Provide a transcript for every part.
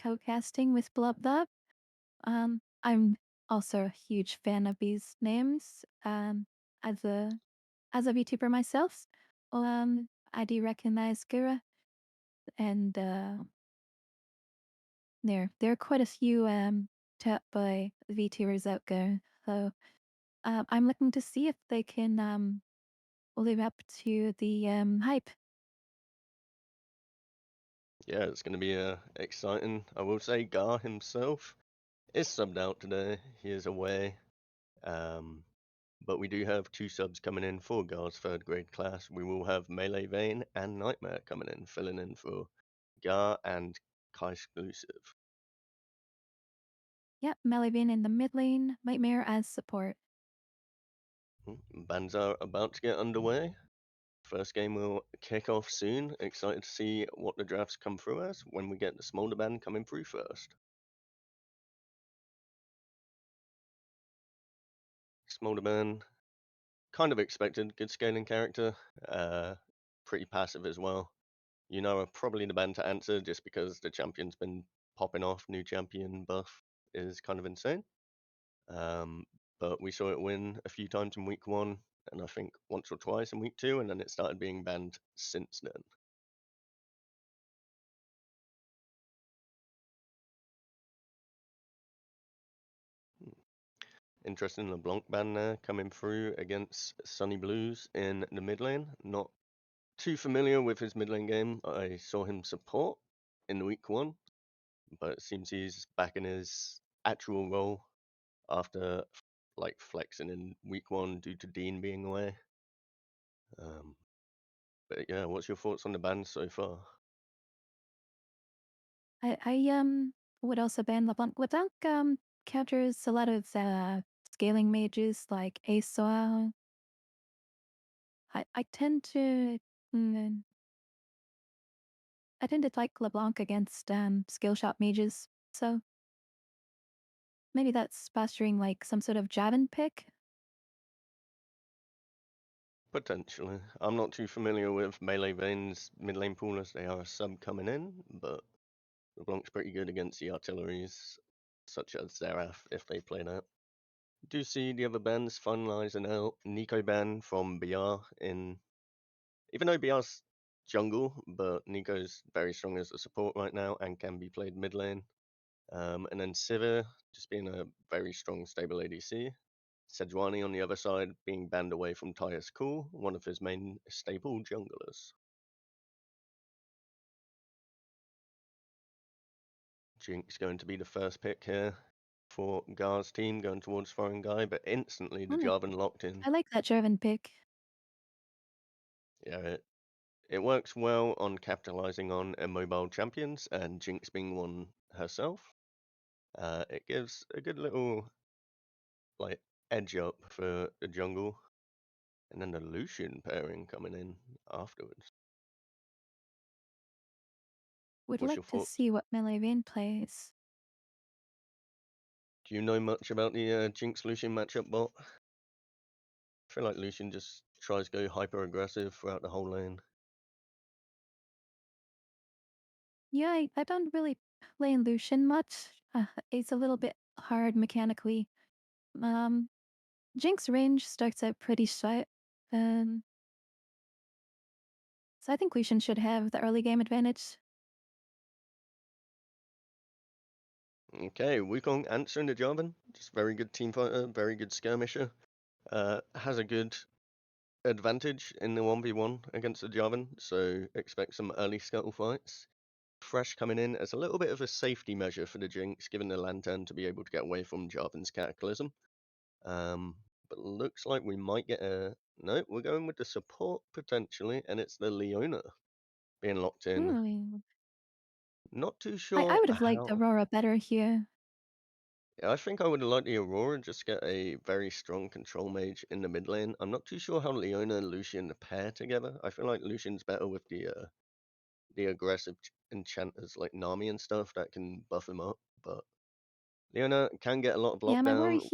co-casting with Blub Blub. I'm also a huge fan of these names. As a VTuber myself, I do recognize Gura, and there are quite a few Catboy VTubers out there. So I'm looking to see if they can live up to the hype. Yeah, it's going to be exciting. I will say Gar himself is subbed out today. He is away. Um, but we do have two subs coming in for Gar's third grade class. We will have Melee Vane and Nightmare coming in, filling in for Gar and Kai exclusive. Yep, Melivin in the mid lane, Nightmare as support. Bans are about to get underway. First game will kick off soon. Excited to see what the drafts come through as when we get the Smolder Band coming through first. Smolder Band, kind of expected, good scaling character, pretty passive as well. You know, are probably the band to answer just because the champion's been popping off. New champion buff is kind of insane. Um, but we saw it win a few times in week one, and I think once or twice in week two, and then it started being banned since then. Interesting LeBlanc ban there coming through against Sunny Blues in the mid lane. Not too familiar with his mid lane game. I saw him support in week one, but it seems he's back in his actual role after like flexing in week one due to Dean being away. Um, but yeah, what's your thoughts on the ban so far? I would also ban LeBlanc. LeBlanc counters a lot of scaling mages like Asoa. I tend to mm, I tend to like LeBlanc against skill shot mages. So maybe that's posturing like some sort of Javan pick. Potentially. I'm not too familiar with Melee Vane's mid lane pool as they are a sub coming in, but LeBlanc's pretty good against the artilleries, such as Zerath, if they play that. Do see the other bans finalising out. Nico ban from BR in. Even though BR's jungle, but Nico's very strong as a support right now and can be played mid lane. And then Sivir just being a very strong stable ADC. Sejuani on the other side being banned away from Tyre's Cool, one of his main staple junglers. Jinx going to be the first pick here for Gar's team going towards Foreign Guy, but instantly the Mm, Jarvan locked in. I like that Javan pick. Yeah, it works well on capitalizing on immobile champions, and Jinx being one herself. It gives a good little like edge up for the jungle, and then the Lucian pairing coming in afterwards. Would What's your like to thoughts? see what Melivin plays. Do you know much about the Jinx Lucian matchup bot? I feel like Lucian just tries to go hyper aggressive throughout the whole lane. Yeah, I don't really play Lucian much. It's a little bit hard mechanically. Um, Jinx range starts out pretty short. Um, so I think Lucian should have the early game advantage. Okay, Wukong answering the Jarvan. Just very good team fighter, very good skirmisher. Has a good advantage in the 1v1 against the Jarvan, so expect some early scuttle fights. Fresh coming in as a little bit of a safety measure for the Jinx, given the Lantern to be able to get away from Jarvan's Cataclysm. But looks like we might get a... No, we're going with the support potentially, and it's the Leona being locked in. Hmm. Not too I sure would have liked how... Aurora better here. Yeah, I think I would have liked the Aurora, just get a very strong control mage in the mid lane. I'm not too sure how Leona and Lucian pair together. I feel like Lucian's better with the aggressive enchanters like Nami and stuff that can buff him up, but Leona can get a lot of Yeah, lockdown.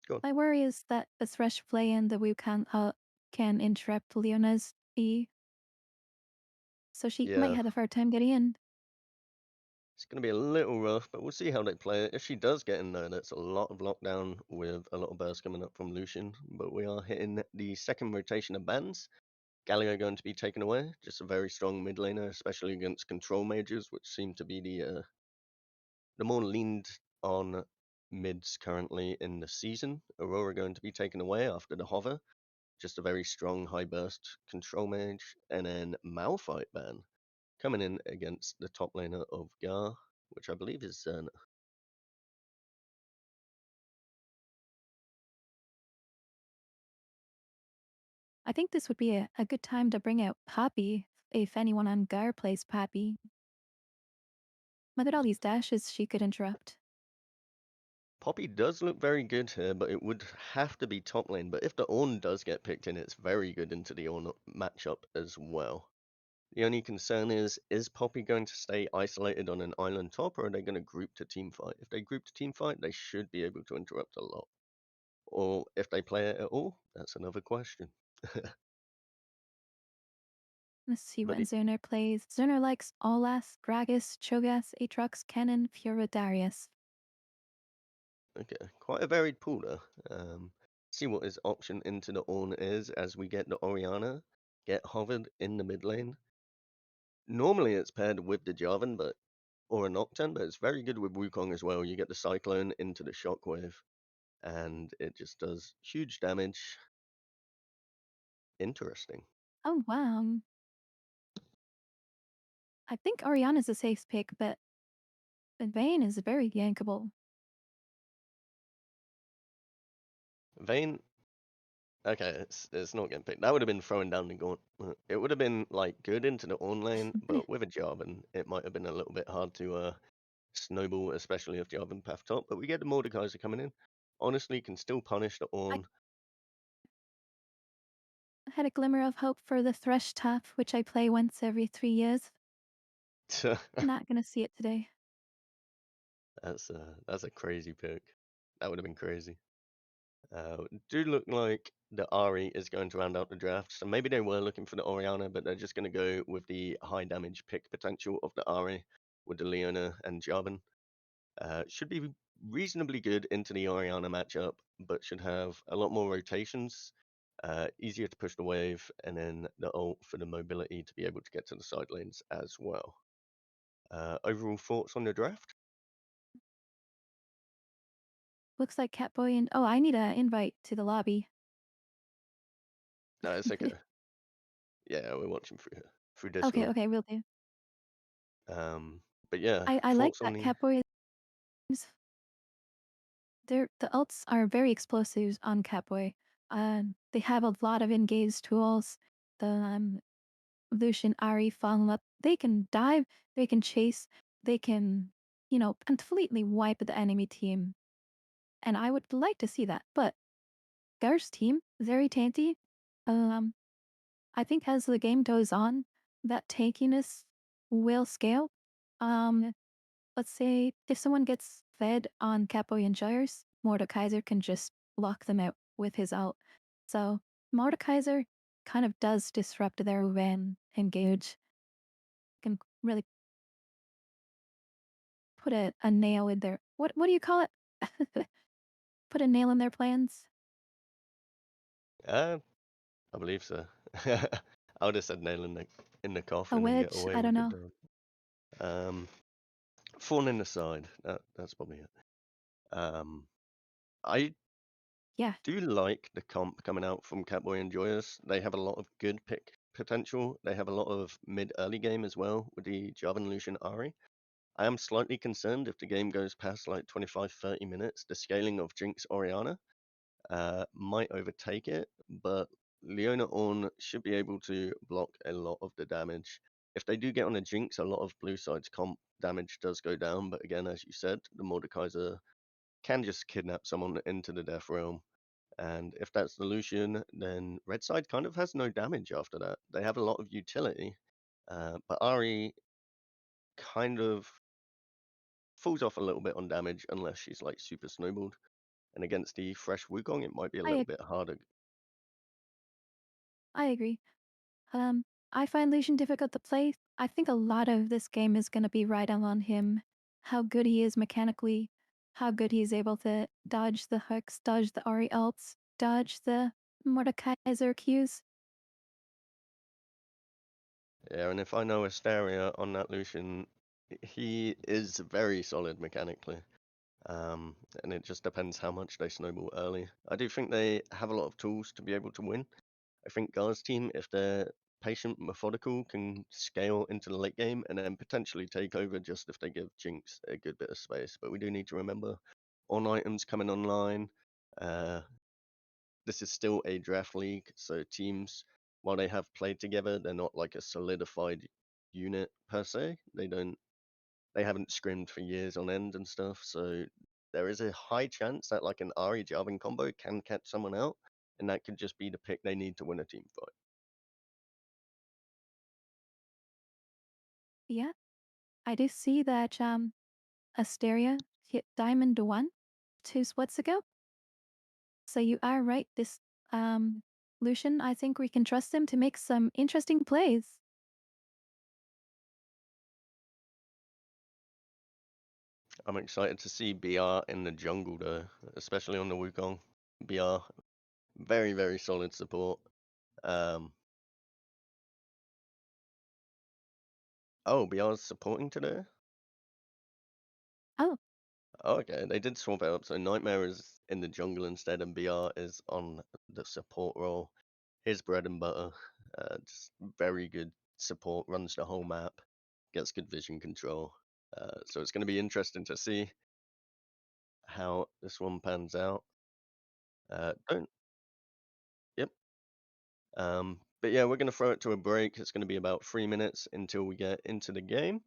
Go on. my worry is that the Thresh play and the Wu can interrupt Leona's E, so she might Yeah, have a hard time getting in. It's going to be a little rough, but we'll see how they play it. If she does get in there, that's a lot of lockdown with a lot of burst coming up from Lucian. But we are hitting the second rotation of bans. Galio going to be taken away. Just a very strong mid laner, especially against control mages, which seem to be the more leaned on mids currently in the season. Aurora going to be taken away after the hover. Just a very strong high burst control mage. And then Malphite ban coming in against the top laner of Gawr, which I believe is I think this would be a good time to bring out Poppy if anyone on Gar plays Poppy. Look at all these dashes she could interrupt. Poppy does look very good here, but it would have to be top lane. But if the Ornn does get picked in, it's very good into the Ornn matchup as well. The only concern is Poppy going to stay isolated on an island top, or are they going to group to team fight? If they group to team fight, they should be able to interrupt a lot. Or if they play it at all, that's another question. Let's see But what Zerner plays. Zerner likes Olas, Gragas, Cho'Gath, Aatrox, Kennen, Fiora, Darius. okay, quite a varied pool there. See what his option into the Ornn is as we get the Orianna get hovered in the mid lane. Normally it's paired with the Jarvan, but or a Nocturne, but it's very good with Wukong as well. You get the Cyclone into the Shockwave, and it just does huge damage. Interesting. Oh, wow. I think Oriana's a safe pick, but Vayne is very yankable. Vayne, okay, it's not getting picked. That would have been throwing down the gauntlet. It would have been like good into the Ornn lane, but with a Jarvan, it might have been a little bit hard to snowball, especially if Jarvan path top. But we get the Mordekaiser coming in. Honestly, can still punish the I Ornn. had a glimmer of hope for the Thresh top, which I play once every 3 years. Not gonna see it today. That's a crazy pick. That would have been crazy. Do look like the Ari is going to round out the draft. So maybe they were looking for the Orianna, but they're just going to go with the high damage pick potential of the Ari with the Leona and Jarvan. Should be reasonably good into the Orianna matchup, but should have a lot more rotations. Easier to push the wave, and then the ult for the mobility to be able to get to the side lanes as well. Overall thoughts on the draft? Looks like Catboy and I need an invite to the lobby. No, it's okay. Yeah, we're watching through Okay, Discord. okay, will do. But yeah, I like thoughts on that the Catboy is the ults are very explosive on Catboy. They have a lot of engaged tools. The Lucian, Ari, follow up. They can dive, they can chase, they can, completely wipe the enemy team. And I would like to see that. But Gar's team, very tanky. Um, I think as the game goes on, that tankiness will scale. Um, let's say if someone gets fed on Catboy and Gyres, Mordekaiser can just lock them out with his ult. So Mordekaiser kind of does disrupt their when engage. Can really put a nail in their what do you call it? Put a nail in their plans? uh, I believe so. I would have said nail in the A coffin and get wedge? away I with don't the know. job. Thorn in the side. That's probably it. I Yeah, do like the comp coming out from Catboy and Joyous. They have a lot of good pick potential. They have a lot of mid early game as well with the Jarvan Lucian Ari. I am slightly concerned if the game goes past like 25-30 minutes. The scaling of Jinx Orianna might overtake it, but Leona Ornn should be able to block a lot of the damage. If they do get on a Jinx, a lot of blue side's comp damage does go down, but again, as you said, the Mordekaiser can just kidnap someone into the Death Realm. And if that's the Lucian, then red side kind of has no damage after that. They have a lot of utility, but Ari kind of falls off a little bit on damage unless she's like super snowballed. And against the fresh Wukong, it might be a I little ag- bit harder. I agree. I find Lucian difficult to play. I think a lot of this game is going to be right on him, how good he is mechanically, how good he is able to dodge the hooks, dodge the Ori ults, dodge the Mordekaiser Qs. Yeah, and if I know Asteria on that Lucian, he is very solid mechanically. Um, and it just depends how much they snowball early. I do think they have a lot of tools to be able to win. I think Gawr's team, if they're patient, methodical, can scale into the late game and then potentially take over just if they give Jinx a good bit of space. But we do need to remember on items coming online. Uh, this is still a draft league, so teams, while they have played together, they're not like a solidified unit per se. They haven't scrimmed for years on end and stuff, so there is a high chance that like an Ari Jarvan combo can catch someone out, and that could just be the pick they need to win a team fight. Yeah, I do see that Asteria hit Diamond 1 2 splits ago. So you are right. This Lucian, I think we can trust him to make some interesting plays. I'm excited to see BR in the jungle though, especially on the Wukong. BR, very, very solid support. Um, oh, BR's supporting today? Oh, Oh, okay, they did swap it up. So Nightmare is in the jungle instead, and BR is on the support role. His bread and butter. Just very good support, runs the whole map, gets good vision control. So it's going to be interesting to see how this one pans out. Don't, yep. But yeah, we're going to throw it to a break. It's going to be about 3 minutes until we get into the game.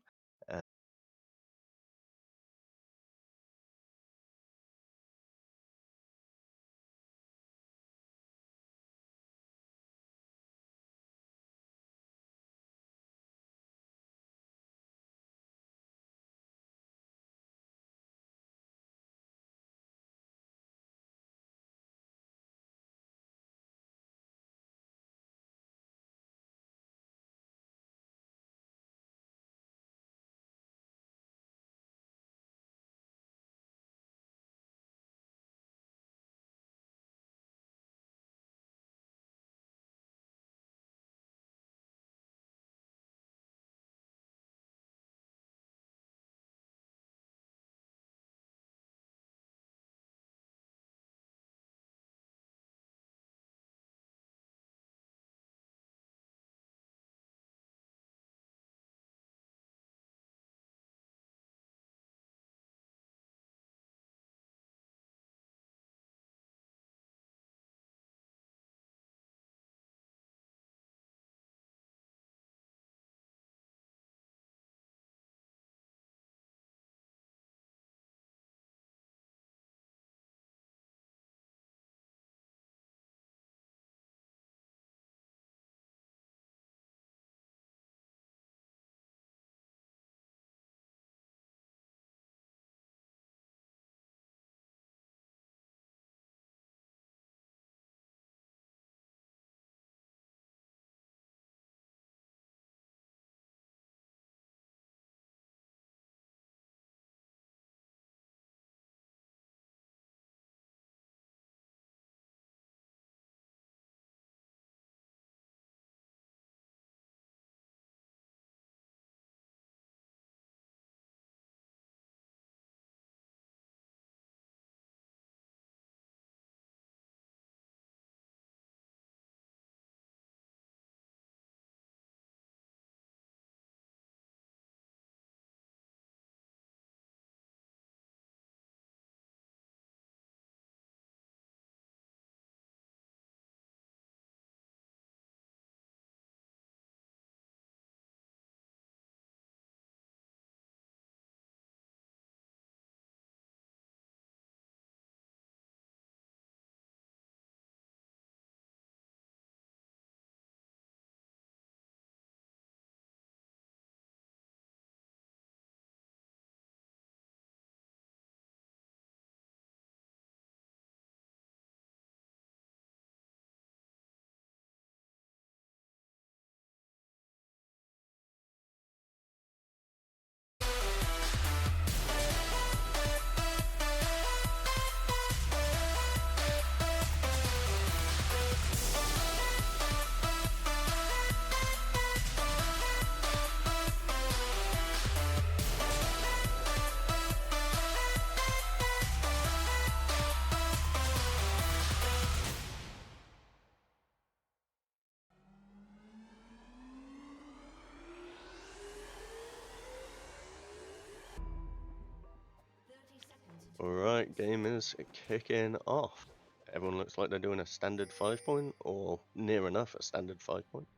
Alright, game is kicking off. Everyone looks like they're doing a standard 5 point, or near enough a standard 5 point.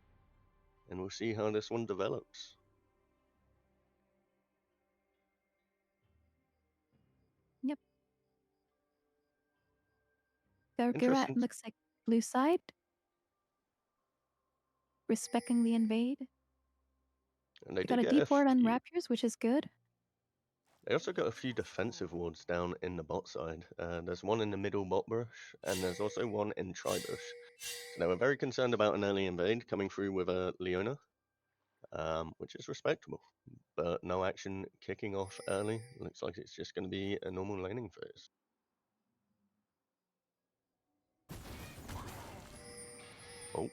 And we'll see how this one develops. Yep. Gawr Interesting. looks like blue side, respecting the invade. And they They do got a get a deep ward on few. Raptors, which is good. They also got a few defensive wards down in the bot side. There's one in the middle bot brush, and there's also one in tri bush. So they were very concerned about an early invade coming through with a Leona, which is respectable. But no action kicking off early. Looks like it's just going to be a normal laning phase. Oh,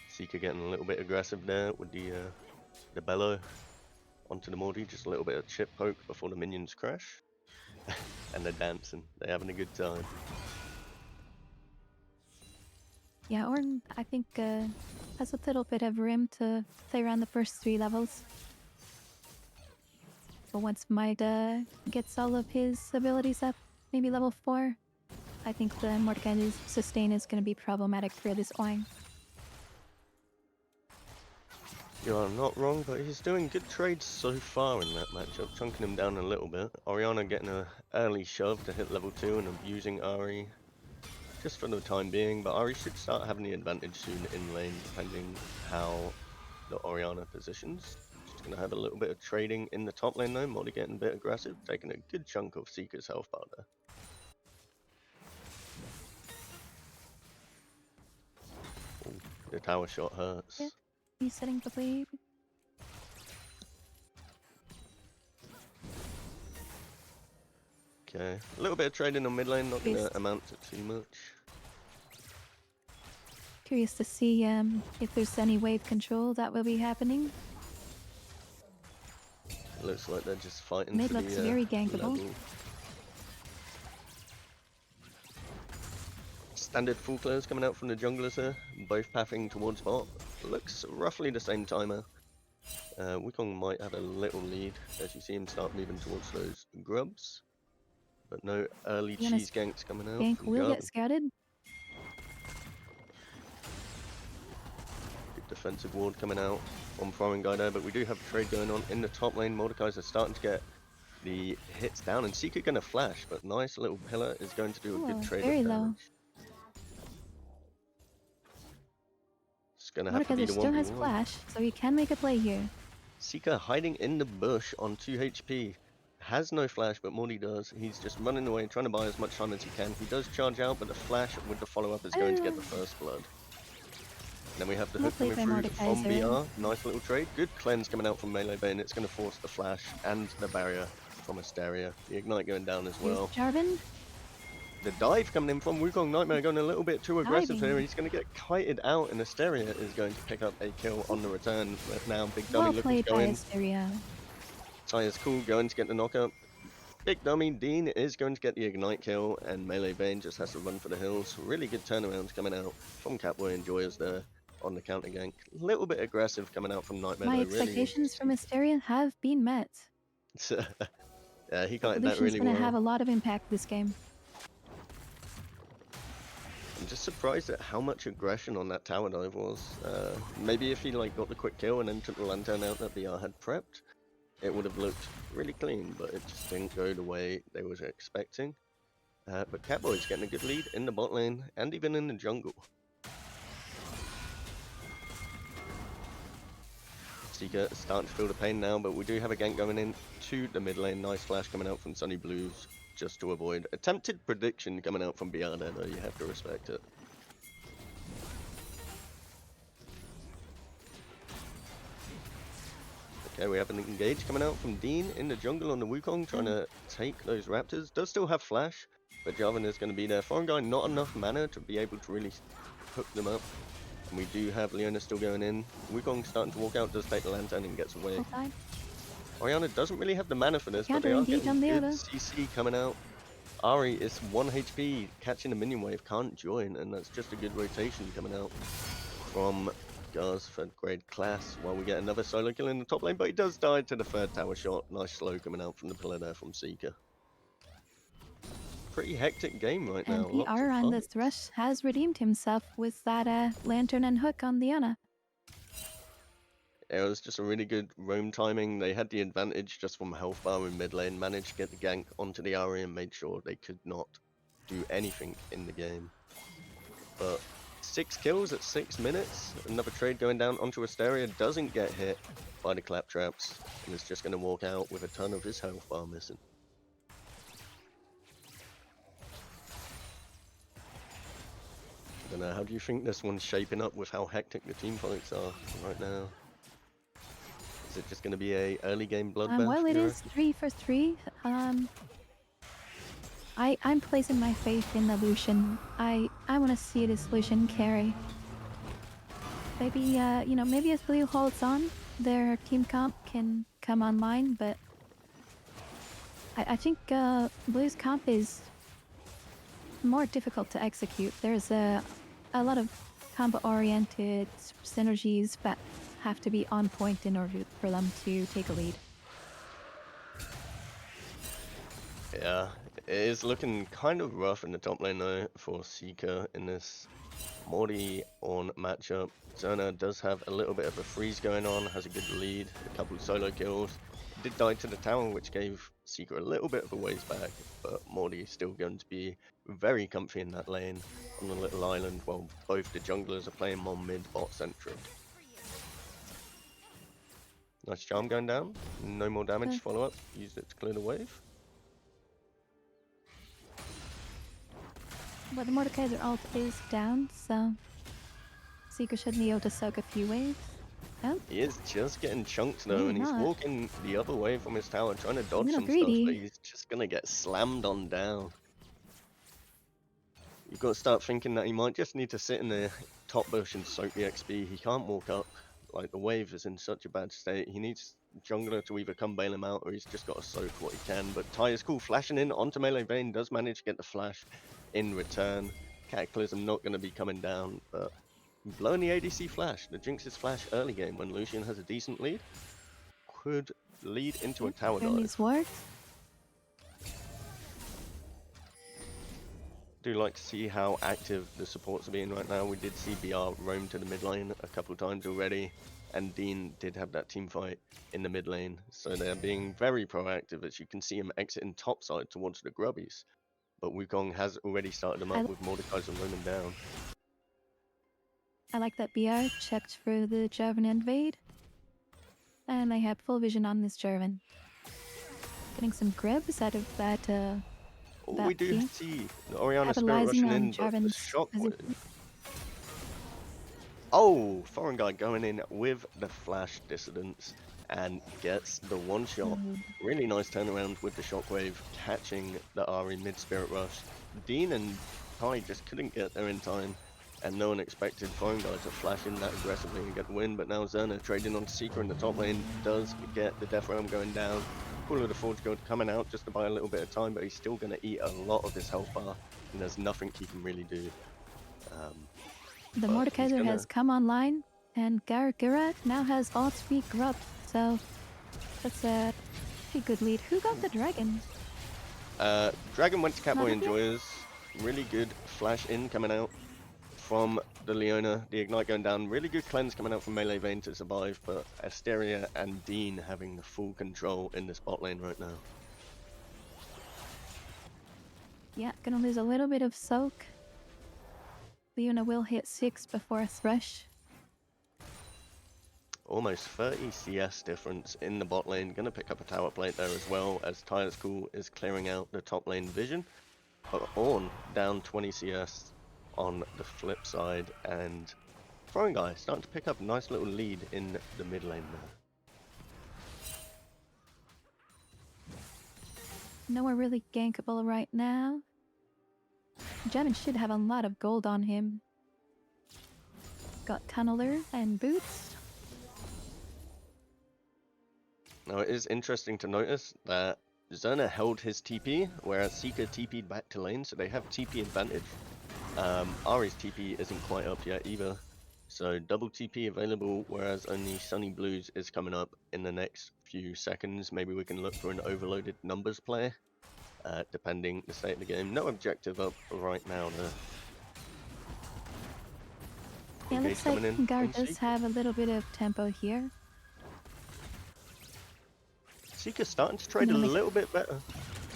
Seeker getting a little bit aggressive there with the bellow onto the Morty. Just a little bit of chip poke before the minions crash. And they're dancing. They're having a good time. Yeah, Orn, I think, has a little bit of room to play around the first 3 levels. But once Maida gets all of his abilities up, maybe level 4, I think the Mordekaiser's sustain is going to be problematic for this Oing. You are not wrong, but he's doing good trades so far in that matchup, chunking him down a little bit. Orianna getting an early shove to hit level 2 and abusing Ari just for the time being, but Ari should start having the advantage soon in lane, depending how the Orianna positions. Just going to have a little bit of trading in the top lane though, Molly getting a bit aggressive, taking a good chunk of Seeker's health bar there. Ooh, the tower shot hurts. Yeah, he's setting the wave. Okay, a little bit of trading on mid lane, not going to amount to too much. Curious to see if there's any wave control that will be happening. It looks like they're just fighting Mid for looks the very gankable. level. Standard full clears coming out from the junglers here, both pathing towards bot. Looks roughly the same timer. Wukong might have a little lead as you see him start moving towards those grubs. But no early cheese ganks coming out Gank from will Gawr. get scouted. Good defensive ward coming out on throwing guy there, but we do have a trade going on in the top lane. Mordekaiser starting to get the hits down, and Seeker gonna flash, but nice little pillar is going to do a good trade very of low. damage. It's gonna have to be Mordekaiser the still has 1v1. flash, so he can make a play here. Seeker hiding in the bush on 2 HP. Has no flash, but Morty does. He's just running away, trying to buy as much time as he can. He does charge out, but the flash with the follow-up is going to get the first blood. And then we have the hook coming through from BR. Nice little trade. Good cleanse coming out from Melee Bane. It's going to force the flash and the barrier from Asteria. The Ignite going down as well. Jarvan. The dive coming in from Wukong Nightmare going a little bit too aggressive here. He's going to get kited out, and Asteria is going to pick up a kill on the return. But now Big Dummy looking to go in. Asteria. Tyre's cool, going to get the knockup. Big Dummy Dean is going to get the Ignite kill, and Melee Bane just has to run for the hills. Really good turnarounds coming out from Catboy and Joyers there on the counter gank. A little bit aggressive coming out from Nightmare. My expectations from Asteria have been met. Yeah, he kited that Lucian's really gonna well. have a lot of impact this game. I'm just surprised at how much aggression on that tower dive was. Maybe if he like got the quick kill and then took the lantern out that BR had prepped, it would have looked really clean, but it just didn't go the way they were expecting. But Catboy's getting a good lead in the bot lane and even in the jungle. Seeker starting to feel the pain now, but we do have a gank going in to the mid lane. Nice flash coming out from Sunny Blues just to avoid. Attempted prediction coming out from BR there though, you have to respect it. Okay, we have an engage coming out from Dean in the jungle on the Wukong, trying to take those raptors. Does still have flash, but Jarvan is going to be there. Foreign guy, not enough mana to be able to really hook them up. And we do have Leona still going in. Wukong starting to walk out, does take the lantern and gets away. Orianna doesn't really have the mana for this, but they are getting good CC coming out. Ari is 1 HP, catching the minion wave, can't join, and that's just a good rotation coming out from Gawr's third grade class, while we get another solo kill in the top lane, but he does die to the third tower shot. Nice slow coming out from the pillar there from Seeker. pretty hectic game right now. And Lots of BR on the fights. Thrush has redeemed himself with that lantern and hook on Leona. It was just a really good roam timing. They had the advantage just from health bar in mid lane, managed to get the gank onto the Ahri and made sure they could not do anything in the game. But 6 kills at 6 minutes. Another trade going down onto Asteria, doesn't get hit by the claptraps and is just going to walk out with a ton of his health bar missing. I don't know, how do you think this one's shaping up with how hectic the team fights are right now? Is it just going to be a early game bloodbath, Well, it do you is reckon? 3 for 3. I'm placing my faith in the Lucian. I want to see this Lucian carry. Maybe, maybe if Blue holds on, their team comp can come online, but I think Blue's comp is more difficult to execute. There's a lot of combo-oriented synergies that have to be on point in order for them to take a lead. Yeah, it is looking kind of rough in the top lane though for Seeker in this Morty on matchup. Zerna does have a little bit of a freeze going on, has a good lead, a couple of solo kills. Did die to the tower, which gave Seeker a little bit of a ways back, but Morty is still going to be very comfy in that lane on the little island while both the junglers are playing more mid-bot centric. Nice charm going down, no more damage, Uh, follow up, used it to clear the wave. but the Mordekaiser ult is down, so Seeker should be able to soak a few waves. Oh, He is just getting chunked though, maybe and he's not. walking the other way from his tower, trying to A dodge little some stuff, but greedy. he's just gonna get slammed on down. You've got to start thinking that he might just need to sit in the top bush and soak the XP. He can't walk up. Like, the wave is in such a bad state. He needs jungler to either come bail him out, or he's just got to soak what he can. But Ty is cool, flashing in onto melee Vayne, does manage to get the flash in return. Cataclysm not going to be coming down, but blowing the ADC flash, the Jinx's flash early game when Lucian has a decent lead, could lead into a Yep, tower turn dive. these wards. Do like to see how active the supports are being right now. We did see BR roam to the mid lane a couple of times already, and Dean did have that team fight in the mid lane, so they're being very proactive as you can see him exiting topside towards the grubbies. But Wukong has already started them I, up with Mordekaiser roaming down. I like that BR checked for the Jarvan invade. And I have full vision on this Jarvan. Getting some gribs out of Oh, that we do team. see the Orianna Spirit Capitalizing rushing on in, but the Jarvan's position. shockwave. Oh, foreign guy going in with the flash dissidence and gets the one shot. Mm. Really nice turnaround with the shockwave, catching the Ahri mid-spirit rush. Dean and Kai just couldn't get there in time, and no one expected foreign guy to flash in that aggressively and get the win, but now Zerna trading on Seeker in the top lane does get the Death Realm going down. Cooler the Forge Guard coming out just to buy a little bit of time, but he's still going to eat a lot of his health bar, and there's nothing he can really do. The But he's Mordekaiser gonna has come online, and Gawr now has all 3 grubbed, so that's a pretty good lead. Who got the dragon? Dragon went to Not Catboy it yet? Enjoyers. Really good flash in coming out from the Leona. The Ignite going down. Really good cleanse coming out from Melee Vayne to survive. But Asteria and Dean having the full control in this bot lane right now. Yeah, gonna lose a little bit of soak. Leona will hit 6 before a Thresh. Almost 30 CS difference in the bot lane. Gonna pick up a tower plate there as well as Tyler's Cool is clearing out the top lane vision. But Ornn down 20 CS on the flip side, and Throwing Guy starting to pick up a nice little lead in the mid lane there. Nowhere really gankable right now. Jamin should have a lot of gold on him. Got Tunneler and Boots. Now it is interesting to notice that Zerna held his TP, whereas Seeker TP'd back to lane, so they have TP advantage. Ahri's TP isn't quite up yet either, so double TP available, whereas only Sunny Blues is coming up in the next few seconds. Maybe we can look for an overloaded numbers play. depending the state of the game. No objective up right now. The Yeah, engage looks like coming in Gawr from does Seeker. have a little bit of tempo here. Seeker's starting to I'm trade a gonna make little bit better.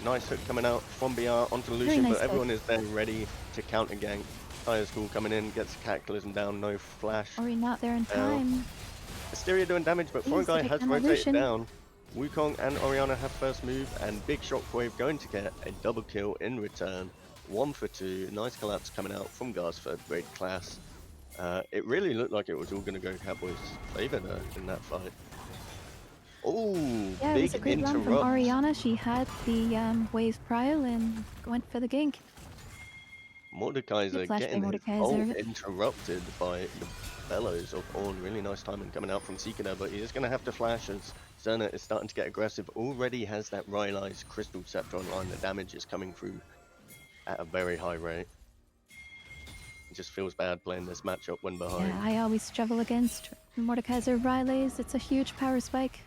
Nice hook coming out from BR onto very Lucian, but nice hook. everyone is there ready to counter gank. Fire School coming in, gets Cataclysm down, no flash. Ori not there in Now, time. Hysteria doing damage, but Foreign Needs to Guy take has down that rotated Lucian. down. Wukong and Orianna have first move, and Big Shockwave going to get a double kill in return. 1 for 2. Nice collapse coming out from Gawr's third grade class. It really looked like it was all going to go Catboy's favor there in that fight. Oh, Yeah, it was a big great run from interrupt. Orianna. She had the wave prile and went for the gank. Good Mordekaiser flash by getting his ult Mordekaiser. interrupted by the bellows of Ornn. Really nice timing coming out from Seeker there, but he is going to have to flash as Zerna is starting to get aggressive. Already has that Rylai's Crystal Scepter online. The damage is coming through at a very high rate. It just feels bad playing this matchup when Yeah, behind. I always struggle against Mordekaiser Rileys. It's a huge power spike.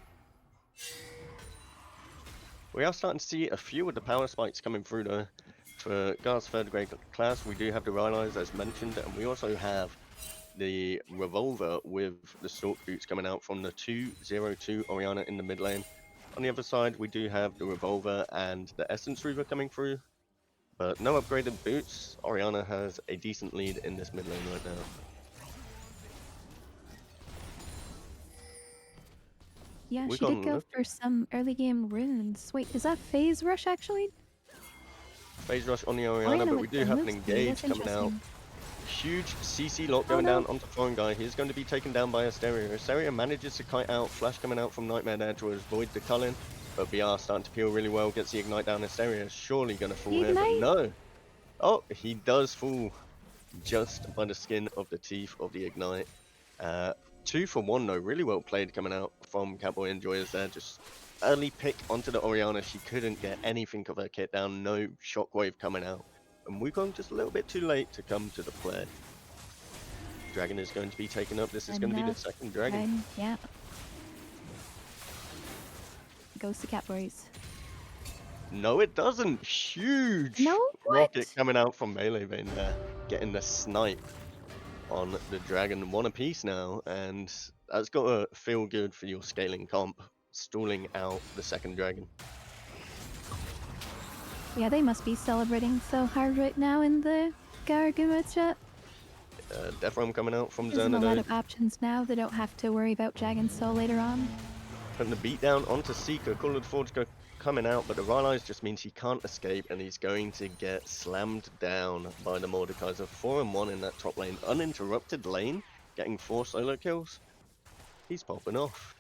We are starting to see a few of the power spikes coming through though. For Gawr's third grade class, we do have the Rylai's as mentioned, and we also have the revolver with the stalk boots coming out from the 202 Orianna in the mid lane. On the other side, we do have the revolver and the essence reaver coming through, but no upgraded boots. Orianna has a decent lead in this mid lane right now. Yeah, We're she did gonna go look for some early game runes. Wait, is that phase rush actually? phase rush on the Orianna, Orianna but we with do the have an move speed. That's engage coming out. interesting. Huge CC lock Oh going down no. onto Foreign Guy. He's going to be taken down by Asteria. Asteria manages to kite out. Flash coming out from Nightmare there to avoid the culling. But BR starting to peel really well. Gets the ignite down. Asteria surely going to fall The here, but ignite? no. Oh, he does fall just by the skin of the teeth of the ignite. 2 for 1 though. Really well played coming out from Catboy Enjoyers there. Just early pick onto the Orianna. She couldn't get anything of her kit down. No shockwave coming out. And Wukong just a little bit too late to come to the play. Dragon is going to be taken up. This is going to be the Enough. second dragon. And yeah. Goes to Catboys. No, it doesn't. No? Huge rocket What? coming out from melee vein there. Getting the snipe on the dragon. One apiece now. And that's got to feel good for your scaling comp. Stalling out the second dragon. Yeah, they must be celebrating so hard right now in the Garguma chat. Death Realm coming out from Gives them a lot Xerna of options now. They don't have to worry about Dragon Soul later on. putting the beat down onto Seeker. Call of the Forge coming out, but the Rylai's just means he can't escape and he's going to get slammed down by the Mordekaiser. 4-1 in that top lane. Uninterrupted lane, getting 4 solo kills. He's popping off.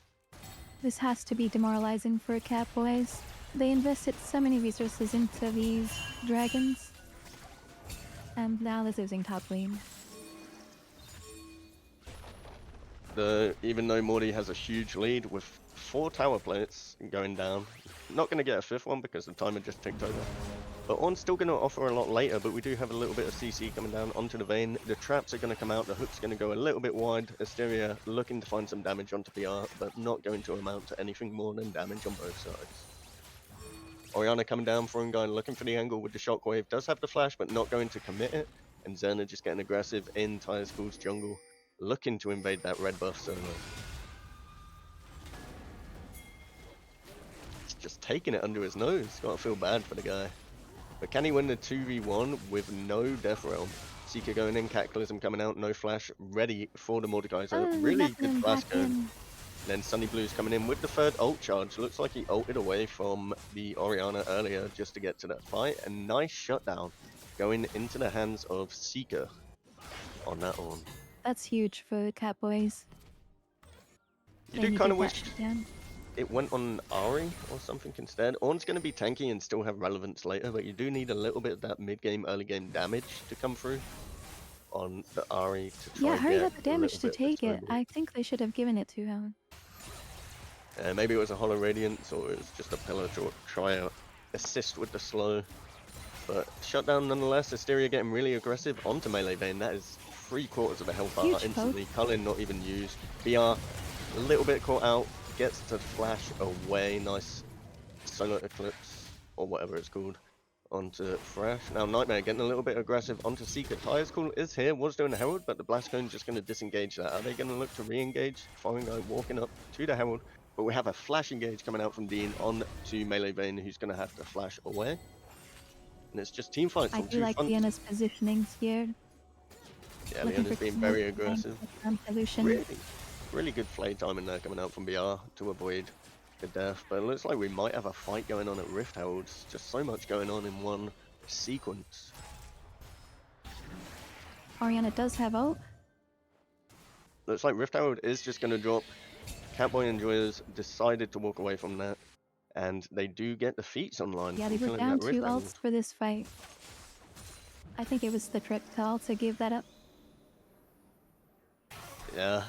This has to be demoralizing for Catboys. They invested so many resources into these dragons. And now they're losing top lane. Even though Morty has a huge lead with 4 tower plates going down, not going to get a 5th one because the timer just ticked over. But Ornn's still going to offer a lot later, but we do have a little bit of CC coming down onto the vein. The traps are going to come out, the hook's going to go a little bit wide. Asteria looking to find some damage onto BR, but not going to amount to anything more than damage on both sides. Orianna coming down, Foreign Guy looking for the angle with the shockwave. Does have the flash, but not going to commit it. And Xerna just getting aggressive in Tire School's jungle, looking to invade that red buff solo. He's just taking it under his nose. Gotta feel bad for the guy. But can he win the 2v1 with no Death Realm? Seeker going in, Cataclysm coming out, no flash, ready for the Mordekaiser. Oh, Really knocking good him flash back cone. in. Then Sunny Blue's coming in with the third ult charge. Looks like he ulted away from the Orianna earlier just to get to that fight. A nice shutdown going into the hands of Seeker on that one. That's huge for Catboys. You They do kind needed of that wish shutdown. it went on Ari or something instead. Ornn's going to be tanky and still have relevance later, but you do need a little bit of that mid-game, early-game damage to come through on the Ari to try Yeah, and Harry get had the a damage little to bit of a take it. snowball. I think they should have given it to him. Maybe it was a Hollow Radiance or it was just a pillar to try and assist with the slow. But shutdown nonetheless. Asteria getting really aggressive onto melee vein. That is 3/4 of a health bar Huge instantly. Cullen not even used. BR a little bit caught out. Gets to flash away. Nice solar eclipse or whatever it's called. onto Thrash. Now Nightmare getting a little bit aggressive onto Seeker. Tire's Call is here, was doing the Herald, but the Blast Cone just going to disengage that. Are they going to look to re-engage? Foreign Guy walking up to the Herald, but we have a Flash engage coming out from Dean on to Melee Vayne, who's going to have to flash away. And it's just team fights I on do two like fronts. Leona's positionings here, Yeah, looking Leona's for being kills, very trying to aggressive. get some pollution. Really, really good flay time in there coming out from BR to avoid the death. But it looks like we might have a fight going on at Rift Heralds. Just so much going on in one sequence. Oriana does have ult. Looks like Rift Herald is just going to drop. Catboy Enjoyers decided to walk away from that. And they do get the feats online Yeah, from they were killing down that Rift 2 Herald. ults for this fight. I think it was the trick to also give that up. Yeah.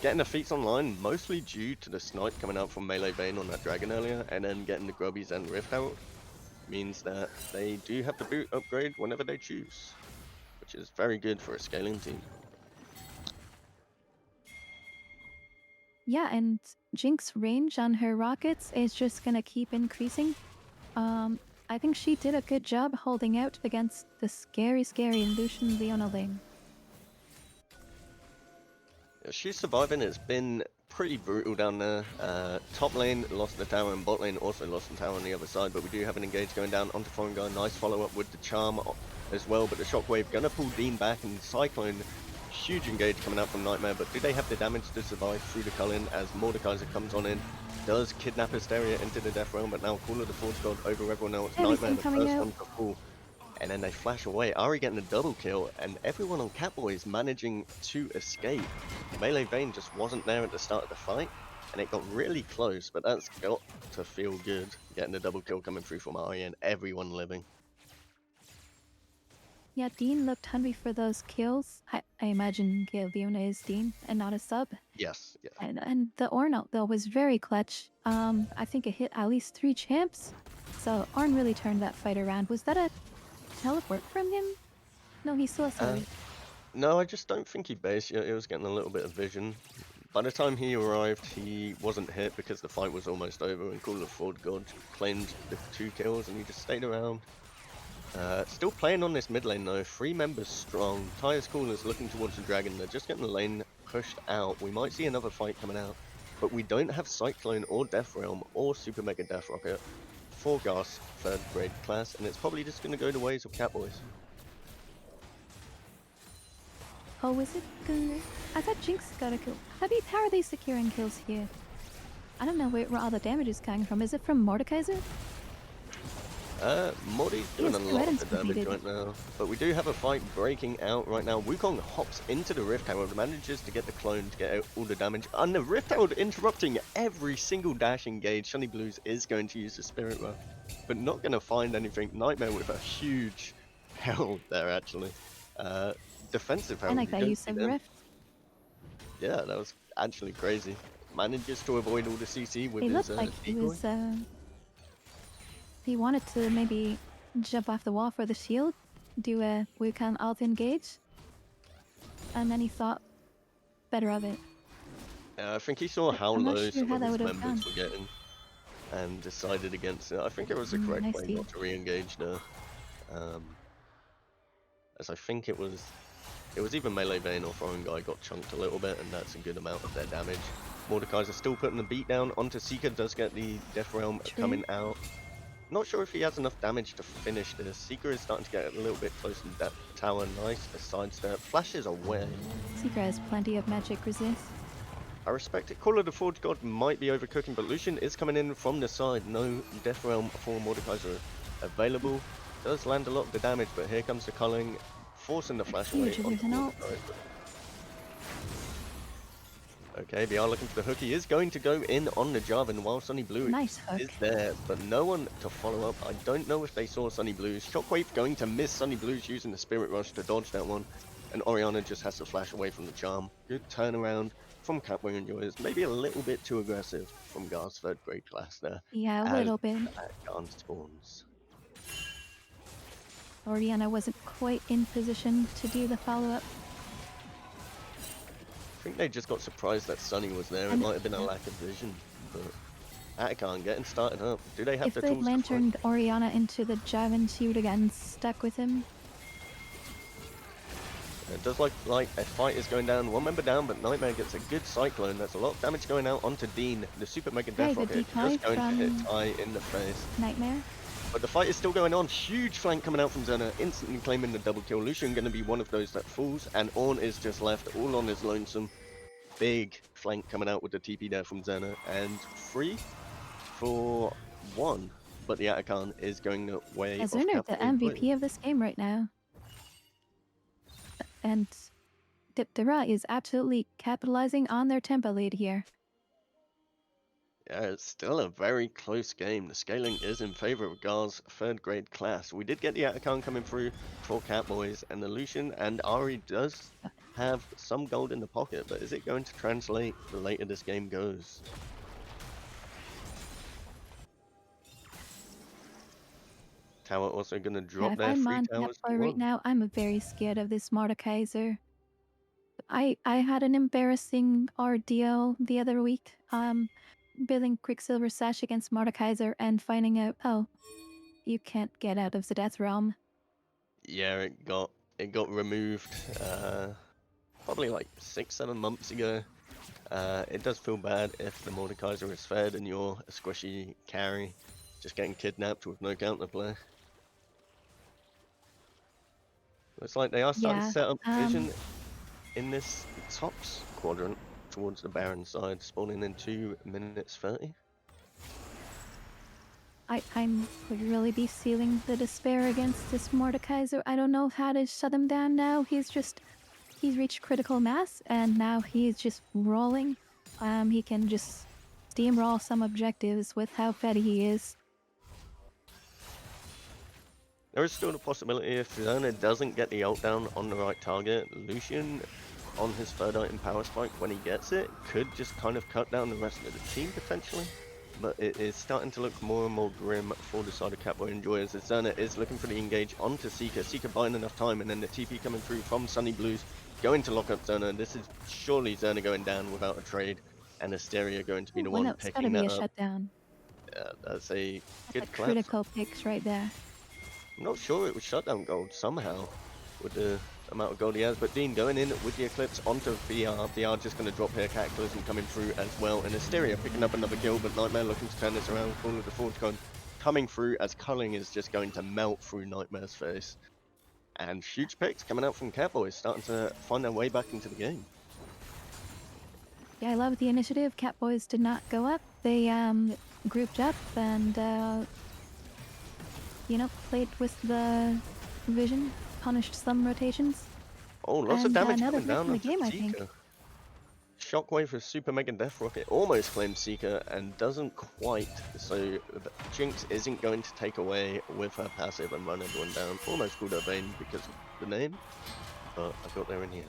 Getting the feats online, mostly due to the snipe coming out from Melee Vayne on that dragon earlier, and then getting the Grubbies and Rift Herald, means that they do have the boot upgrade whenever they choose, which is very good for a scaling team. Yeah, and Jinx's range on her rockets is just gonna keep increasing. I think she did a good job holding out against the scary Lucian Leona lane. Yeah, she's surviving. It's been pretty brutal down there. Top lane lost the tower, and bot lane also lost the tower on the other side, but we do have an engage going down onto Foreign Guy. Nice follow-up with the charm as well, but the Shockwave gonna pull Dean back, and Cyclone, huge engage coming out from Nightmare, but do they have the damage to survive through the Cullen as Mordekaiser comes on in? Does kidnap Hysteria into the Death Realm, but now Call of the Forge God over everyone else. Nightmare Everything the coming first out. one to fall. And then they flash away. Ari getting a double kill, and everyone on Catboy is managing to escape. Melee Vayne just wasn't there at the start of the fight, and it got really close, but that's got to feel good, getting a double kill coming through from Ari and everyone living. Yeah, Dean looked hungry for those kills. I imagine Leona is Dean and not a sub. Yes, yeah. And the Ornn ult, though, was very clutch. I think it hit at least 3 champs. So Ornn really turned that fight around. Was that a teleport from him? No, he still Uh, accelerated. no, I just don't think he based it. It was getting a little bit of vision. By the time he arrived, he wasn't hit because the fight was almost over, and Call of the Forge God claimed the 2 kills, and he just stayed around. Still playing on this mid lane though, 3 members strong. Tire's Call is looking towards the dragon, they're just getting the lane pushed out. We might see another fight coming out, but we don't have Cyclone or Death Realm or Super Mega Death Rocket for Gawr's 3rd grade class, and it's probably just going to go the ways of Catboys. Oh, was it good? I thought Jinx got a kill. How are they securing kills here? I don't know where all the damage is coming from. Is it from Mordekaiser? Morty's doing Yes, a lot of Redden's the damage completed. right now, but we do have a fight breaking out right now. Wukong hops into the Rift Herald, manages to get the clone to get out all the damage, and the Rift Herald interrupting every single dash engage. Sunny Blues is going to use the Spirit Rush, but not going to find anything. Nightmare with a huge Herald there, actually. Defensive I Herald, like you that don't use see of them. Rift. Yeah, that was actually crazy. Manages to avoid all the CC with He his looked like he decoy. was, he wanted to maybe jump off the wall for the shield, do a Wukong alt engage, and then he thought better of it. I think he saw But how I'm not low sure some how of that his would have gone. members were getting, and decided against it. I think it was the correct Nice way deal. not to re-engage there, as I think it was either Melee Vayne or Foreign Guy got chunked a little bit, and that's a good amount of their damage. Mordekaiser still putting the beat down onto Seeker, does get the Death Realm True. coming out. Not sure if he has enough damage to finish this. Seeker is starting to get a little bit closer to that tower. Nice, the sidestep, flashes away. Seeker has plenty of magic resist. I respect it. Call of the Forge God might be overcooking, but Lucian is coming in from the side. No Death Realm for Mordekaiser available. Does land a lot of the damage, but here comes the culling, forcing the flash away Huge, there's onto an ult. Mordekaiser. Okay, BR looking for the hook. He is going to go in on the Jarvan while Sunny Blue Nice hook. is there, but no one to follow up. I don't know if they saw Sunny Blues. Shockwave going to miss Sunny Blues using the Spirit Rush to dodge that one, and Oriana just has to flash away from the charm. Good turnaround from Catboy Enjoyers. Maybe a little bit too aggressive from Gawr's 3rd grade class there. Yeah, a As little bit. Garn spawns. Oriana wasn't quite in position to do the follow-up. I think they just got surprised that Sunny was there. It And might have been a lack of vision, but Atacon getting started up. Do they have If the they'd tools to fight? lanterned Oriana into the Javan, she would have gotten stuck with him. It does look like a fight is going down. One member down, but Nightmare gets a good cyclone. That's a lot of damage going out onto Dean. The Super Mega Very Death good Rocket DPI just going to hit from Ty in the face. Nightmare. But the fight is still going on. Huge flank coming out from Zerna, instantly claiming the double kill. Lucian going to be one of those that falls, and Ornn is just left all on his lonesome. Big flank coming out with the TP there from Zerna, and 3 for 1. But the Atacon is going the way of Azurner, the Catboy and Toya. MVP of this game right now. And Diptera is absolutely capitalizing on their tempo lead here. Yeah, it's still a very close game. The scaling is in favor of Gawr's third grade class. We did get the Atacon coming through for Catboys, and the Lucian and Ari does have some gold in the pocket, but is it going to translate the later this game goes? Tower also going to Yeah, drop if their I'm 3 on towers to Catboy right 1. now, I'm very scared of this Mordekaiser. I had an embarrassing ordeal the other week, building Quicksilver Sash against Mordekaiser and finding out, oh, you can't get out of the Death Realm. Yeah, it got removed probably like 6-7 months ago. It does feel bad if the Mordekaiser is fed and you're a squishy carry, just getting kidnapped with no counterplay. Looks like they are starting to Yeah, set up um, vision in this tops quadrant towards the Baron side, spawning in 2 minutes 30. I'm would really be sealing the despair against this Mordekaiser. I don't know how to shut him down now. He's reached critical mass and now he's just rolling. He can just steamroll some objectives with how fed he is. There is still the possibility if Zerna doesn't get the ult down on the right target, Lucian on his third item power spike when he gets it could just kind of cut down the rest of the team potentially. But it is starting to look more and more grim for the side of Catboy and Joy as Zerna is looking for the engage onto Seeker. Seeker buying enough time, and then the TP coming through from Sunny Blues going to lock up Zerna. This is surely Zerna going down without a trade, and Asteria going to be Ooh, the well, no, one it's gotta picking be that a up. shutdown. That's a That's a good clap. critical picks right there. I'm not sure it was shutdown gold somehow with the amount of gold he has, but Dean going in with the Eclipse onto VR. VR just going to drop here, Cataclysm coming through as well, and Asteria picking up another kill, but Nightmare looking to turn this around. Call of the Forge God coming through as Culling is just going to melt through Nightmare's face. And huge picks coming out from Catboy, starting to find their way back into the game. Yeah, I love the initiative. Catboys did not go up. They grouped up and played with the vision, punished some rotations, Oh, lots of and damage now they're coming back down in the onto game, I think. Seeker. Shockwave with Super Mega Death Rocket almost claims Seeker and doesn't quite, so Jinx isn't going to take away with her passive and run everyone down. Almost called her Vayne because of the name, but I got there in the end.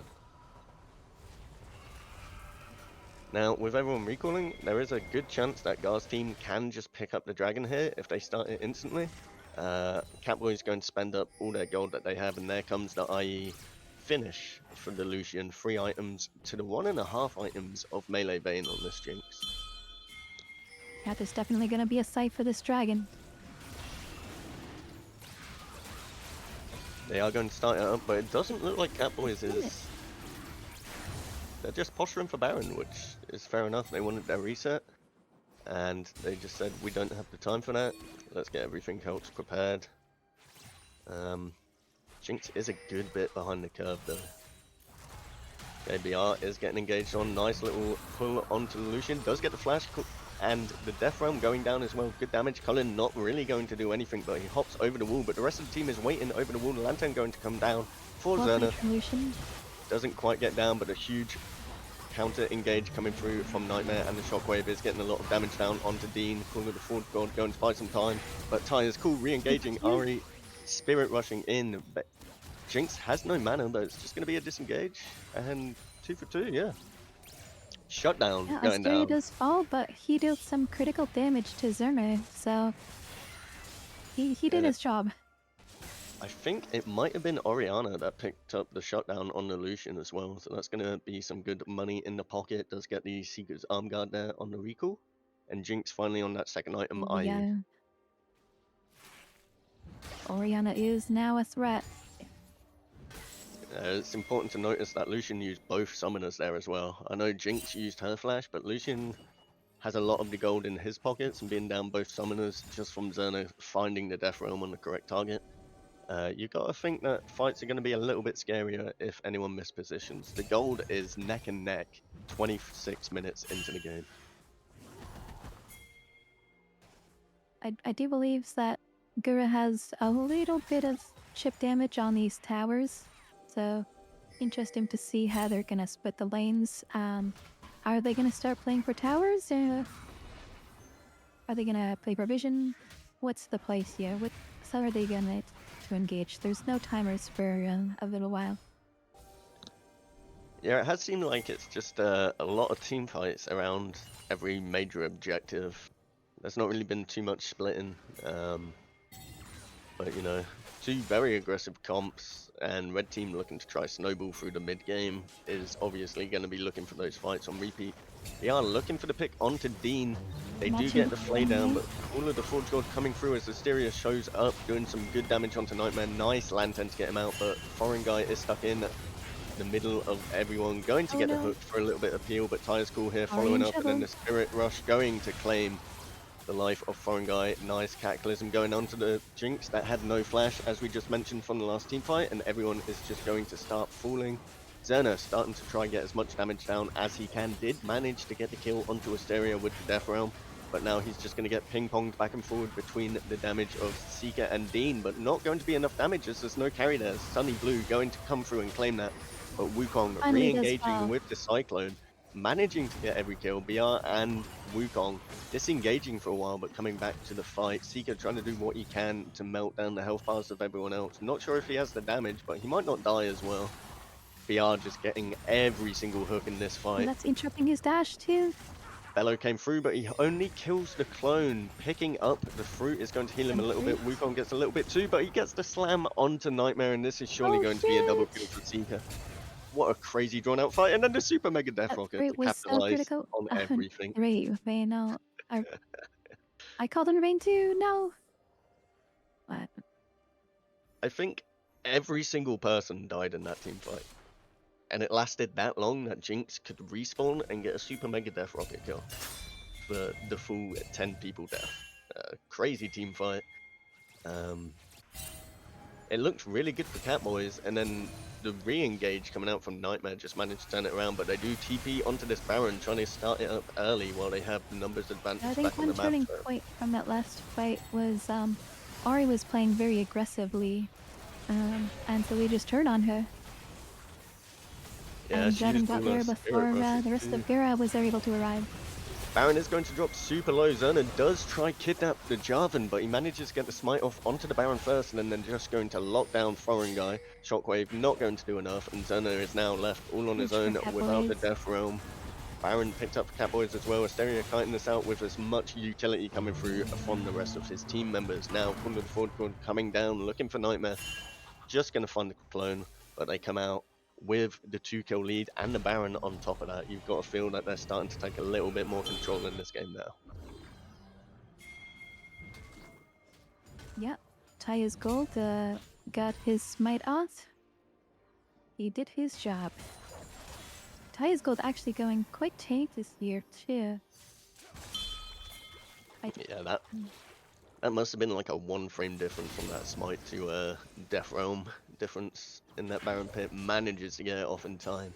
Now, with everyone recalling, there is a good chance that Gawr's team can just pick up the dragon here if they start it instantly. Catboy is going to spend up all their gold that they have, and there comes the IE finish for the Lucian. 3 items to the 1.5 items of melee Vayne on this Jinx. Yeah, there's definitely gonna be a sight for this dragon. They are going to start it up, but it doesn't look like Catboys Damn it. is... They're just posturing for Baron, which is fair enough. They wanted their reset, and they just said, we don't have the time for that. Let's get everything else prepared. Jinx is a good bit behind the curve though. KBR is getting engaged on. Nice little pull onto Lucian. Does get the flash and the Death Realm going down as well. Good damage. Cullen not really going to do anything, but he hops over the wall. But the rest of the team is waiting over the wall. The Lantern going to come down for Well played Zerna. from Lucian. Doesn't quite get down, but a huge counter engage coming through from Nightmare, and the Shockwave is getting a lot of damage down onto Dean. Call of the Forge God going to buy some time, but Ty is cool, re-engaging. Ari spirit rushing in, but Jinx has no mana, but it's just going to be a disengage, and 2 for 2, yeah. Shutdown Yeah, going Asteria down. does fall, but he dealt some critical damage to Zerme, so he did Uh, his job. I think it might have been Oriana that picked up the shutdown on the Lucian as well, so that's going to be some good money in the pocket. Does get the Seeker's Arm Guard there on the recall. and Jinx finally on that second item, Oh, IU. yeah. Orianna is now a threat. It's important to notice that Lucian used both summoners there as well. I know Jinx used her flash, but Lucian has a lot of the gold in his pockets and being down both summoners just from Zerna finding the Death Realm on the correct target. You gotta think that fights are gonna be a little bit scarier if anyone mispositions. The gold is neck and neck 26 minutes into the game. I do believe that Gura has a little bit of chip damage on these towers, so interesting to see how they're gonna split the lanes. Are they gonna start playing for towers? Are they gonna play provision? What's the place here? What how are they gonna to engage? There's no timers for a little while. Yeah, it has seemed like it's just a lot of team fights around every major objective. There's not really been too much splitting. But you know, two very aggressive comps, and red team looking to try snowball through the mid game is obviously going to be looking for those fights on repeat. They are looking for the pick onto Dean. They do Watching get the the flay down, but all of the Forge Gold coming through as Asteria shows up, doing some good damage onto Nightmare. Nice Lantern to get him out, but Foreign Guy is stuck in the middle of everyone, going to oh get the no, hook for a little bit of peel, but Tyre's cool here, already following in up, and then trouble. the Spirit Rush going to claim the life of Foreign Guy. Nice Cataclysm going on to the Jinx that had no flash, as we just mentioned from the last team fight, and everyone is just going to start falling. Zerna starting to try and get as much damage down as he can. Did manage to get the kill onto Asteria with the Death Realm, but now he's just going to get ping-ponged back and forward between the damage of Seeker and Dean, but not going to be enough damage as there's no carry there. Sunny Blue going to come through and claim that, but Wukong Finally does re-engaging fall. with the Cyclone, managing to get every kill. BR and Wukong disengaging for a while, but coming back to the fight. Seeker trying to do what he can to melt down the health bars of everyone else. Not sure if he has the damage, but he might not die as well. BR just getting every single hook in this Oh, fight. that's interrupting his dash too. Bello came through, but he only kills the clone. Picking up the fruit is going to heal him a And little bit. fruit. Wukong gets a little bit too, but he gets the slam onto Nightmare, and this is surely Oh going to be a double kill shit! for Seeker. What a crazy drawn out fight, and then the Super Mega Death That Rocket to fruit was so capitalize critical. on everything. Great, Vayne. No, I called on Vayne too. No. What? I think every single person died in that team fight. And it lasted that long that Jinx could respawn and get a Super Mega Death Rocket kill for the full 10 people death. Crazy team fight. Um, it looked really good for Catboys, and then the re-engage coming out from Nightmare just managed to turn it around, but they do TP onto this Baron, trying to start it up early while they have the numbers I advantage think back on the one map. turning So point from that last fight was Ari was playing very aggressively, and so we just turned on her. yeah, And she Dragon used got all her there spirit before rushes the rest too. of Gura was able to arrive. Baron is going to drop super low. Zerna does try kidnap the Jarvan, but he manages to get the smite off onto the Baron first, and then just going to lock down Foreign Guy. Shockwave not going to do enough, and Zerna is now left all on his Huge for own without the Catboys. Death Realm. Baron picked up Catboys as well. Asteria kiting this out with as much utility coming through from the rest of his team members. Now, Call of the Forward Squad coming down, looking for Nightmare. Just going to find the clone, but they come out with the 2-kill lead and the Baron on top of that. You've got to feel that they're starting to take a little bit more control in this game now. Yep. Taya's gold got his smite off. He did his job. Taya's gold actually going quite tank this year too. I, Yeah, that must have been like a 1 frame difference from that smite to Death Realm difference in that Baron pit. Manages to get it off in time.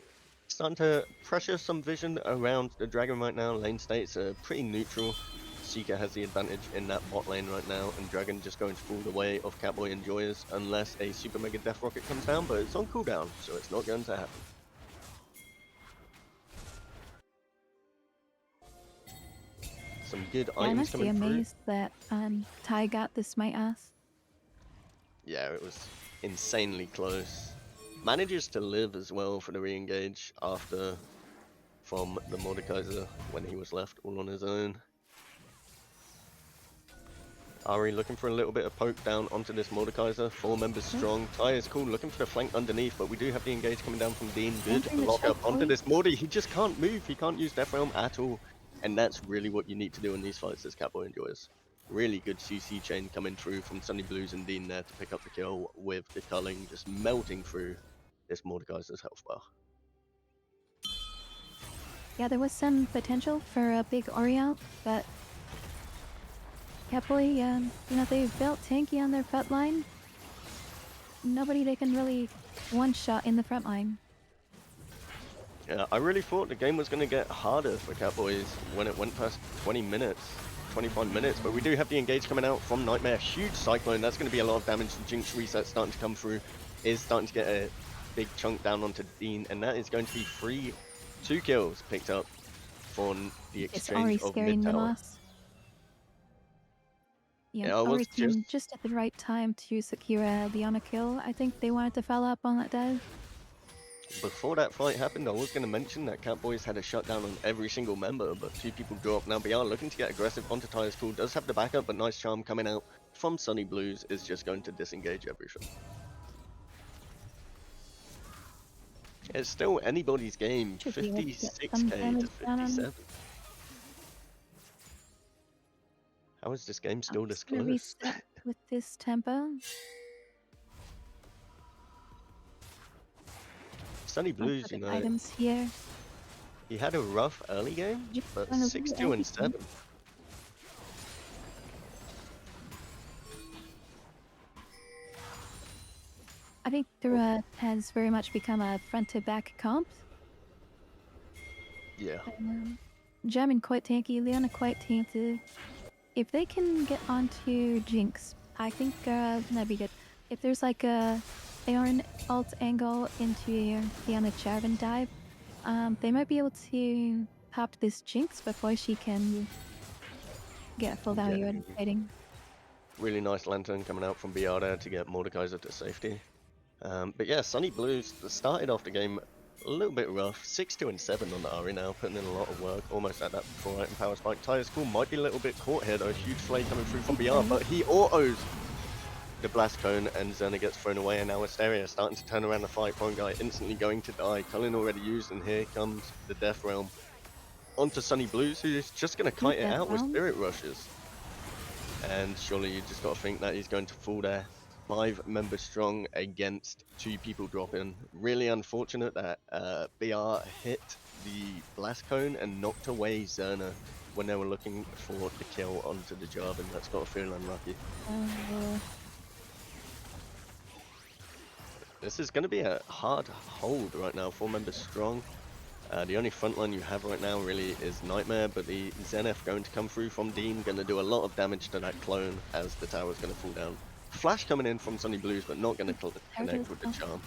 Starting to pressure some vision around the Dragon right now. Lane states are pretty neutral. Seeker has the advantage in that bot lane right now, and Dragon just going to fall the way of Catboy and Joyous unless a Super Mega Death Rocket comes down, but it's on cooldown, so it's not going to happen. Some good yeah, I items must be coming through. amazed that Ty got the smite off. Yeah, it was insanely close. Manages to live as well for the re-engage after from the Mordekaiser when he was left all on his own. Ari looking for a little bit of poke down onto this Mordekaiser. 4 members strong. Ty is cool, looking for the flank underneath, but we do have the engage coming down from Dean. Good Entering the lock up onto checkpoint. this Mordy. He just can't move. He can't use Death Realm at all. And that's really what you need to do in these fights as Catboy enjoys. Really good CC chain coming through from Sunny Blues and Dean there to pick up the kill with the culling just melting through this Mordekaiser's health bar. Yeah, there was some potential for a big Oriole, but Catboy, they built tanky on their front line. Nobody they can really one-shot in the front line. Yeah, I really thought the game was going to get harder for Catboys when it went past 20 minutes, 25 minutes, but we do have the engage coming out from Nightmare. Huge Cyclone, that's going to be a lot of damage. The Jinx reset starting to come through, is starting to get a big chunk down onto Dean, and that is going to be 2 kills picked up from the It's exchange Ari of mid scaring the tower. moss. Yeah, Yeah, I was Ari just came just at the right time to secure a Leona kill. I think they wanted to follow up on that dive. Before that fight happened, I was going to mention that Catboys had a shutdown on every single member, but 2 people dropped. Now BR looking to get aggressive onto Tyre's Cool, does have the backup, but nice charm coming out from Sunny Blues is just going to disengage everything. It's still anybody's game, Should be able to get some 56k to damage down on him. 57. How is this game I'm still this just gonna close? reset with this tempo. Sunny Lots Blues, of items here. he had a rough early game, Just but trying to do 6-2 and everything. 7. I think Thura has very much become a front-to-back comp. Yeah. Jamin quite tanky, Leona quite tainted. If they can get onto Jinx, I think that'd be good. If there's like a Aeon alt angle into Leona Charvin dive, they might be able to pop this Jinx before she can get full value out of fighting. Really nice lantern coming out from BR there to get Mordekaiser to safety. But yeah, Sunny Blues started off the game a little bit rough. 6-2 and 7 on the Ari now, putting in a lot of work. Almost at that full item power spike. Tyre's Cool might be a little bit caught here though. Huge flay coming through from BR, but he autos the blast cone and Zerna gets thrown away, and now Asteria starting to turn around the fight. One guy instantly going to die. Cullen already used, and here comes the Death Realm onto Sunny Blues, who's just going to kite it out with Spirit Rushes. And surely you just got to think that he's going to fall there. 5 members strong against 2 people dropping. Really unfortunate that BR hit the blast cone and knocked away Zerna when they were looking for the kill onto the Jarvan. That's got to feel unlucky. This is going to be a hard hold right now. 4 members strong. The only frontline you have right now really is Nightmare, but the Zenith going to come through from Dean, going to do a lot of damage to that clone as the tower is going to fall down. Flash coming in from Sunny Blues, but not going to connect with the charm.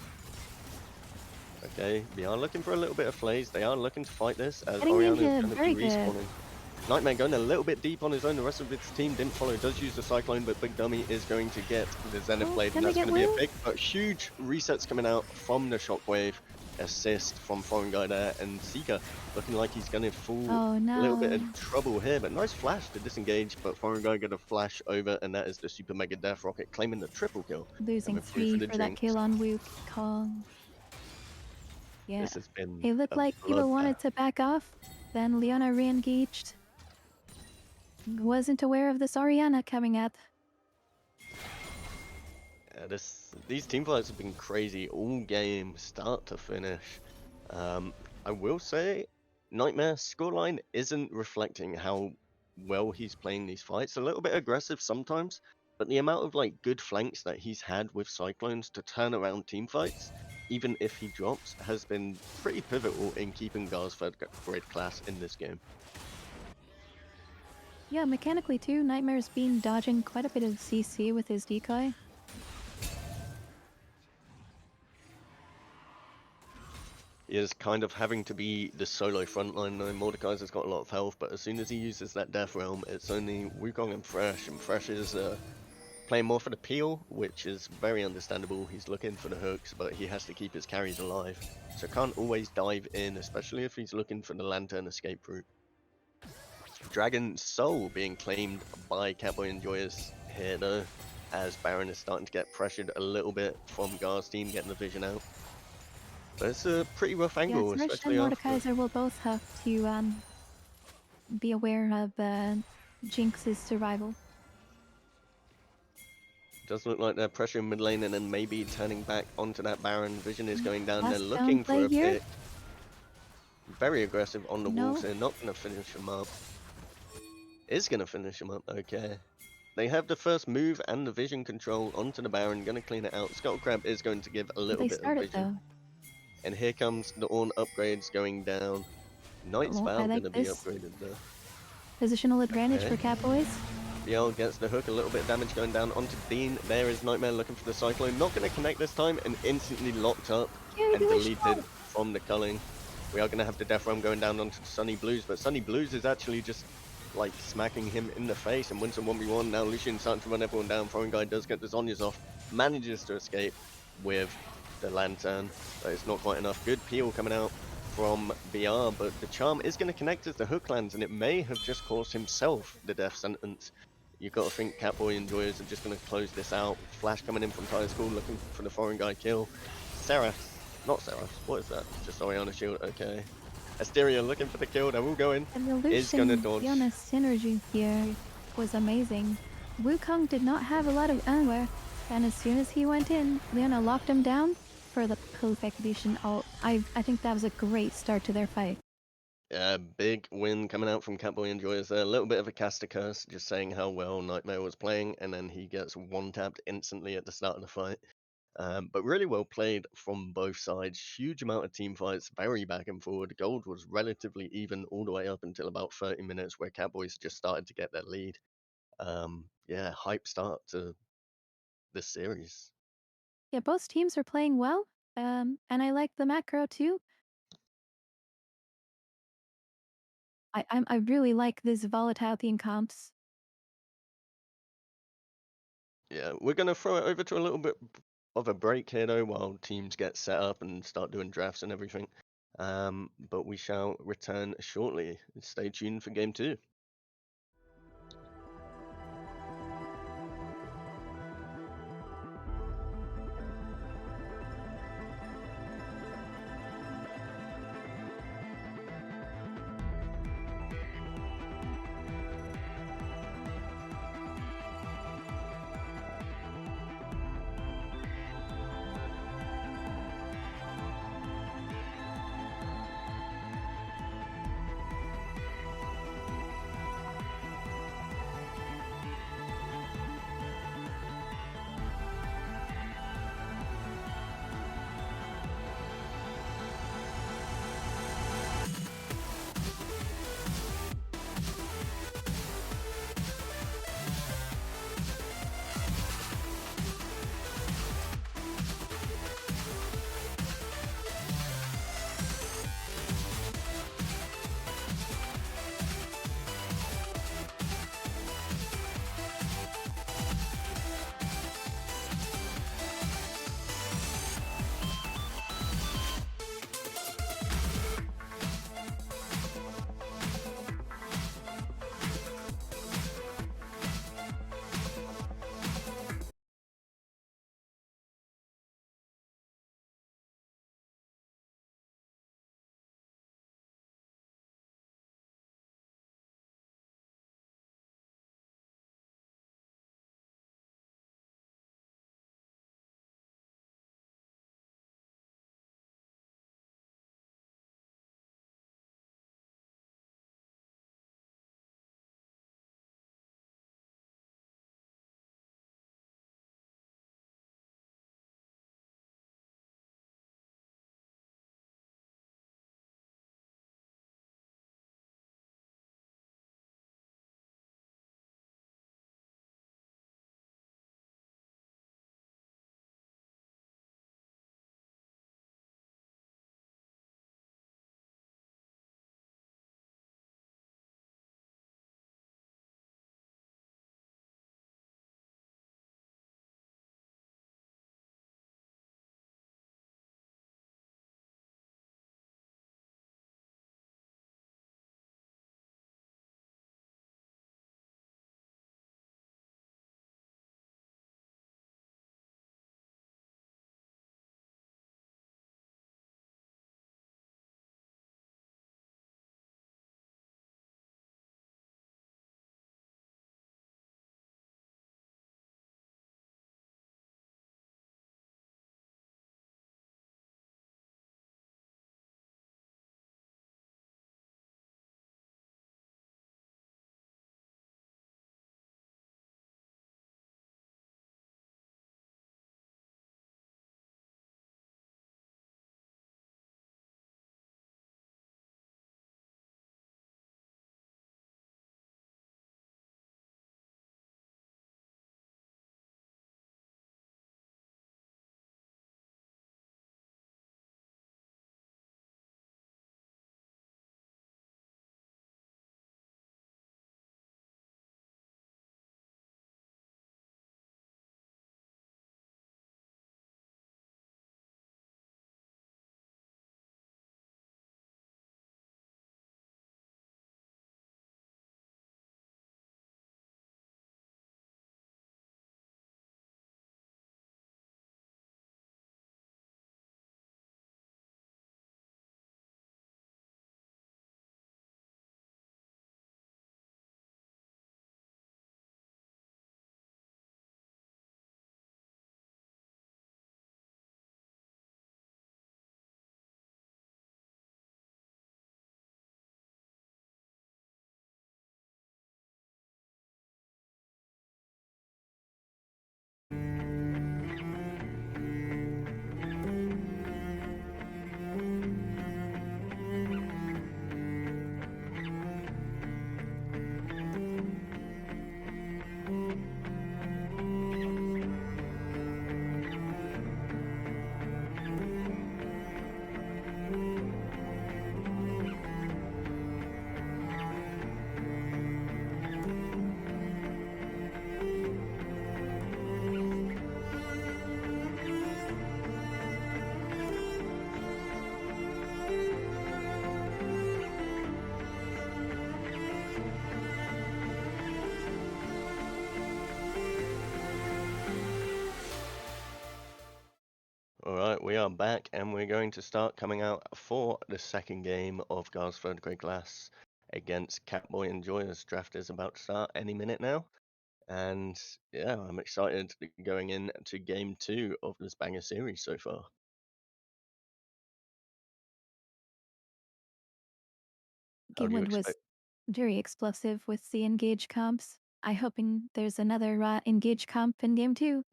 Okay, they are looking for a little bit of flays. They are looking to fight this as Oriana is going to be respawning. Nightmare going a little bit deep on his own. The rest of its team didn't follow. Does use the Cyclone, but Big Dummy is going to get the Zenith Blade, and that's going to be a big, but huge resets coming out from the Shockwave. Assist from Foreign Guy there, and Seeker looking like he's going to fall a little bit of trouble here, but nice flash to disengage, but Foreign Guy got a flash over, and that is the Super Mega Death Rocket claiming the triple kill. Losing 3 for that kill on Wukong. Yeah, this has been it looked like people wanted to back off, then Leona re-engaged. Wasn't aware of this Oriana coming up. These team fights have been crazy all game, start to finish. I will say, Nightmare scoreline isn't reflecting how well he's playing these fights. A little bit aggressive sometimes, but the amount of like good flanks that he's had with Cyclones to turn around team fights, even if he drops, has been pretty pivotal in keeping Gawr's third grade class in this game. Yeah, mechanically too, Nightmare's been dodging quite a bit of CC with his decoy. He is kind of having to be the solo frontline though. Mordekaiser's got a lot of health, but as soon as he uses that Death Realm, it's only Wukong and Fresh is playing more for the peel, which is very understandable. He's looking for the hooks, but he has to keep his carries alive, so can't always dive in, especially if he's looking for the Lantern escape route. Dragon Soul being claimed by Catboy and Joyous here though, as Baron is starting to get pressured a little bit from Gawr's team, getting the vision out. But it's a pretty rough angle, yeah, especially and Mordekaiser will both have to be aware of Jinx's survival. Does look like they're pressuring mid lane and then maybe turning back onto that Baron. Vision is going down. They're Last down looking for play a here? pick. Very aggressive on the walls No. here. Not going to finish him up. Is going to finish him up. Okay. They have the first move and the vision control onto the Baron. Going to clean it out. Scuttle Crab is going to give a little They bit of start it vision. though. And here comes the Ornn upgrades going down. Knight's Well, I Vow like going to be this. upgraded though. Positional advantage Okay. for Catboys. BL gets the hook, a little bit of damage going down onto Dean. There is Nightmare looking for the Cyclone. Not going to connect this time and instantly locked up and deleted from the culling. We are going to have the Death Realm going down onto Sunny Blues, but Sunny Blues is actually just like smacking him in the face and wins a 1v1. Now Lucian starting to run everyone down. Foreign Guy does get the Zhonya's off, manages to escape with the Lantern, but it's not quite enough. Good peel coming out from BR, but the charm is going to connect as the hook lands, and it may have just caused himself the death sentence. You got to think Catboy and Joyers are just going to close this out. Flash coming in from Tyler School looking for the Foreign Guy kill. Seraph, not Seraph, what is that? Just Oriana Shield, okay. Asteria looking for the kill, they're all going. And the Is going to Lucian dodge. Fiona synergy here was amazing. Wukong did not have a lot of anywhere, and as soon as he went in, Leona locked him down for the perfect Lucian ult. I think that was a great start to their fight. Yeah, big win coming out from Catboy and Joyers there. A little bit of a caster curse, just saying how well Nightmare was playing, and then he gets one-tapped instantly at the start of the fight. But really well played from both sides. Huge amount of team fights, very back and forward. Gold was relatively even all the way up until about 30 minutes, where Catboys just started to get their lead. Yeah, hype start to this series. Yeah, both teams are playing well, and I like the macro too. I really like this volatile theme comps. Yeah, we're gonna throw it over to a little bit of a break here though, while teams get set up and start doing drafts and everything. But we shall return shortly. Stay tuned for game 2. All right, we are back and we're going to start coming out for the second game of Gawr's third grade class against Catboy and Joyous. Draft is about to start any minute now. And yeah, I'm excited going into game two of this banger series so far. How Game do you one was expect? very explosive with the engage comps. I hoping there's another engage comp in game two.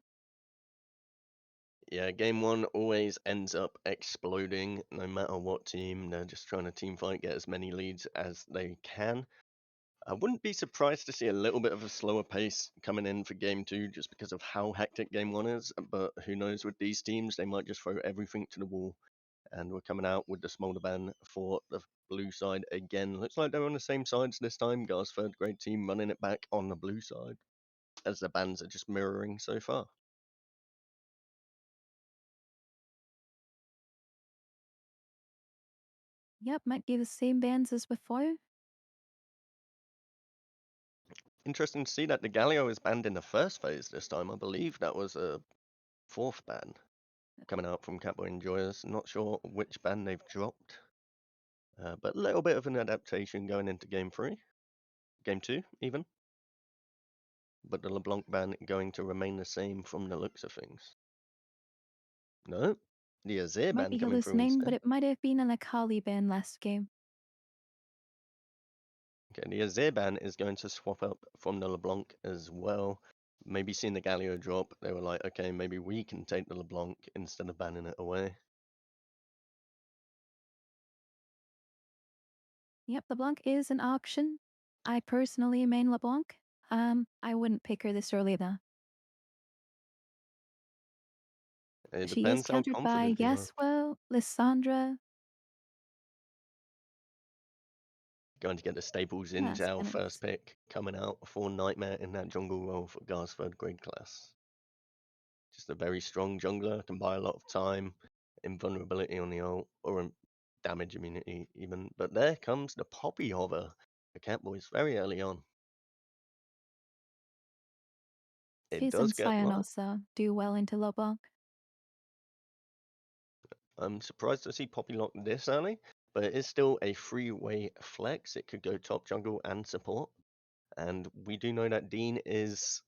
Yeah, game one always ends up exploding no matter what team. They're just trying to team fight, get as many leads as they can. I wouldn't be surprised to see a little bit of a slower pace coming in for game two just because of how hectic game one is. But who knows with these teams, they might just throw everything to the wall. And we're coming out with the Smolder ban for the blue side again. Looks like they're on the same sides this time. Gar's third grade team running it back on the blue side as the bans are just mirroring so far. Yep, might be the same bands as before. Interesting to see that the Galio is banned in the first phase this time. I believe that was a fourth ban coming out from Catboy Enjoyers. Not sure which ban they've dropped, but a little bit of an adaptation going into game three, game two even. But the LeBlanc ban going to remain the same from the looks of things. No, the Azir Might ban be coming through hallucinating, but instead. it might have been an Akali ban last game. Okay, the Azir ban is going to swap up from the LeBlanc as well. Maybe seeing the Galio drop, they were like, okay, maybe we can take the LeBlanc instead of banning it away. Yep, LeBlanc is an option. I personally main LeBlanc. I wouldn't pick her this early though. It She is depends how countered by confident you are. Yasuo, Lissandra. Going to get the Staples in That's Zhao kind of first pick coming out for Nightmare in that jungle role for Gar's third grade class. Just a very strong jungler, can buy a lot of time, invulnerability on the ult, or damage immunity even. But there comes the Poppy Hover for Catboys very early on. It Fizz does and get Sion locked. also do well into LeBlanc. I'm surprised to see Poppy locked this early, but it is still a three-way flex. It could go top jungle and support. And we do know that Dean is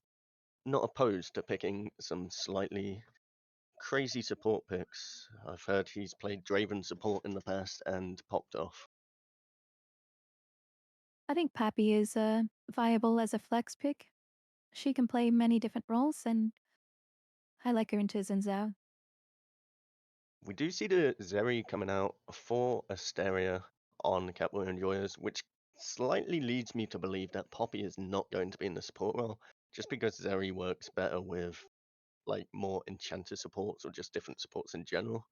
not opposed to picking some slightly crazy support picks. I've heard he's played Draven support in the past and popped off. I think Pappy is viable as a flex pick. She can play many different roles, and I like her into Zinzao. We do see the Zeri coming out for Asteria on Catboy Enjoyers, which slightly leads me to believe that Poppy is not going to be in the support role, just because Zeri works better with like more enchanter supports or just different supports in general.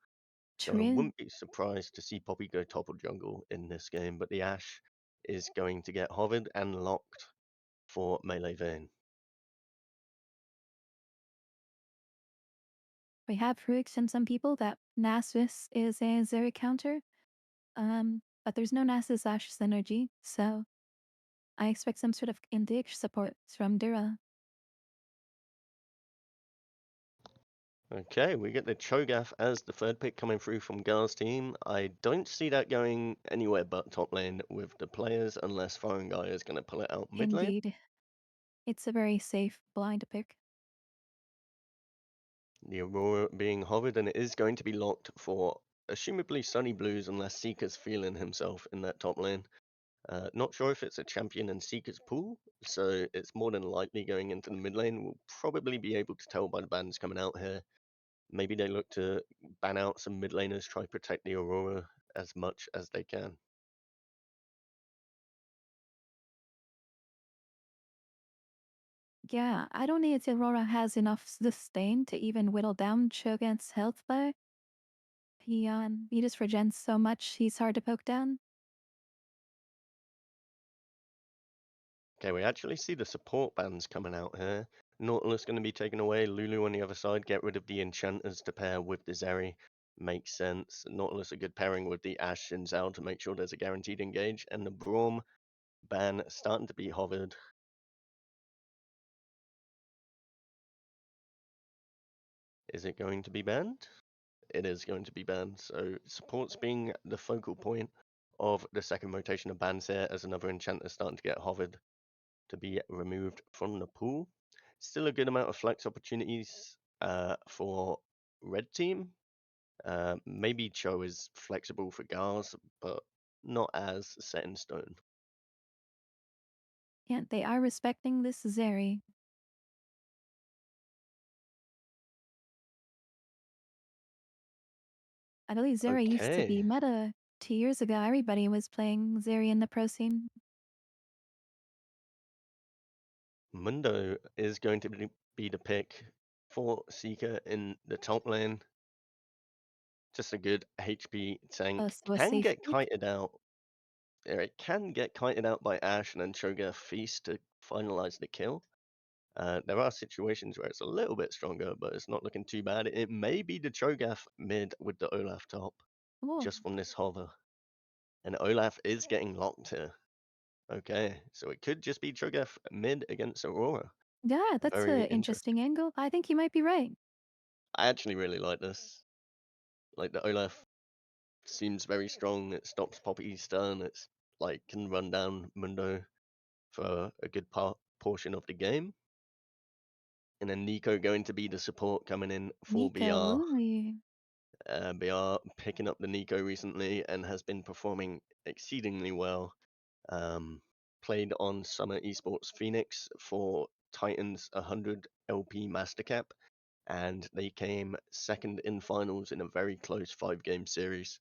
So I True. wouldn't be surprised to see Poppy go top of jungle in this game, but the Ashe is going to get hovered and locked for melee Vayne. We have heard from some people that Nasus is a Zeri counter, but there's no Nasus Ash synergy, so I expect some sort of Indig support from Dura. Okay, we get the Cho'Gath as the third pick coming through from Gar's team. I don't see that going anywhere but top lane with the players unless Foreign Guy is going to pull it out mid lane. Indeed. It's a very safe blind pick. The Aurora being hovered and it is going to be locked for assumably Sunny Blues unless Seeker's feeling himself in that top lane. Not sure if it's a champion and Seeker's pool, so it's more than likely going into the mid lane. We'll probably be able to tell by the bans coming out here. Maybe they look to ban out some mid laners, try to protect the Aurora as much as they can. Yeah, I don't think Aurora has enough sustain to even whittle down Cho'Gath's health bar. He just regens so much, he's hard to poke down. Okay, we actually see the support bans coming out here. Nautilus going to be taken away. Lulu on the other side. Get rid of the enchanters to pair with the Zeri. Makes sense. Nautilus a good pairing with the Ashe and Zal to make sure there's a guaranteed engage. And the Braum ban starting to be hovered. Is it going to be banned? it is going to be banned. So supports being the focal point of the second rotation of bans here as another enchanter starting to get hovered to be removed from the pool. Still a good amount of flex opportunities for red team. Maybe Cho is flexible for Gars, but not as set in stone. Yeah, they are respecting this Zeri. I believe Zeri used to Okay, be meta 2 years ago. Everybody was playing Zeri in the pro scene. Mundo is going to be the pick for Seeker in the top lane. Just a good HP Oh, tank. so a Can safe get pick. kited out. It can get kited out by Ashe and then Cho'Gath Feast to finalize the kill. There are situations where it's a little bit stronger, but it's not looking too bad. It may be the Cho'Gath mid with the Olaf top, Oh, just from this hover. And Olaf is getting locked here. Okay, so it could just be Cho'Gath mid against Aurora. yeah, that's Very an interesting. interesting angle. I think you might be right. I actually really like this. Like the Olaf seems very strong. It stops Poppy's stun. It's like can run down Mundo for a good portion of the game. And then Nico going to be the support coming in for Nico, BR. Luli. BR picking up the Nico recently and has been performing exceedingly well. Played on Summer Esports Phoenix for Titans 100 LP Master Cap, and they came second in finals in a very close 5 game series.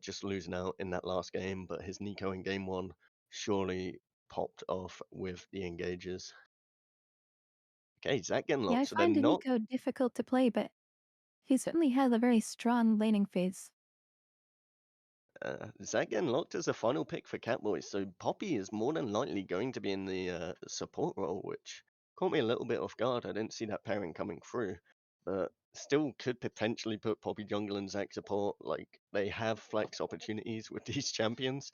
Just losing out in that last game, but his Nico in game one surely popped off with the engagers. Okay, Zach getting Yeah, I locked, so they're find not. Nico difficult to play, but he certainly has a very strong laning phase. Zach getting locked as a final pick for Catboy, so Poppy is more than likely going to be in the support role, which caught me a little bit off guard. I didn't see that pairing coming through, but still could potentially put Poppy jungle and Zach support. Like they have flex opportunities with these champions,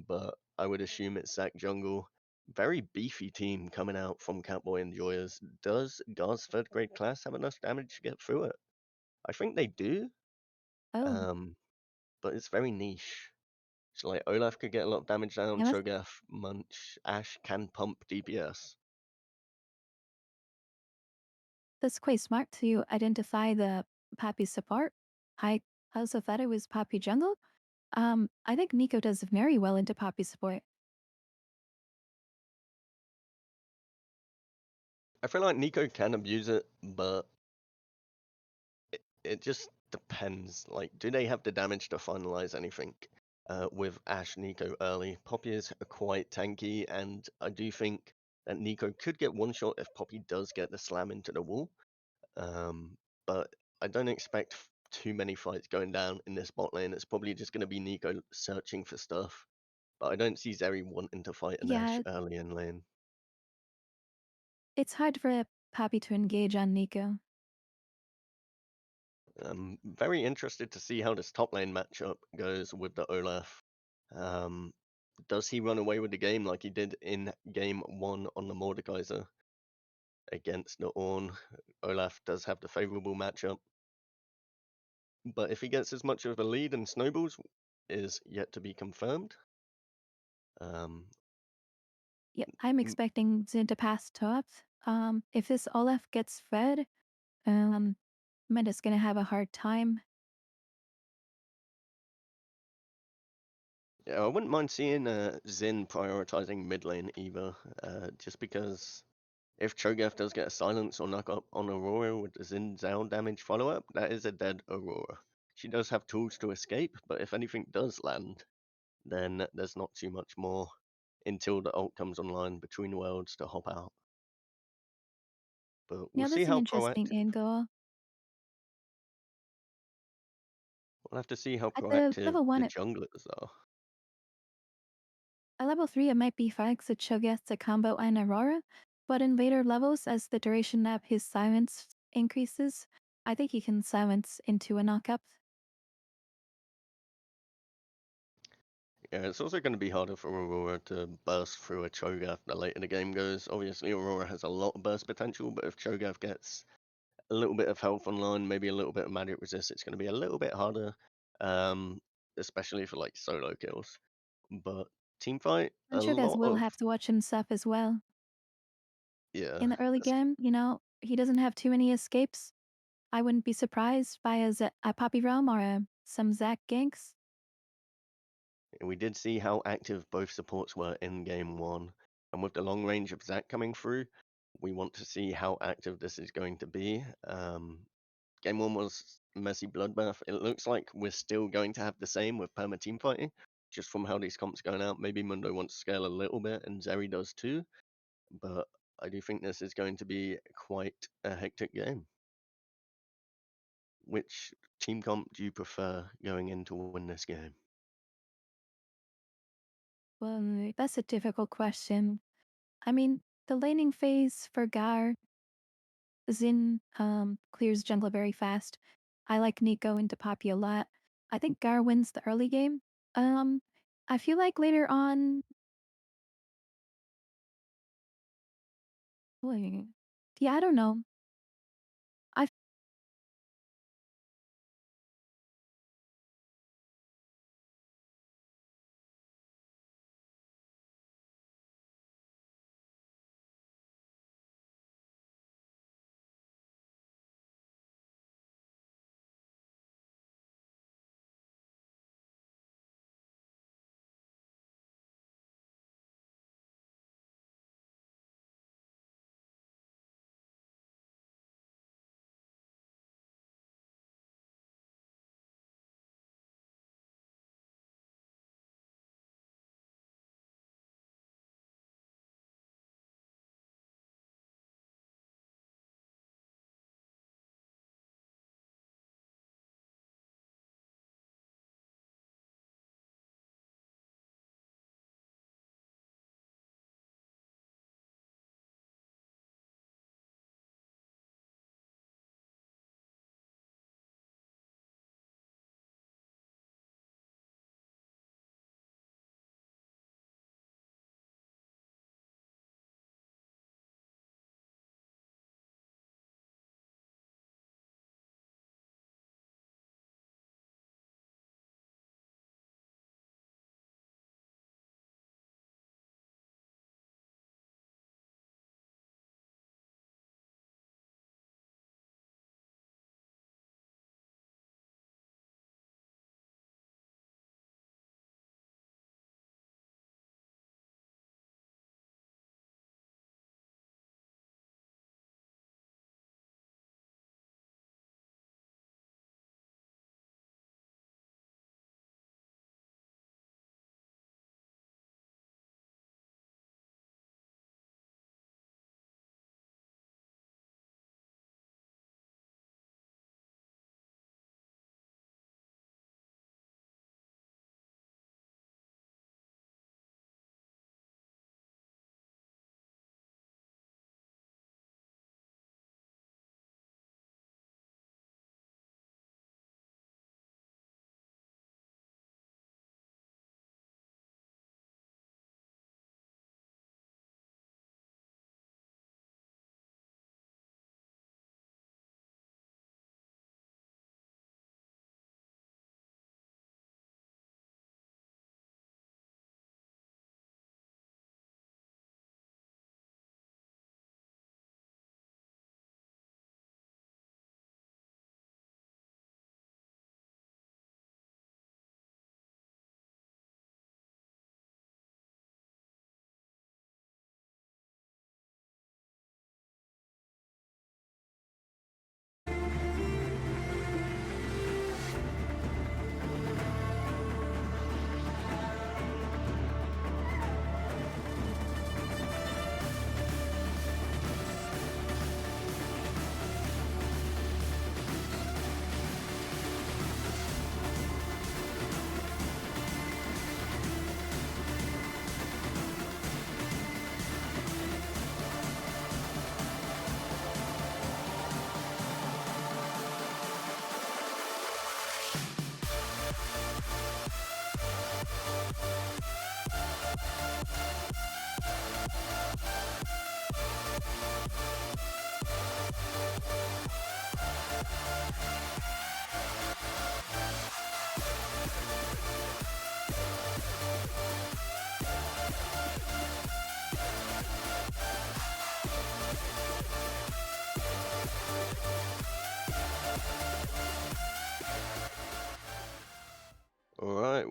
but I would assume it's Zach jungle. Very beefy team coming out from Catboy and Joyers. Does Gar's third grade class have enough damage to get through it? I think they do, Oh, um, but it's very niche. So like Olaf could get a lot of damage down, yeah, Cho'Gath, Munch, Ashe can pump DPS. that's quite smart to identify the Pappy support. I also thought it was Pappy jungle. I think Nico does very well into Pappy support. I feel like Nico can abuse it, but it just depends. Like, do they have the damage to finalize anything? With Ashe Nico early, Poppy is quite tanky, and I do think that Nico could get one shot if Poppy does get the slam into the wall. But I don't expect too many fights going down in this bot lane. It's probably just going to be Nico searching for stuff. But I don't see Zeri wanting to fight an Ashe Yeah, early in lane. it's hard for Pappy to engage on Nico. I'm very interested to see how this top lane matchup goes with the Olaf. Um, does he run away with the game like he did in game one on the Mordekaiser against the Ornn? Olaf does have the favorable matchup, but if he gets as much of a lead and snowballs is yet to be confirmed. Um, Yeah, I'm m- expecting Zin to pass top. If this Olaf gets fed, um, Meda's gonna have a hard time. yeah, I wouldn't mind seeing Xin prioritizing mid lane either, just because if Cho'Gath does get a silence or knock up on Aurora with the Xin Zhao damage follow up, that is a dead Aurora. She does have tools to escape, but if anything does land, then there's not too much more until the ult comes online between worlds to hop out. But we'll Yeah, see that's an how interesting proactive. angle. We'll have to see how At the proactive level one, the junglers are. at level 3, it might be Fax to Cho'Gath to combo and Aurora, but in later levels, as the duration of his silence increases, I think he can silence into a knockup. Yeah, it's also going to be harder for Aurora to burst through a Cho'Gath the later the game goes. Obviously, Aurora has a lot of burst potential, but if Cho'Gath gets a little bit of health online, maybe a little bit of magic resist, it's going to be a little bit harder, um, especially for like solo kills. But team fight, I'm a sure guys lot will of have to watch himself as well. yeah, In the early game, he doesn't have too many escapes. I wouldn't be surprised by a Poppy Realm or some Zac ganks. we did see how active both supports were in game one, and with the long range of Zac coming through, we want to see how active this is going to be. Game one was messy bloodbath. It looks like we're still going to have the same with perma team fighting, just from how these comps going out. Maybe Mundo wants to scale a little bit, and Zeri does too. But I do think this is going to be quite a hectic game. Which team comp do you prefer going in to win this game? Well, that's a difficult question. I mean, the laning phase for Gawr, Xin clears jungler very fast. I like Nico into Poppy a lot. I think Gawr wins the early game. Um, I feel like later on, wait, yeah, I don't know. I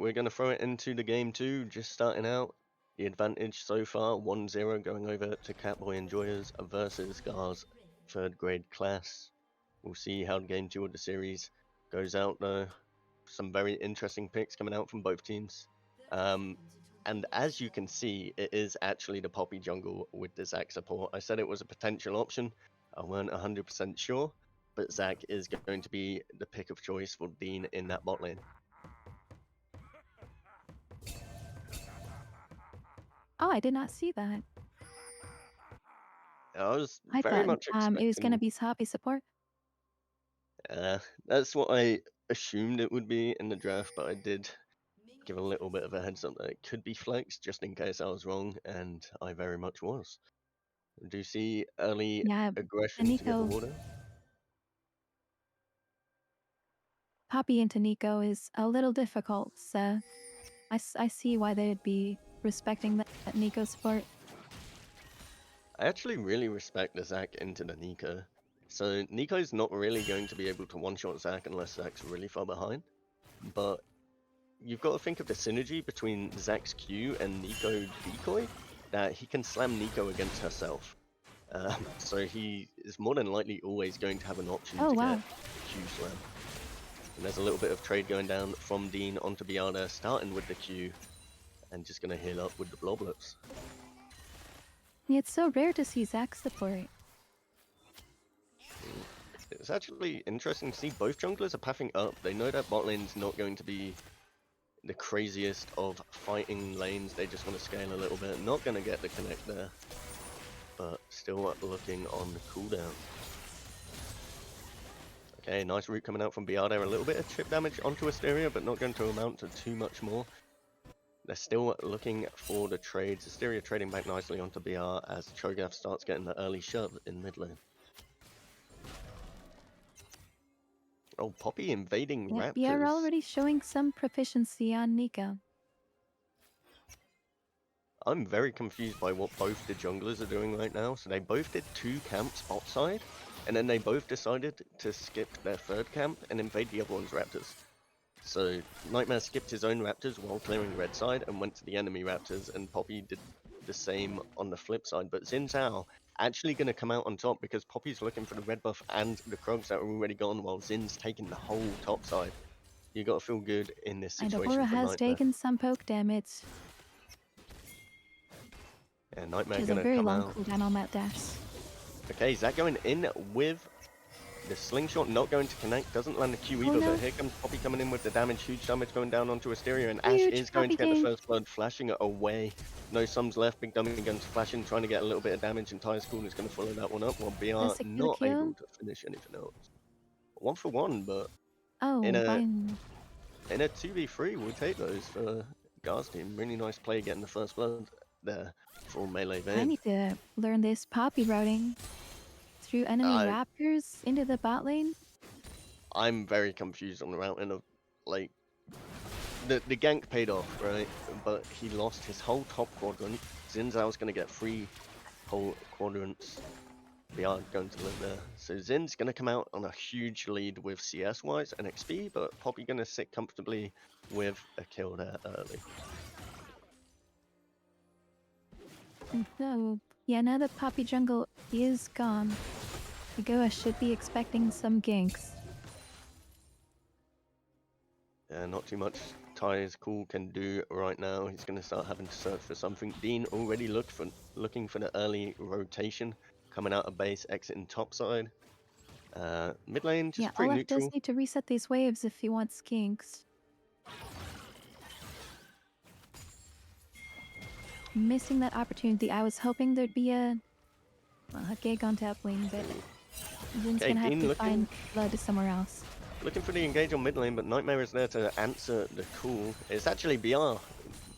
we're going to throw it into the game two, just starting out. The advantage so far, 1-0 going over to Catboy Enjoyers versus Gawr's third grade class. We'll see how game two of the series goes out though. Some very interesting picks coming out from both teams. And as you can see, it is actually the Poppy jungle with the Zac support. I said it was a potential option. I weren't 100% sure, but Zac is going to be the pick of choice for Dean in that bot lane. Oh, I did not see that. I was I very thought much it was gonna expecting. be Poppy support. That's what I assumed it would be in the draft, but I did give a little bit of a heads up that it could be Flex, just in case I was wrong, and I very much was. Do you see early Yeah, and aggression to get the Nico, water? Poppy into Nico is a little difficult, so I see why they'd be respecting that Nico support. I actually really respect the Zac into the Nico. So Nico's not really going to be able to one-shot Zac unless Zac's really far behind, but you've got to think of the synergy between Zac's Q and Nico decoy, that he can slam Nico against herself. So he is more than likely always going to have an option Oh, to get wow. the Q slam. And there's a little bit of trade going down from Dean onto Biada, starting with the Q, and just going to heal up with the Bloblets. Yeah, it's so rare to see Zac support. It's actually interesting to see both junglers are pathing up. They know that bot lane's not going to be the craziest of fighting lanes. They just want to scale a little bit. Not going to get the connect there, but still looking on the cooldown. Okay, nice root coming out from Biada. A little bit of chip damage onto Asteria, but not going to amount to too much more. They're still looking for the trades. Asteria trading back nicely onto BR as Cho'Gath starts getting the early shove in mid lane. Oh, Poppy invading Yep, we are Raptors. already showing some proficiency on Nico. I'm very confused by what both the junglers are doing right now. So they both did 2 camps bot side, and then they both decided to skip their third camp and invade the other one's Raptors. So Nightmare skipped his own Raptors while clearing red side and went to the enemy Raptors, and Poppy did the same on the flip side. But Xin Zhao actually going to come out on top because Poppy's looking for the red buff and the Krogs that are already gone, while Zin's taking the whole top side. You got to feel good in this And situation Aurora for has Nightmare. taken some poke damage, Yeah, which Nightmare is a going to very come long out. cooldown on that dash. Okay, is that going in with the slingshot? Not going to connect, doesn't land the Q Oh either, no, but here comes Poppy coming in with the damage, huge damage going down onto Asteria, and Ash huge is going Poppy to get the gank. first blood, flashing it away. No sums left, Big Dummy going to flash in, trying to get a little bit of damage, and Ty's Cool is going to follow that one up, while Does BR secure the not able kill? to finish anything else. 1 for 1, but in Oh, a fine. 2v3, we'll take those for Gawr's team. Really nice play getting the first blood there for Melee I Vayne. need to learn this Poppy routing through enemy I raptors into the bot lane. I'm very confused on the routing of, like, the gank paid off, right? But he lost his whole top quadrant. Xin Zhao's going to get 3 whole quadrants. We are going to live there. So Zin's going to come out on a huge lead with CS-wise and XP, but Poppy going to sit comfortably with a kill there early. And so, yeah, now that Poppy jungle is gone, Goa should be expecting some ganks. Yeah, not too much Ty's Cool can do right now. He's going to start having to search for something. Dean already looking for the early rotation, coming out of base, exiting top side. Mid lane, Yeah, just pretty Olaf does neutral. need to reset these waves if he wants ganks. Missing that opportunity. I was hoping there'd be a gank on top lane, but Zin's Okay, gonna have Dean to find looking blood somewhere else. for the engage on mid lane, but Nightmare is there to answer the call. It's actually BR.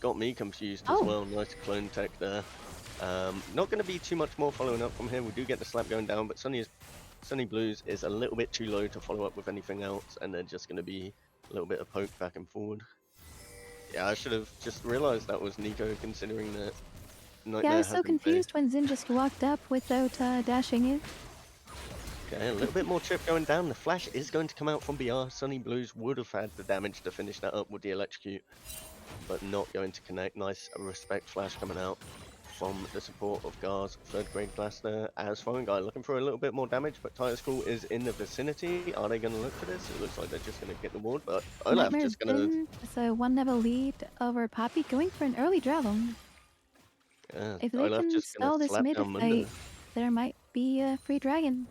Got me confused as Oh, well. Nice clone tech there. Not going to be too much more following up from here. We do get the slap going down, but Sunny Blues is a little bit too low to follow up with anything else, and they're just going to be a little bit of poke back and forward. Yeah, I should have just realized that was Nico, considering that yeah, I Nightmare was so hasn't been. confused when Zin just walked up without dashing in. Okay, a little bit more chip going down. The flash is going to come out from BR. Sunny Blues would have had the damage to finish that up with the electrocute, but not going to connect. Nice respect flash coming out from the support of Gawr's third grade class there. As Foreign Guy looking for a little bit more damage, but Tire School is in the vicinity. Are they going to look for this? It looks like they're just going to get the ward, but Olaf Nightmare just going to, Bin is a 1 level lead over Poppy, going for an early dragon. yeah, If they Olaf can just going to stall this slap mid down fight, Mundo. there might be a free dragon.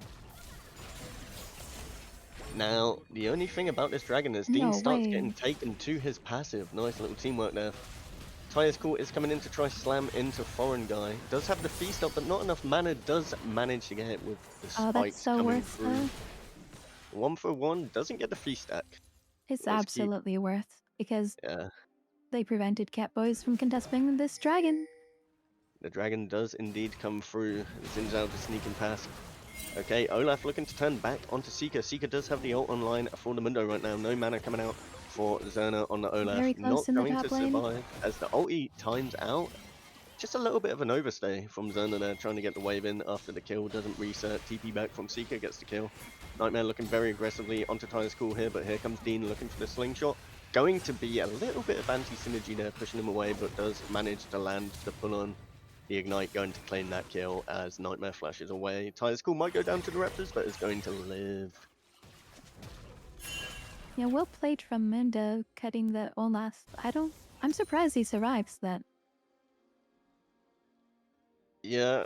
Now, the only thing about this dragon is Dean No starts getting way. taken to his passive. Nice little teamwork there. Tire's Court is coming in to try slam into Foreign Guy. Does have the feast up, but not enough mana. Does manage to get hit with the Oh, that's spikes so coming worth through. though. 1 for 1, doesn't get the feast stack. It's Let's keep, absolutely worth because yeah. they prevented Catboys from contesting this dragon. The dragon does indeed come through. Xin Zhao just sneaking past. Okay, Olaf looking to turn back onto Seeker. Seeker does have the ult online for the Mundo right now. No mana coming out for Zerna on the Very Olaf. Not close in the going to top lane. survive as the ulti times out. Just a little bit of an overstay from Zerna there, trying to get the wave in after the kill. Doesn't reset. TP back from Seeker, gets the kill. Nightmare looking very aggressively onto Tyler's Cool here, but here comes Dean looking for the slingshot. Going to be a little bit of anti-synergy there, pushing him away, but does manage to land the pull-on. The Ignite going to claim that kill as Nightmare flashes away. Tyler's Cool might go down to the Raptors, but is going to live. Yeah, well played from Mundo cutting the Olaf. I'm surprised he survives that. Yeah,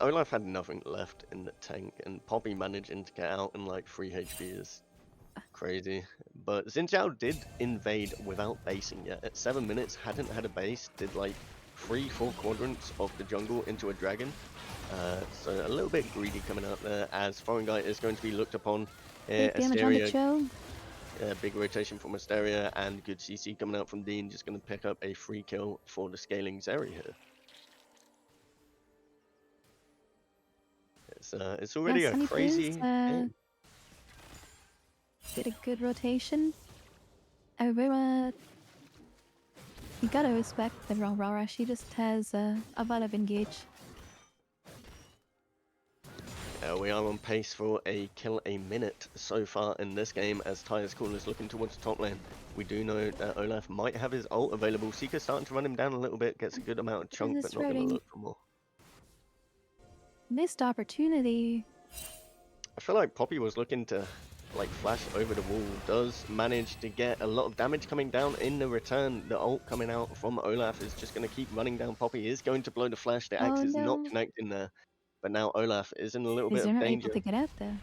Olaf had nothing left in the tank, and Poppy managing to get out in like 3 HP is crazy. But Xin Zhao did invade without basing yet. At 7 minutes, hadn't had a base, did like 3-4 quadrants of the jungle into a dragon. So a little bit greedy coming out there, as Foreign Guy is going to be looked upon here. Big damage on the Asteria, Cho. big rotation from Asteria, and good CC coming out from Dean, just going to pick up a free kill for the scaling Zeri here. It's Yeah, already a Sunny Blues crazy game. did a good rotation. Everyone, you gotta respect the Aurora. She just has a lot of engage. We are on pace for a kill a minute so far in this game as Tyre's Cool is looking towards the top lane. We do know that Olaf might have his ult available. Seeker starting to run him down a little bit, gets a good amount of And chunk, but this not going to routing look for more. missed opportunity. I feel like Poppy was looking to like flash over the wall, does manage to get a lot of damage coming down in the return. The ult coming out from Olaf is just going to keep running down Poppy, is going to blow the flash, the axe Oh is not no. connecting there. But now Olaf is in a little Is bit they're of not able danger. to get out there.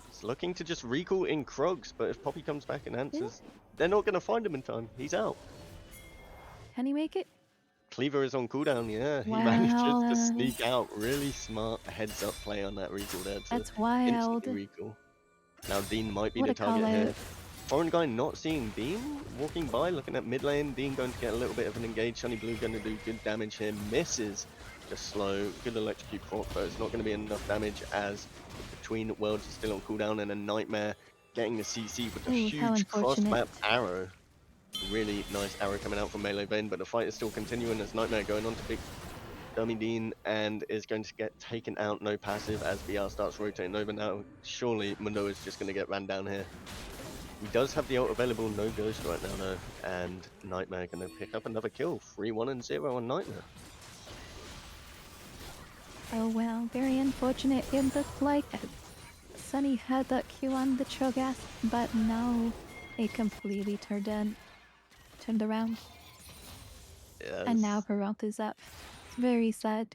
He's looking to just recall in Krogs, but if Poppy comes back and Yeah. answers, they're not going to find him in time. He's out. Can he make it? Cleaver is on cooldown, yeah. He manages to Wow. sneak out. Really smart heads-up play on that recall there to That's wild. instantly recall. Now Dean might be What the a call target here. out. Foreign Guy not seeing Dean walking by, looking at mid lane. Dean going to get a little bit of an engage. Sunny Blue going to do good damage here. Misses just slow. Good electrocute proc, but it's not going to be enough damage as Between Worlds is still on cooldown, and a Nightmare getting the CC with a Ooh, how huge unfortunate. cross-map arrow. Really nice arrow coming out from Melee Vein, but the fight is still continuing as Nightmare going on to big Dummy Dean and is going to get taken out, no passive, as BR starts rotating over now. Surely Mundo is just going to get ran down here. He does have the ult available, no ghost right now though, and Nightmare going to pick up another kill. 3-1-0 on Nightmare. Oh well, very unfortunate. It looked like Sunny had that Q on the Cho'Gath, but no, it completely turned around. And now Yes, Peralta's up. It's very sad.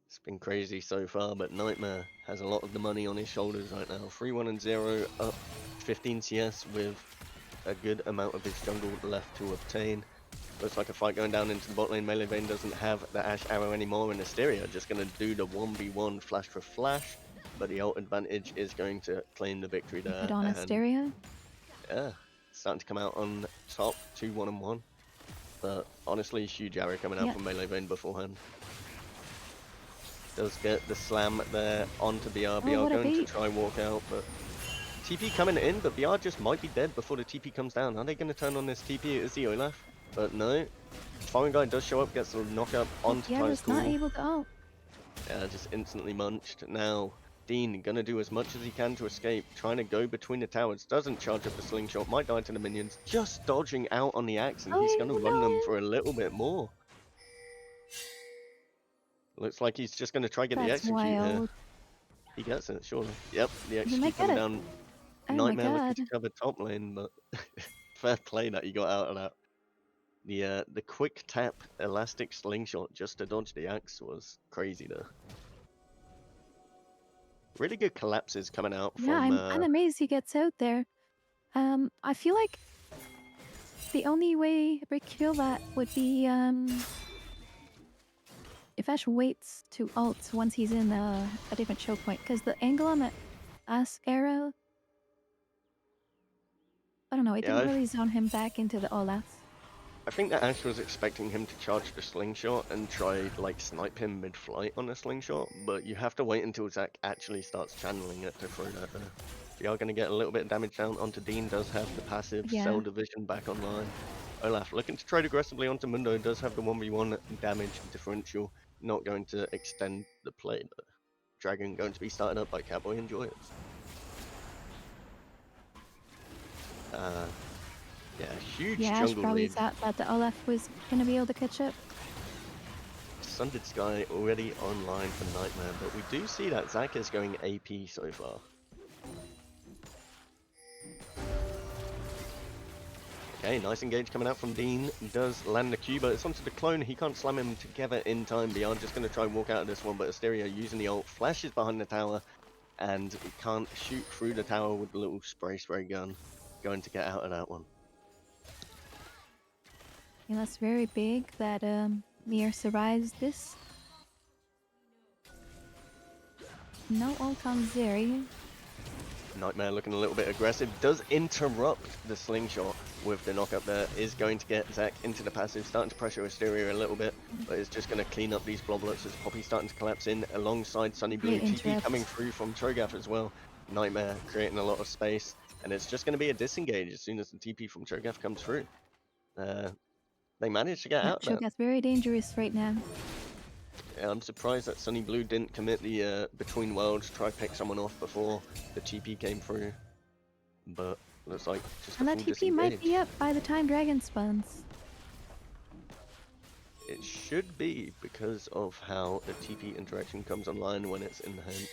it's been crazy so far, but Nightmare has a lot of the money on his shoulders right now. 3-1-0, up 15 CS with a good amount of his jungle left to obtain. Looks like a fight going down into the bot lane. Melee Vein doesn't have the Ash Arrow anymore, and Asteria just going to do the 1v1 flash for flash, but the ult advantage is going to claim the victory Put there, on and Asteria. yeah, starting to come out on top, 2-1-1. But honestly, huge arrow coming out Yep. from Melee Vein beforehand. Does get the slam there onto BR. BR Oh, what a going to bait. try walk out, but TP coming in, but BR just might be dead before the TP comes down. Are they going to turn on this TP? It is the Olaf, but no. Foreign Guy does show up, gets a knockup onto Yeah, Tyler's was not Cool. able to ult. Yeah, just instantly munched. Now, Dean gonna do as much as he can to escape, trying to go between the towers, doesn't charge up the slingshot, might die to the minions, just dodging out on the axe, and he's gonna Oh run them for a no! little bit more. Looks like he's just gonna try get the That's execute here. wild. He gets it, surely. Yep, the He might execute get coming it. down. Oh my Nightmare looking god. to cover top lane, but fair play that he got out of that. The quick tap elastic slingshot just to dodge the axe was crazy there. Really good collapses coming out Yeah, from I'm amazed he gets out there. I feel like the only way to kill that would be if Ash waits to ult once he's in a different choke point, because the angle on that last arrow, I don't know, it yeah, didn't really zone him back into the Olaf. I think that Ash was expecting him to charge the slingshot and try like snipe him mid-flight on the slingshot, but you have to wait until Zac actually starts channeling it to throw that there. We are going to get a little bit of damage down onto Dean, does have the passive Cell Yeah. Division back online. Olaf looking to trade aggressively onto Mundo, does have the 1v1 damage differential, not going to extend the play, but Dragon going to be started up by Catboy and Joyous. Yeah, huge Yeah, Ash jungle probably lead. thought that the Olaf was gonna be able to catch up. Sundered Sky already online for Nightmare, but we do see that Zac is going AP so far. Okay, nice engage coming out from Dean. Does land the Q, but it's onto the clone. He can't slam him together in time. Beyond just going to try and walk out of this one, but Asteria using the ult, flashes behind the tower, and can't shoot through the tower with the little spray gun. Going to get out of that one. Yeah, that's very big that Mir survives this. No ult on Zeri. Nightmare looking a little bit aggressive, does interrupt the slingshot with the knockup there, is going to get Zac into the passive, starting to pressure Asteria a little bit, but it's just going to clean up these bloblets as Poppy starting to collapse in alongside Sunny Blue. Great TP interrupt. coming through from Cho'Gath as well. Nightmare creating a lot of space, and it's just going to be a disengage as soon as the TP from Cho'Gath comes through. They managed to get Yeah, out of that. Cho'Gath's very dangerous right now. Yeah, I'm surprised that Sunny Blue didn't commit the Between Worlds, try pick someone off before the TP came through. But looks like just a And that full TP might be disengage. up by the time Dragon spawns. It should be because of how the TP interaction comes online when it's enhanced.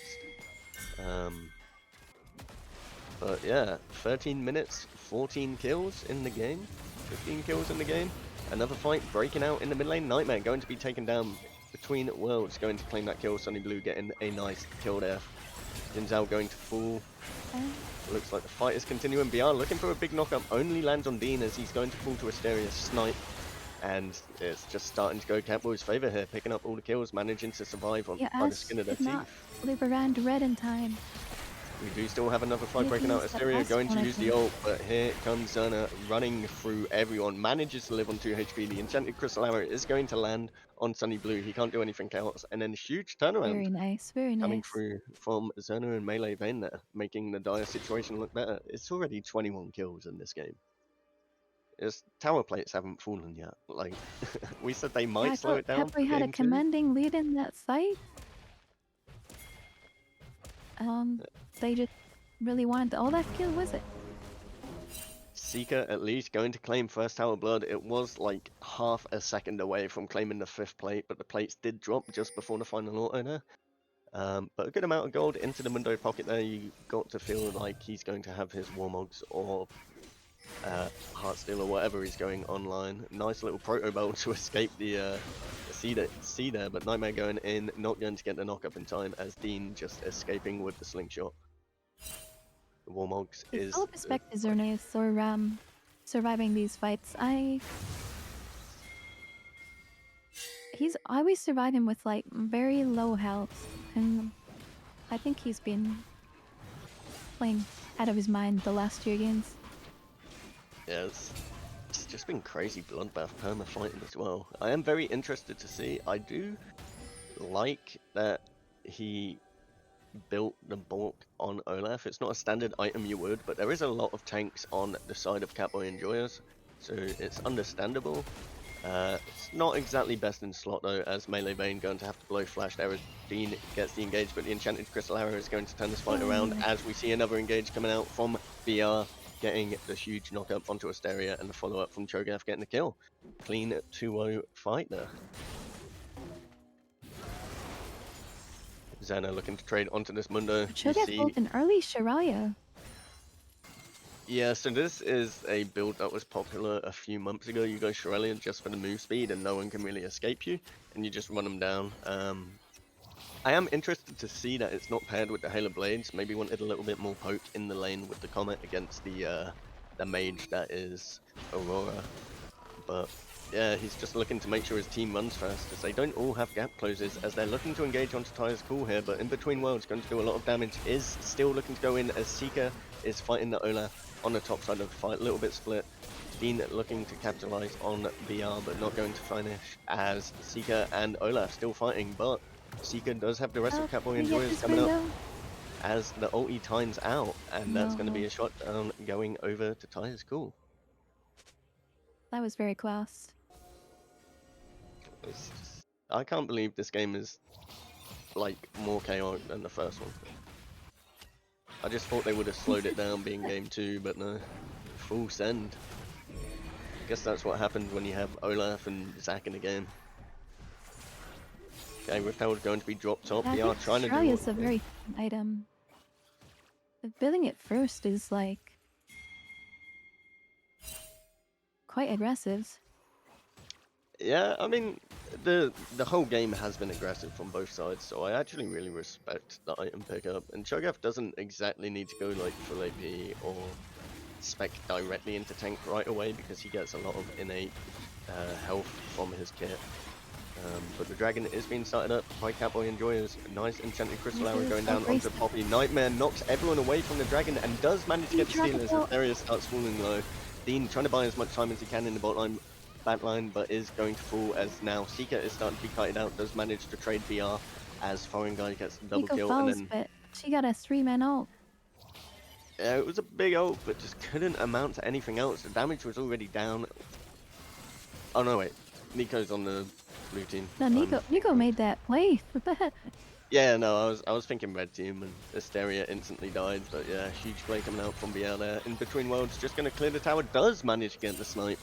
But yeah, 13 minutes, 14 kills in the game, 15 kills in the game. Another fight breaking out in the mid lane. Nightmare going to be taken down between worlds, going to claim that kill. Sunny Blue getting a nice kill there. Jinzhao going to fall. Looks like the fight is continuing. BR looking for a big knockup, only lands on Dean as he's going to fall to Asteria's snipe. And it's just starting to go Catboy's favour here, picking up all the kills, managing to survive on Yeah, by the Ash skin of their did not teeth. leave around red in time. We do still have another fight He breaking out. used that Asteria last going one, to I use the think. ult, but here comes Zerna running through everyone. Manages to live on 2 HP. The Enchanted Crystal Arrow is going to land on Sunny Blue. He can't do anything else. And then huge turnaround Very nice, very coming nice. through from Zerna and Melee Vayne there, making the dire situation look better. It's already 21 kills in this game. It's, tower plates haven't fallen yet. Like, we said they Yeah, might I slow thought it down for Catboy had a game 2. commanding lead in that fight. They just really wanted all that kill, was it? Seeker at least going to claim first tower blood. It was like half a second away from claiming the 5th plate, but the plates did drop just before the final auto there. But a good amount of gold into the Mundo pocket there. You got to feel like he's going to have his Warmogs or Heartsteel or whatever he's going online. Nice little proto belt to escape the C there, but Nightmare going in, not going to get the knock up in time as Dean just escaping with the slingshot. The Warmogs It's is all respect to Xerneas or surviving these fights. I always survive him with like very low health, and I think he's been playing out of his mind the last 2 games. yeah, it's just been crazy bloodbath perma fighting as well. I am very interested to see. I do like that he built the bulk on Olaf. It's not a standard item you would, but there is a lot of tanks on the side of Catboy and Joyous, so it's understandable. It's not exactly best in slot though, as Melee Vayne going to have to blow flash there as Dean gets the engage, but the Enchanted Crystal Arrow is going to turn this fight around Oh, as we see another engage coming out from BR, getting the huge knockup onto Asteria and the follow-up from Cho'Gath getting the kill. Clean 2-0 fight there. Xana looking to trade onto this Mundo. You Cho'Gath see, pulled an early Shiraya. yeah, so this is a build that was popular a few months ago. You go Shirelian just for the move speed and no one can really escape you, and you just run them down. I am interested to see that it's not paired with the Halo Blades. Maybe wanted a little bit more poke in the lane with the Comet against the mage that is Aurora. But yeah, he's just looking to make sure his team runs fast, as they don't all have gap closes, as they're looking to engage onto Tyre's Call here, but in between worlds going to do a lot of damage, is still looking to go in as Seeker is fighting the Olaf on the top side of the fight, a little bit split. Dean looking to capitalize on BR, but not going to finish, as Seeker and Olaf still fighting, but Seeker does have the rest of Oh, Catboy can and we get Joyous this coming up window? as the ulti times out, and that's going to be No, a shotdown going over to Tyre's Call. that was very close. I can't believe this game is like more chaotic than the first one. I just thought they would have slowed it down being game 2, but no. Full send. Guess that's what happens when you have Olaf and Zac in the game. Okay, Repel's going to be dropped top. Yeah, I They are think trying to do Shiraya what is a they very fun item. But building it first is like quite aggressive. Yeah, I mean, the whole game has been aggressive from both sides, so I actually really respect the item pickup. And Cho'Gath doesn't exactly need to go like full AP or spec directly into tank right away because he gets a lot of innate health from his kit. But the dragon is being started up by Catboy and Joyous. Nice enchanted crystal This arrow is going down onto abrasive. Poppy. Nightmare knocks everyone away from the dragon and does manage to He get the tried steal to as kill. Asteria starts falling low. Dean trying to buy as much time as he can in the bot line, back line, but is going to fall as now Seeker is starting to be kited out. Does manage to trade BR as Foreign Guy gets the double Nico kill, and falls, then but she got a 3-man ult. it was a big ult, but just couldn't amount to anything else. The damage was already down. Oh no, wait, Nico's on the blue team. No, Nico made that play. Yeah, no, I was thinking red team and Asteria instantly died, but yeah, huge play coming out from BL there. In between worlds, just going to clear the tower, does manage to get the snipe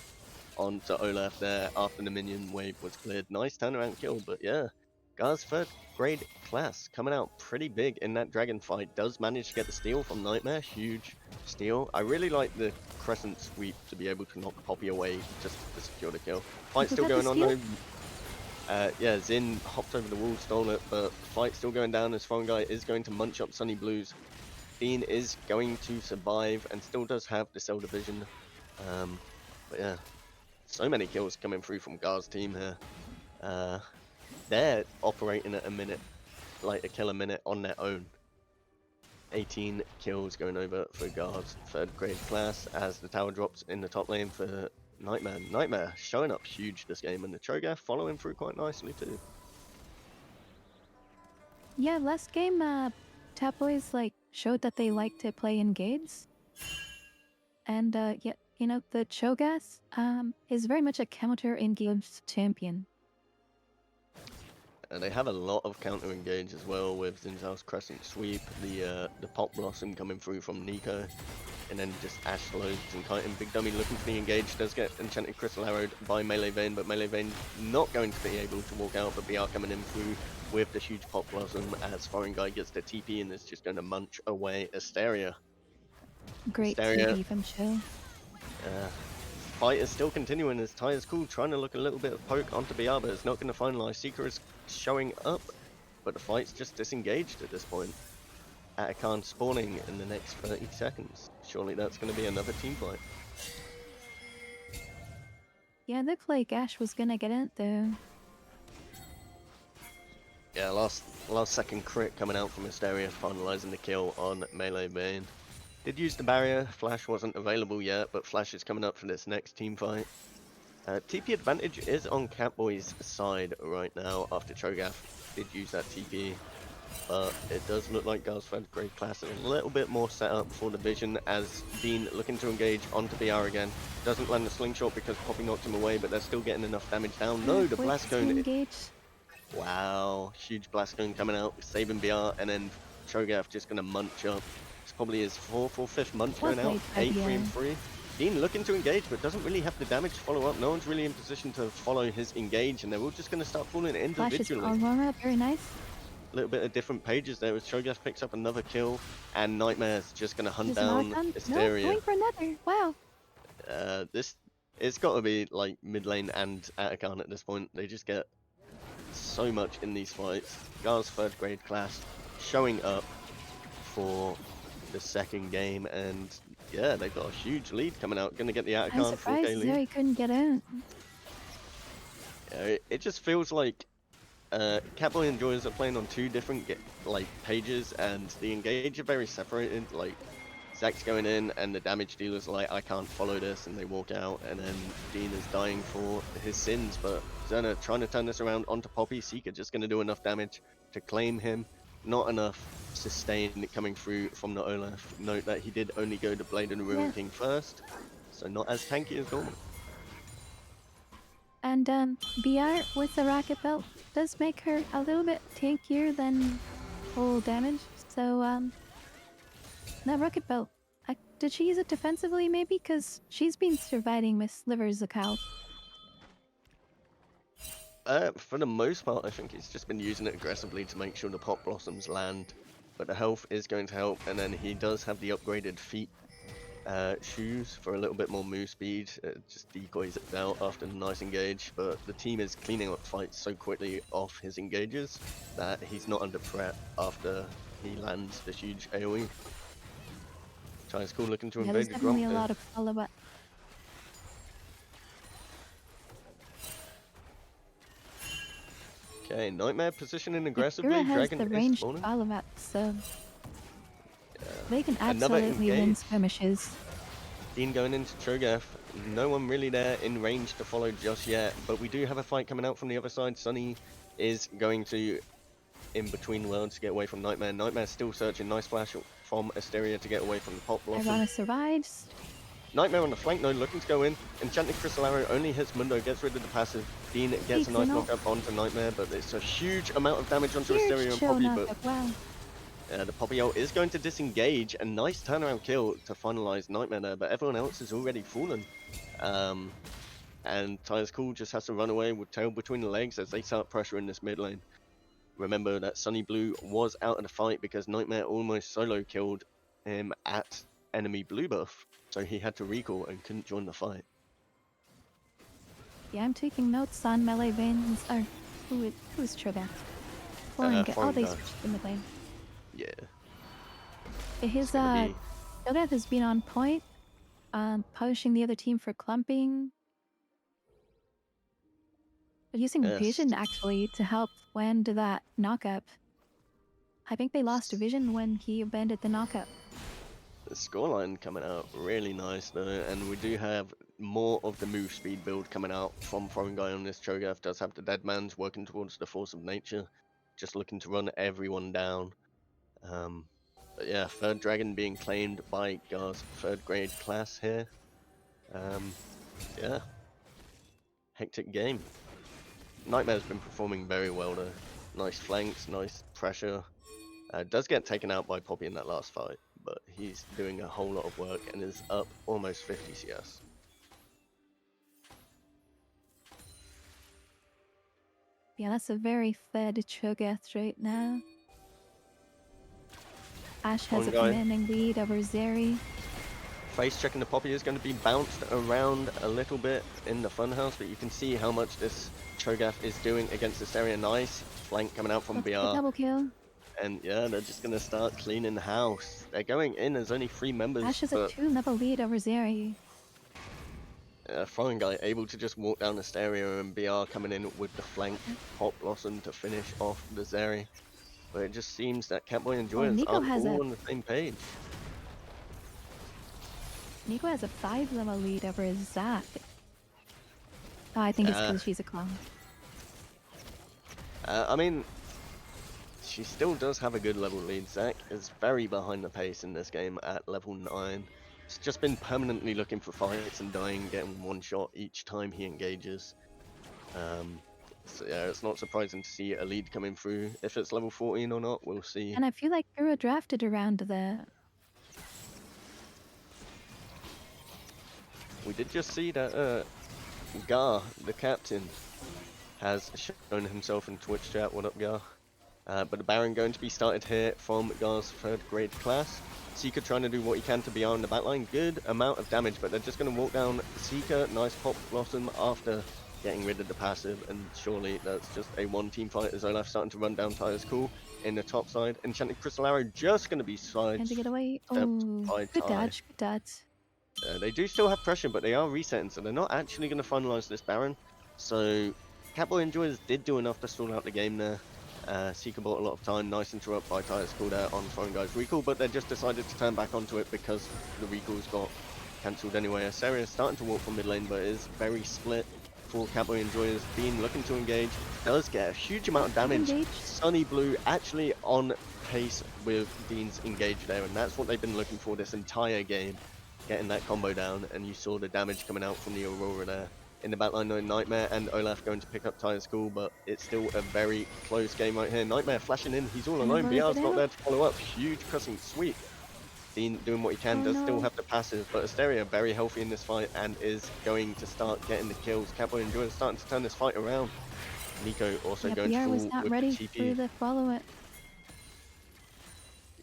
onto Olaf there after the minion wave was cleared. Nice turnaround kill, but yeah, Gawr's third grade class coming out pretty big in that dragon fight. Does manage to get the steal from Nightmare, huge steal. I really like the crescent sweep to be able to knock Poppy away just to secure the kill. Fight Who still got the going on steal? though. Yeah, Zin hopped over the wall, stole it, but fight still going down as Foreign Guy is going to munch up Sunny Blues. Dean is going to survive and still does have the cell division. But yeah, so many kills coming through from Gawr's team here. They're operating at a minute, like a kill a minute on their own. 18 kills going over for Gawr's third grade class as the tower drops in the top lane for Nightmare. Nightmare showing up huge this game, and the Cho'Gath following through quite nicely too. Yeah, last game, Tap Boys like showed that they like to play in games, and yeah, the Cho'Gath is very much a counter engaged champion. And they have a lot of counter engage as well with Zinzal's Crescent Sweep, the Pop Blossom coming through from Nico, and then just Ash Flows and Chitin. Big Dummy looking for the engage, does get Enchanted Crystal Arrowed by Melee Vayne, but Melee Vayne not going to be able to walk out, but BR coming in through with the huge Pop Blossom as Foreign Guy gets the TP and is just going to munch away Asteria. Great Asteria, TP from Cho. fight is still continuing as Ty is cool, trying to look a little bit of poke onto BR, but it's not going to finalize. Seeker is showing up, but the fight's just disengaged at this point. Atakan spawning in the next 30 seconds. Surely that's going to be another team fight. Yeah, looked like Ash was gonna get it though. Yeah, last second crit coming out from Hysteria, finalizing the kill on Melee Vayne. Did use the barrier, Flash wasn't available yet, but Flash is coming up for this next team fight. TP advantage is on Catboy's side right now after Cho'Gath did use that TP. but it does look like Gawr's third grade class is a little bit more set up for the vision as Dean looking to engage onto BR again. Doesn't land the slingshot because Poppy knocked him away, but they're still getting enough damage down. No, the Wait, blast to cone. engage. Wow, huge blast cone coming out, saving BR, and then Cho'Gath just gonna munch up. It's probably his fourth or fifth munch Well going out. played by 8-3 and BR. 3. Dean looking to engage, but doesn't really have the damage to follow up. No one's really in position to follow his engage, and they're all just gonna start falling Flash is individually. on warm up, very nice. A little bit of different pages there as Cho'Gath picks up another kill, and Nightmare's just gonna hunt There's an down Archon. No, Hysteria. going for another. Wow. This it's got to be like mid lane and Atacon at this point. They just get so much in these fights. Gawr's third grade class showing up for the second game, and yeah, they've got a huge lead coming out. Gonna get the I'm Atacon 4K surprised lead. Zeri couldn't get in. Yeah, it just feels like Catboy and Joyers are playing on two different like pages, and the engage are very separated. Like Zach's going in, and the damage dealers are like, I can't follow this, and they walk out, and then Dean is dying for his sins. But Zerna trying to turn this around onto Poppy. Seeker just going to do enough damage to claim him. Not enough sustain coming through from the Olaf. Note that he did only go to Blade and Ruin Yeah. King first, so not as tanky as normal. And BR with the rocket belt does make her a little bit tankier than full damage. So that rocket belt, did she use it defensively maybe? Because she's been surviving with Sliver's account. For the most part, I think he's just been using it aggressively to make sure the Pop Blossoms land. But the health is going to help, and then he does have the upgraded feet shoes for a little bit more move speed. It just decoys it out after the nice engage, but the team is cleaning up fights so quickly off his engages that he's not under threat after he lands the huge AoE. Chai's cool looking to Yeah, invade there's the definitely Gromp a here. lot of follow-up. Okay, Nightmare positioning Kira aggressively. has Dragon the is ranged spawning. follow-up, so they can Another absolutely win engage. skirmishes. Dean going into Cho'Gath. No one really there in range to follow just yet, but we do have a fight coming out from the other side. Sunny is going to, in between worlds, to get away from Nightmare. Nightmare's still searching. Nice flash from Asteria to get away from the Pop Blossom. Ivana survives. Nightmare on the flank node looking to go in. Enchanted Crystal Arrow only hits Mundo, gets rid of the passive. Dean gets a Takes nice him out. knock-up onto Nightmare, but it's a huge amount of damage onto Huge Asteria and chill Poppy, knock but up, wow. the Poppy ult is going to disengage. A nice turnaround kill to finalize Nightmare there, but everyone else has already fallen. And Tyler's Cool just has to run away with tail between the legs as they start pressuring this mid lane. Remember that Sunny Blue was out of the fight because Nightmare almost solo killed him at enemy blue buff, so he had to recall and couldn't join the fight. Yeah, I'm taking notes on melee veins. Or who is Cho'Gath? Foreign guy. Oh, Foreign they guy. switched to mid lane. Yeah. His It's gonna be Cho'Gath has been on point, punishing the other team for clumping. But using yes. vision actually to help land that knockup. I think they lost vision when he abandoned the knockup. The scoreline coming out really nice though, and we do have more of the move speed build coming out from Foreign Guy on this. Cho'Gath does have the Dead Man's working towards the force of nature, just looking to run everyone down. But yeah, third dragon being claimed by Gawr's third grade class here. Yeah, hectic game. Nightmare's been performing very well though. Nice flanks, nice pressure. Does get taken out by Poppy in that last fight, but he's doing a whole lot of work and is up almost 50 CS. Yeah, that's a very fed Cho'Gath right now. Ash has One a guy. commanding lead over Zeri. Face checking the Poppy is going to be bounced around a little bit in the funhouse, but you can see how much this Cho'Gath is doing against this area. Nice flank coming out from That's a BR. double kill. And yeah, they're just going to start cleaning the house. They're going in as only 3 members, Ash has a but 2-level lead over Zeri. Foreign Guy able to just walk down this area, and BR coming in with the flank Pop Blossom to finish off the Zeri. But it just seems that Catboy and Joyous Nico aren't has all a- on the same page. Nico has a 5-level lead over Zach. Oh, I think it's Uh, because she's a clone. I mean, she still does have a good level lead. Zac is very behind the pace in this game at level 9. He's just been permanently looking for fights and dying, getting one shot each time he engages. Um, so yeah, it's not surprising to see a lead coming through. If it's level 14 or not, we'll see. And I feel like Gura drafted around that. We did just see that Gawr, the captain, has shown himself in Twitch chat. What up, Gawr? But the Baron going to be started here from Gawr's 3rd grade class. Seeker trying to do what he can to be on the backline. Good amount of damage, but they're just going to walk down Seeker. Nice pop blossom after getting rid of the passive, and surely that's just a one-team fight as Olaf starting to run down Tyre's Cool in the top side. Enchanted Crystal Arrow just going to be Can they get sidestepped away? Oh, by good Ty. dodge, good dodge. They do still have pressure, but they are resetting, so they're not actually going to finalize this Baron. So Catboy Enjoyers did do enough to stall out the game there. Seeker bought a lot of time. Nice interrupt by Tyres called out on Foreign Guy's recall, but they just decided to turn back onto it because the recalls got cancelled anyway. Asteria is starting to walk from mid lane, but is very split for Catboy Enjoyers. Bean looking to engage, does get a huge amount of damage. Engaged. Sunny Blue actually on pace with Dean's engage there, and that's what they've been looking for this entire game. Getting that combo down, and you saw the damage coming out from the Aurora there. In the backline, no Nightmare and Olaf going to pick up Tyre's Cool, but it's still a very close game right here. Nightmare flashing in, he's all Can they alone. blow it BR's not out? there to follow up. Huge crescent sweep. Dean doing what he can, Oh does still no. have the passive, but Asteria very healthy in this fight and is going to start getting the kills. Catboy Enjoy starting to turn this fight around. Nico also Yeah, going to BR was fall not with the ready for TP. the follow it.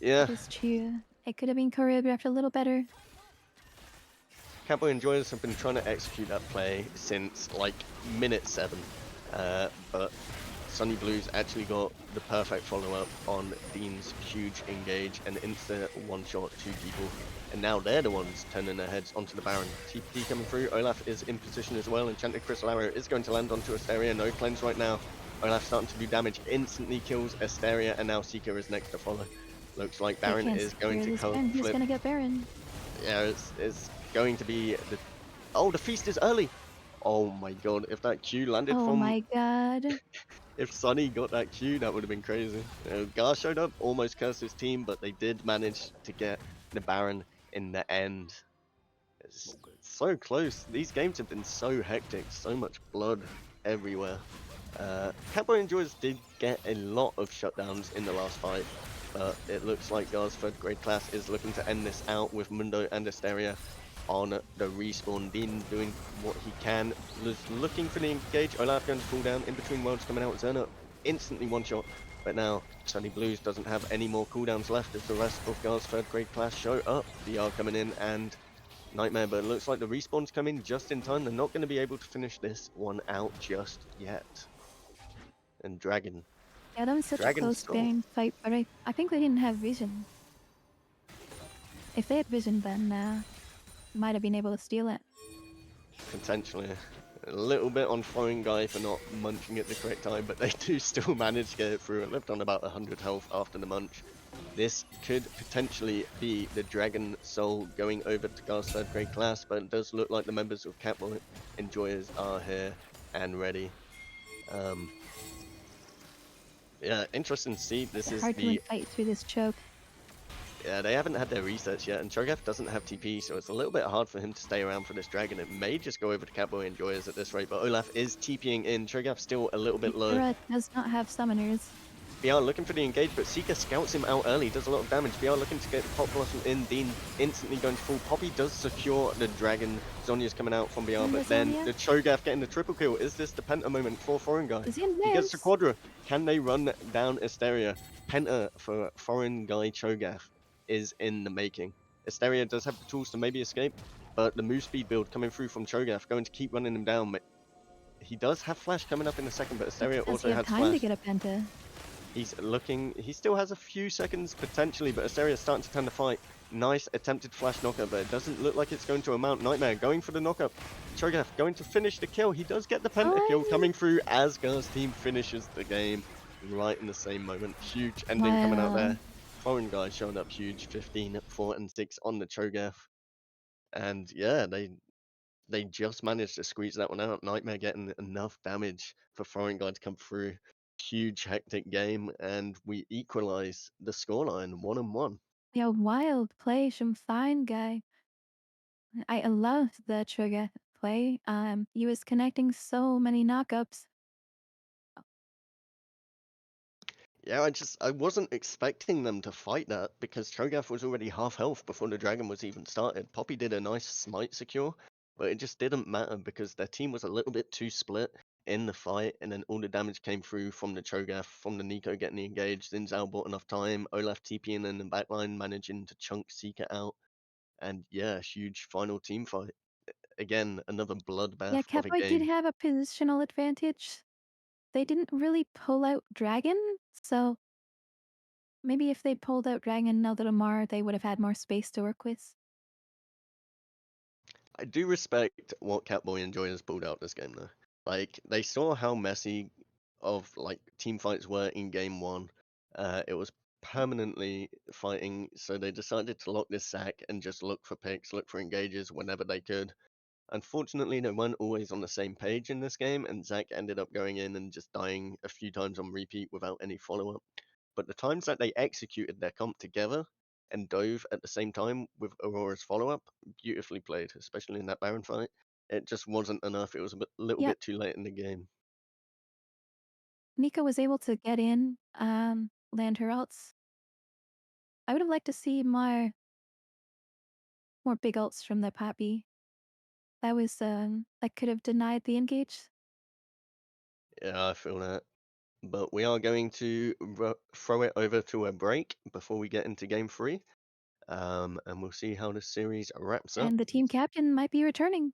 Yeah, That is true. It could have been choreographed a little better. Catboy Enjoyers have been trying to execute that play since like minute 7, but Sunny Blues actually got the perfect follow-up on Dean's huge engage and insta one-shot 2 people, and now they're the ones turning their heads onto the Baron. TP coming through, Olaf is in position as well. Enchanted Crystal Arrow is going to land onto Asteria, no cleanse right now. Olaf starting to do damage, instantly kills Asteria, and now Seeker is next to follow. Looks like They Baron can't is going secure to this Baron. He's flip. gonna get Baron. Yeah, it's going to be the... Oh, the feast is early! Oh my god, if that Q landed Oh from... my god. If Sunny got that Q, that would have been crazy. Gar showed up, almost cursed his team, but they did manage to get the Baron in the end. It's so close. These games have been so hectic, so much blood everywhere. Catboy Enjoyers did get a lot of shutdowns in the last fight, but it looks like Gar's 3rd grade class is looking to end this out with Mundo and Asteria on the respawn. Dean doing what he can, looking for the engage. Olaf going to fall down, in between worlds coming out. Zerna instantly one shot, but now Sunny Blues doesn't have any more cooldowns left as the rest of Gar's 3rd grade class show up. VR coming in and Nightmare, but it looks like the respawn's coming just in time. They're not going to be able to finish this one out just yet. And Dragon. Yeah, that was such a Dragon close Soul. Baron fight, but I think they didn't have vision. If they had vision, then might have been able to steal it. Potentially. A little bit on Foreign Guy for not munching at the correct time, but they do still manage to get it through. It left on about 100 health after the munch. This could potentially be the Dragon Soul going over to Gar's 3rd grade class, but it does look like the members of Catboy Enjoyers are here and ready. Yeah, interesting to see. This It's a is hard to win the... fight through this choke. Yeah, they haven't had their resets yet, and Cho'Gath doesn't have TP, so it's a little bit hard for him to stay around for this dragon. It may just go over to Catboy Enjoyers at this rate, but Olaf is TPing in. Cho'Gath's still a little bit low. Yura does not have summoners. BR looking for the engage, but Seeker scouts him out early, does a lot of damage. BR looking to get the Pop Blossom in. Dean instantly going to fall. Poppy does secure the dragon. Zonya's coming out from BR, And the but then Zonya? the Cho'Gath getting the triple kill. Is this the Penta moment for Foreign Guy? Is he He gets the advanced? Quadra. Can they run down Asteria? Penta for Foreign Guy Cho'Gath is in the making. Asteria does have the tools to maybe escape, but the move speed build coming through from Cho'Gath going to keep running him down. He does have flash coming up in a second, but But Asteria does he also have has time to flash. get a Penta? He's looking, he still has a few seconds potentially, but Asteria's starting to turn the fight. Nice attempted flash knockup, but it doesn't look like it's going to amount. Nightmare going for the knockup. Cho'Gath going to finish the kill. He does get the pentakill Oh, coming through as Gar's team finishes the game right in the same moment. Huge ending coming out wow. there. Foreign guy showing up huge, 15, 4, and 6 on the Cho'Gath. And yeah, they just managed to squeeze that one out. Nightmare getting enough damage for Foreign guy to come through. huge hectic game, and we equalize the scoreline 1-1. Yeah, wild play from Fine Guy. I loved the trigger play. He was connecting so many knockups. Yeah, I wasn't expecting them to fight that because Cho'Gath was already half health before the dragon was even started. Poppy did a nice smite secure, but it just didn't matter because their team was a little bit too split in the fight, and then all the damage came through from the Cho'Gath, from the Nico getting engaged. Xin Zhao bought enough time, Olaf TPing in the backline, managing to chunk Seeker out, and yeah, huge final team fight. Again, another Yeah, bloodbath of a Catboy did game. have a positional advantage. They didn't really pull out Dragon, so maybe if they pulled out Dragon a little more, they would have had more space to work with. I do respect what Catboy and Joy has pulled out this game though. Like they saw how messy of like team fights were in game one. It was permanently fighting, so they decided to lock this sack and just look for picks, look for engages whenever they could. Unfortunately, they weren't always on the same page in this game, and Zack ended up going in and just dying a few times on repeat without any follow up. But the times that they executed their comp together and dove at the same time with Aurora's follow up, beautifully played, especially in that Baron fight. It just wasn't enough. It was little Yep, bit too late in the game. Nico was able to get in, land her ults. I would have liked to see more big ults from the Pappy. That could have denied the engage. Yeah, I feel that. But we are going to throw it over to a break before we get into game three. And we'll see how this series wraps up. And the team captain might be returning.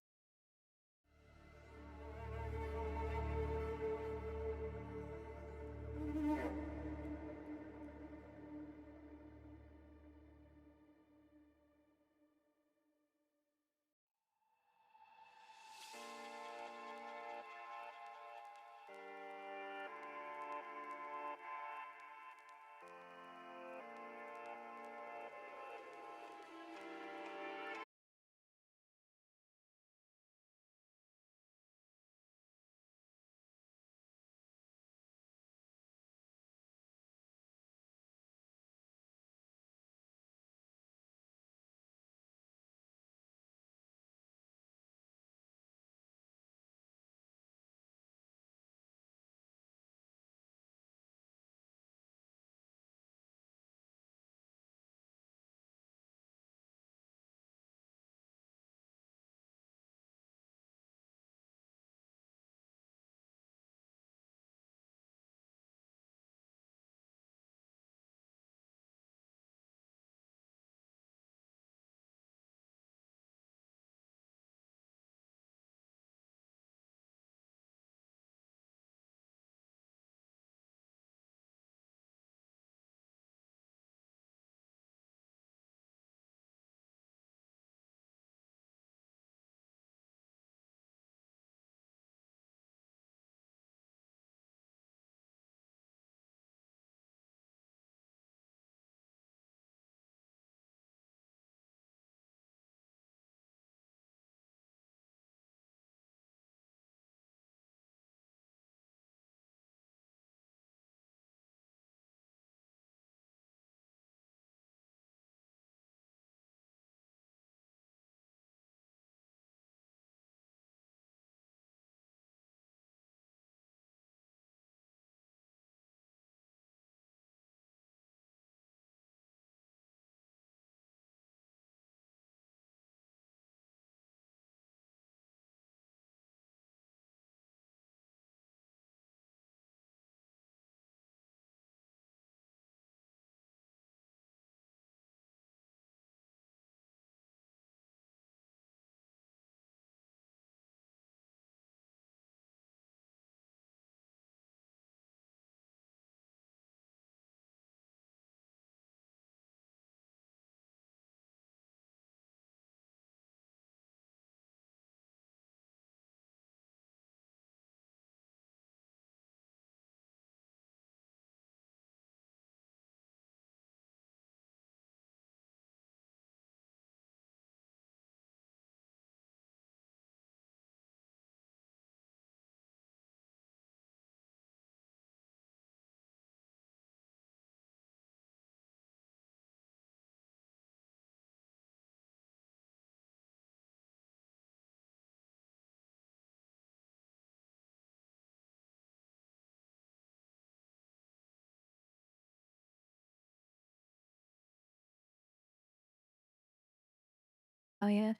Oh, yeah.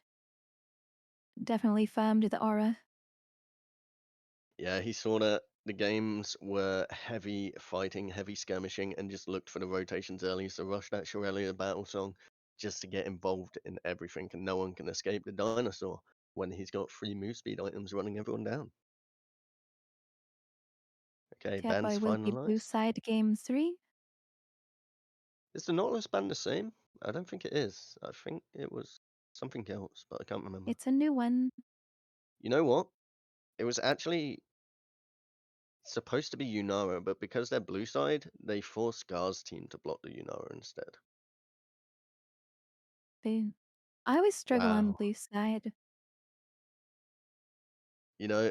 Definitely firmed the aura. Yeah, he saw that the games were heavy fighting, heavy skirmishing, and just looked for the rotations early, so rushed that Shorelia battle song just to get involved in everything, and no one can escape the dinosaur when he's got 3 move speed items running everyone down. Okay, bands Catboy will be blue finalized. side game 3. Is the Nautilus band the same? I don't think it is. I think it was something else, but I can't remember. It's a new one. You know what? It was actually supposed to be Unara, but because they're blue side, they forced Gar's team to block the Unara instead. They I always struggle on Wow. blue side. You know,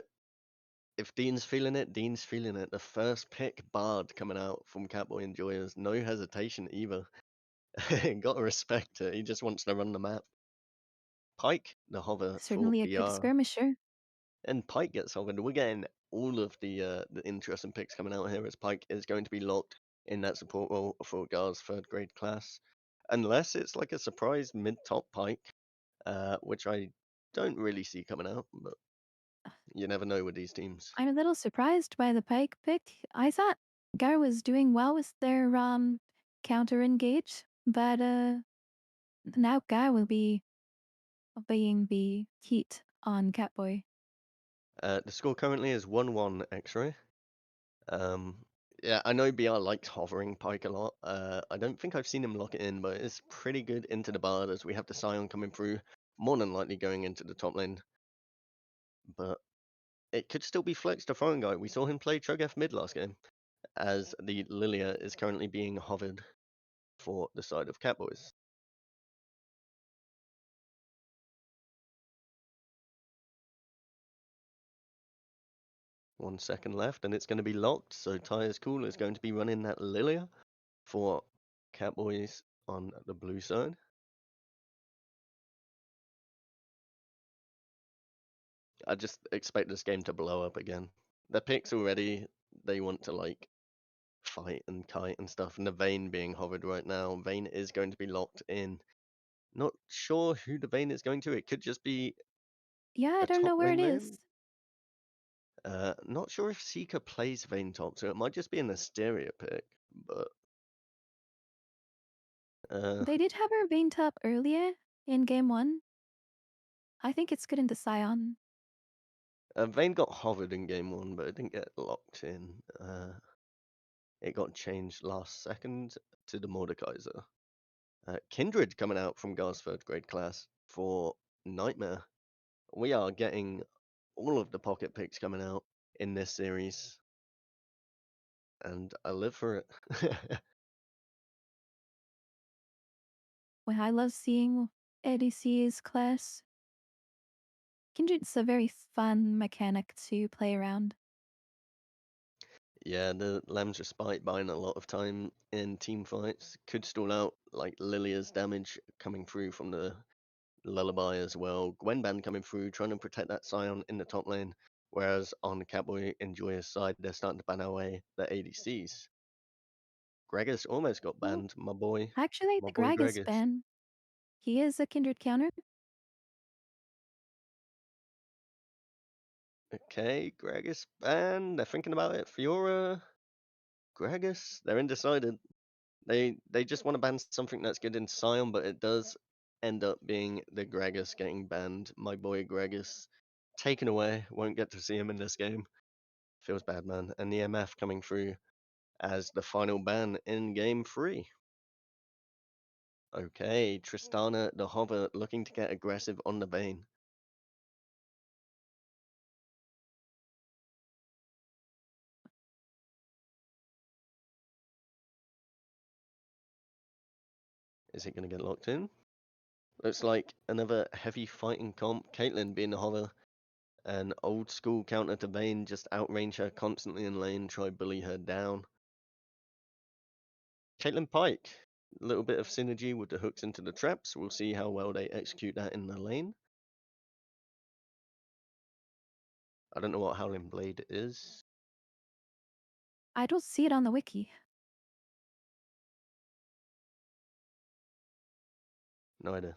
if Dean's feeling it, Dean's feeling it. The first pick Bard coming out from Catboy Enjoyers. No hesitation either. Gotta respect it. He just wants to run the map. Pike, the hover for Certainly a quick BR. skirmisher. And Pike gets hovered. We're getting all of the interesting picks coming out here as Pike is going to be locked in that support role for Gar's third grade class. Unless it's like a surprise mid top Pike, which I don't really see coming out, but you never know with these teams. I'm a little surprised by the pike pick. I thought Gawr was doing well with their counter engage, but now Gawr will be being the heat on Catboy. The score currently is 1-1 X-Ray. Um, yeah, I know BR likes hovering Pike a lot. I don't think I've seen him lock it in, but it's pretty good into the Bard as we have the Scion coming through, more than likely going into the top lane. But it could still be Flex the foreign guy. We saw him play Cho'Gath mid last game, as the Lilia is currently being hovered for the side of Catboys. 1 second left, and it's going to be locked. So Tyre's Cool is going to be running that Lilia for Catboys on the blue side. I just expect this game to blow up again. The picks already, they want to like fight and kite and stuff, and the Vayne being hovered right now. Vayne is going to be locked in. Not sure who the Vayne is going to. It could just be Yeah, I a don't top know where it lane Vayne. is. Not sure if Seeker plays Vayne top, so it might just be an Asteria pick. But uh, They did have her vein top earlier in game 1. I think it's good in the Scion. Vayne got hovered in game one, but it didn't get locked in. It got changed last second to the Mordekaiser. Kindred coming out from Gar's third grade class for Nightmare. We are getting all of the pocket picks coming out in this series, and I live for it. Well, I love seeing ADC's class. Kindred's a very fun mechanic to play around. Yeah, the Lamb's Respite buying a lot of time in team fights. Could stall out like Lilia's damage coming through from the Lullaby as well. Gwenban coming through, trying to protect that Scion in the top lane. Whereas on the Catboy Enjoyer's side, they're starting to ban away the ADCs. Gragas almost got Well, banned, my boy. actually, My the boy Gragas Gragas. ban. He is a Kindred counter. Okay, Gragas banned. They're thinking about it. Fiora, Gragas, they're undecided. They just want to ban something that's good in Sion, but it does end up being the Gragas getting banned. My boy Gragas taken away. Won't get to see him in this game. Feels bad, man. And the MF coming through as the final ban in game 3. Okay, Tristana the Hover looking to get aggressive on the Vayne. Is it going to get locked in? Looks like another heavy fighting comp. Caitlyn being the Hover. An old school counter to Vayne, just outrange her constantly in lane, try bully her down. Caitlyn Pike, a little bit of synergy with the hooks into the traps. We'll see how well they execute that in the lane. I don't know what Howling Blade is. I don't see it on the wiki. No idea.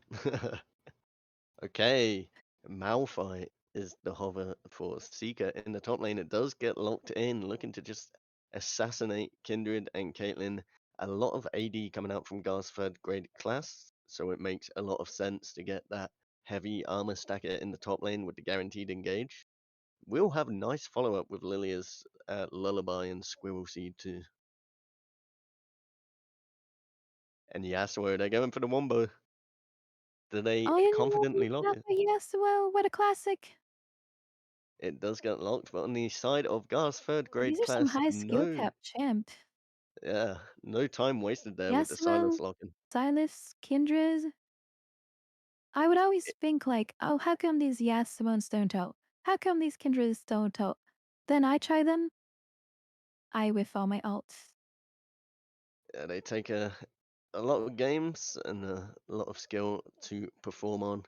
Okay, Malphite is the hover for Seeker in the top lane. It does get locked in, looking to just assassinate Kindred and Caitlyn. A lot of AD coming out from Gar's third grade class, so it makes a lot of sense to get that heavy armor stacker in the top lane with the guaranteed engage. We'll have a nice follow up with Lilia's Lullaby and Squirrel Seed too. And Yasuo, they're going for the Wombo. Do they Oh, yeah, confidently lock yeah, it? yes, well, what a classic. It does get locked, but on the side of Gar's third grade These are some class, high skill cap champ. no time wasted there with the Yes, silence well, locking. Silas, Kindred. I would always think like, oh, how come these Yasuo's don't ult? How come these Kindreds don't ult? Then I try them, I whiff all my ults. Yeah, they take a lot of games and a lot of skill to perform on.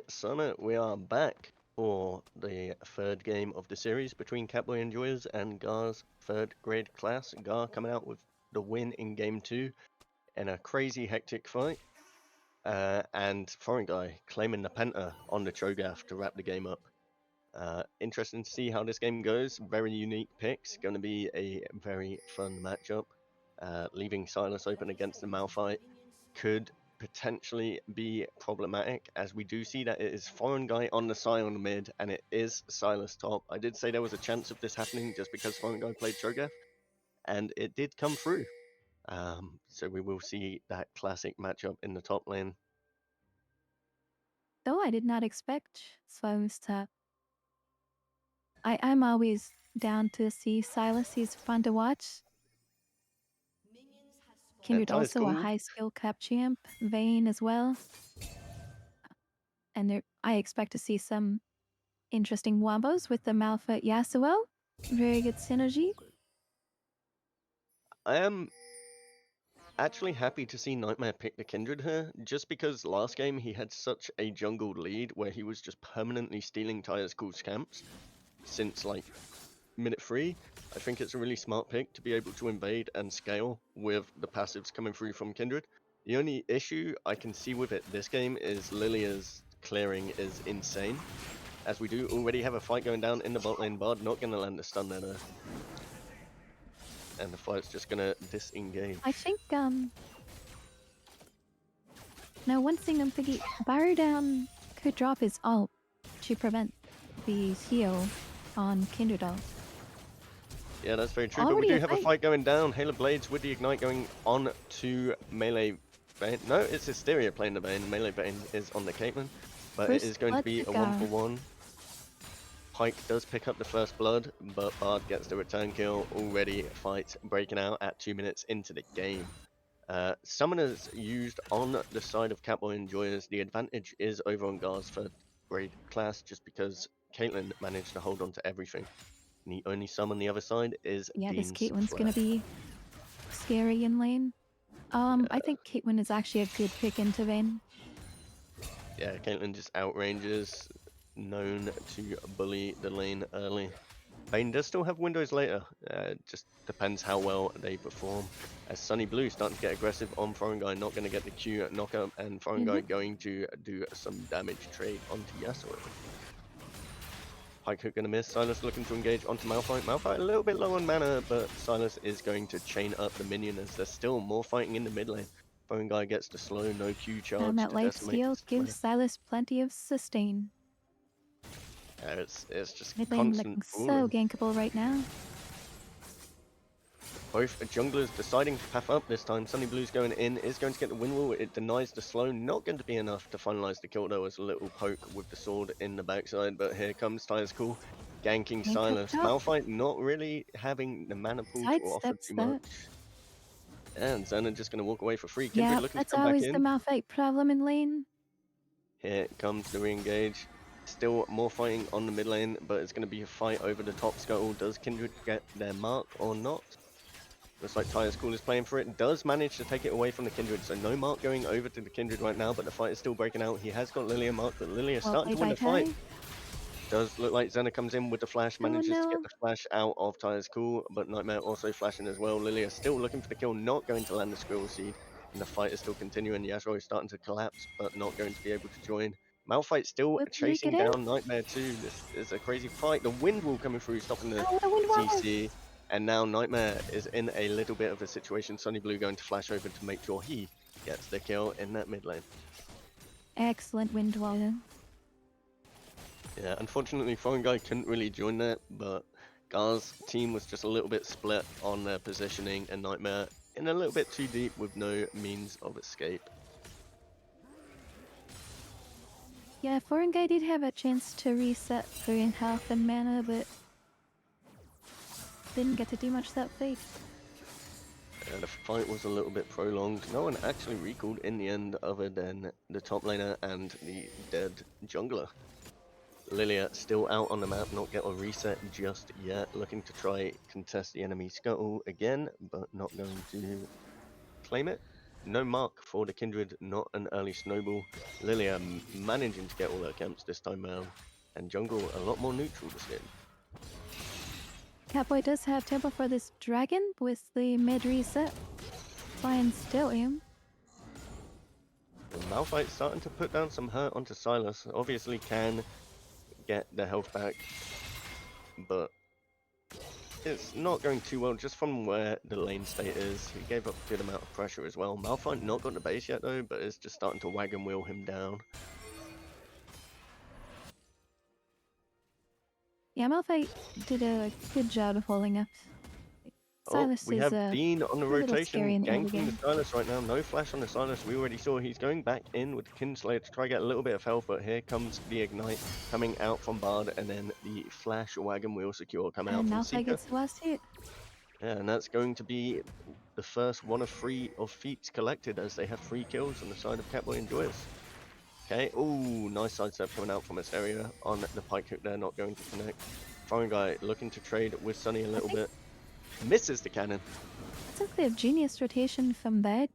Summit, we are back for the third game of the series between Catboy Enjoyers and Gawr's third grade class. Gawr coming out with the win in game 2 in a crazy hectic fight. And Foreign Guy claiming the Penta on the Cho'Gath to wrap the game up. Interesting to see how this game goes. Very unique picks. Going to be a very fun matchup. Leaving Silas open against the Malphite could potentially be problematic, as we do see that it is Foreign Guy on the Scion mid and it is Silas top. I did say there was a chance of this happening just because Foreign Guy played Cho'Gath, and it did come through. So we will see that classic matchup in the top lane. Though I did not expect Swime's top. I'm always down to see Silas. He's fun to watch. Kindred Ty is also a cool. high skill cap champ. Vayne as well. And I expect to see some interesting wombos with the Malphite Yasuo. Very good synergy. I am actually happy to see Nightmare pick the Kindred here, just because last game he had such a jungle lead where he was just permanently stealing Tyre's cool's camps since like minute 3. I think it's a really smart pick to be able to invade and scale with the passives coming through from Kindred. The only issue I can see with it this game is Lilia's clearing is insane, as we do already have a fight going down in the bot lane. Bard not going to land a stun there though. And the fight's just going to disengage. I think now one thing I'm thinking, Bard could drop his ult to prevent the heal on Kindred ult. Yeah, that's very true, Already but we a do have a fight. fight going down. Halo Blades with the Ignite going on to Melee Vayne. No, it's Hysteria playing the Vayne. Melee Vayne is on the Caitlyn, but it First is going to blood be to a Gawr. 1-for-1. Pike does pick up the first blood, but Bard gets the return kill. Already fight breaking out at 2 minutes into the game. Summoners used on the side of Catboy Enjoyers. The advantage is over on Gawr's third grade class, just because Caitlyn managed to hold on to everything. And the only sum on the other side is Yeah, this Dean's Caitlyn's Flash. gonna be scary in lane. I think Caitlyn is actually a good pick into Vayne. Yeah, Caitlyn just outranges, known to bully the lane early. Vayne does still have windows later, just depends how well they perform. As Sunny Blue starting to get aggressive on Foreign Guy, not going to get the Q knockup, and Foreign Guy going to do some damage trade onto Yasuo. Pike Hook going to miss. Silas looking to engage onto Malphite. Malphite a little bit low on mana, but Silas is going to chain up the minion as there's still more fighting in the mid lane. Foreign Guy gets the slow, no Q charge That to life decimate steal this gives player. Silas plenty of sustain. It's just Mid lane constant looking so fooling. gankable right now. Both junglers deciding to path up this time. Sunny Blue's going in, is going to get the wind wall. It denies the slow. Not going to be enough to finalize the kill though, as a little poke with the sword in the backside. But here comes Tyre's cool, ganking Gank up Silas. top. Malphite not really having the mana pool to offer Sidesteps too that. much. And Xana just going to walk away for free. Kindred Yeah, looking to that's come back always the in. Malphite problem in lane. Here comes the re-engage. Still more fighting on the mid lane, but it's going to be a fight over the top scuttle. Does Kindred get their mark or not? Looks like Tyre's Cool is playing for it. Does manage to take it away from the Kindred, so no mark going over to the Kindred right now, but the fight is still breaking out. He has got Lilia marked, but Lilia Well starting played to win by the fight. Ty. Does look like Xena comes in with the flash, Oh manages to get no. the flash out of Tyre's Cool, but Nightmare also flashing as well. Lilia still looking for the kill, not going to land the Squirrel Seed, and the fight is still continuing. Yasuo is starting to collapse, but not going to be able to join. Malphite still Will Kindred get chasing in? down Nightmare too. This is a crazy fight. The wind wall coming through, stopping the Oh, what a wind wall! CC. And now Nightmare is in a little bit of a situation. Sunny Blue going to flash over to make sure he gets the kill in that mid lane. Excellent wind wall. Yeah, unfortunately Foreign Guy couldn't really join that, but Gawr's team was just a little bit split on their positioning, and Nightmare in a little bit too deep with no means of escape. Yeah, Foreign Guy did have a chance to reset for in health and mana, but didn't get to do much that fight. Yeah, the fight was a little bit prolonged. No one actually recalled in the end other than the top laner and the dead jungler. Lilia still out on the map, not get a reset just yet. Looking to try contest the enemy scuttle again, but not going to claim it. no mark for the Kindred, not an early snowball. Lilia managing to get all her camps this time round, and jungle a lot more neutral this game. Catboy does have tempo for this dragon with the mid reset. Try and still him. And Malphite's starting to put down some hurt onto Silas. Obviously can get the health back, but it's not going too well just from where the lane state is. He gave up a good amount of pressure as well. Malphite not got the base yet though, but it's just starting to wagon wheel him down. Yeah, Malphite did a good job of holding up. Oh, Silas we is have Bean on the a little scary rotation, in the early ganking the game. Silas right now. No flash on the Silas. We already saw he's going back in with the Kinslayer to try to get a little bit of health, but here comes the Ignite coming out from Bard, and then the flash wagon wheel secure coming out And from Malphite Seeker. gets the last hit. Yeah, and that's going to be the first one of 3 of feats collected as they have 3 kills on the side of Catboy and Joyous. Okay, ooh, nice sidestep coming out from Asteria on the pike hook there, not going to connect. Foreign guy looking to trade with Sunny a I little think bit. Misses the cannon. it's a genius rotation from that.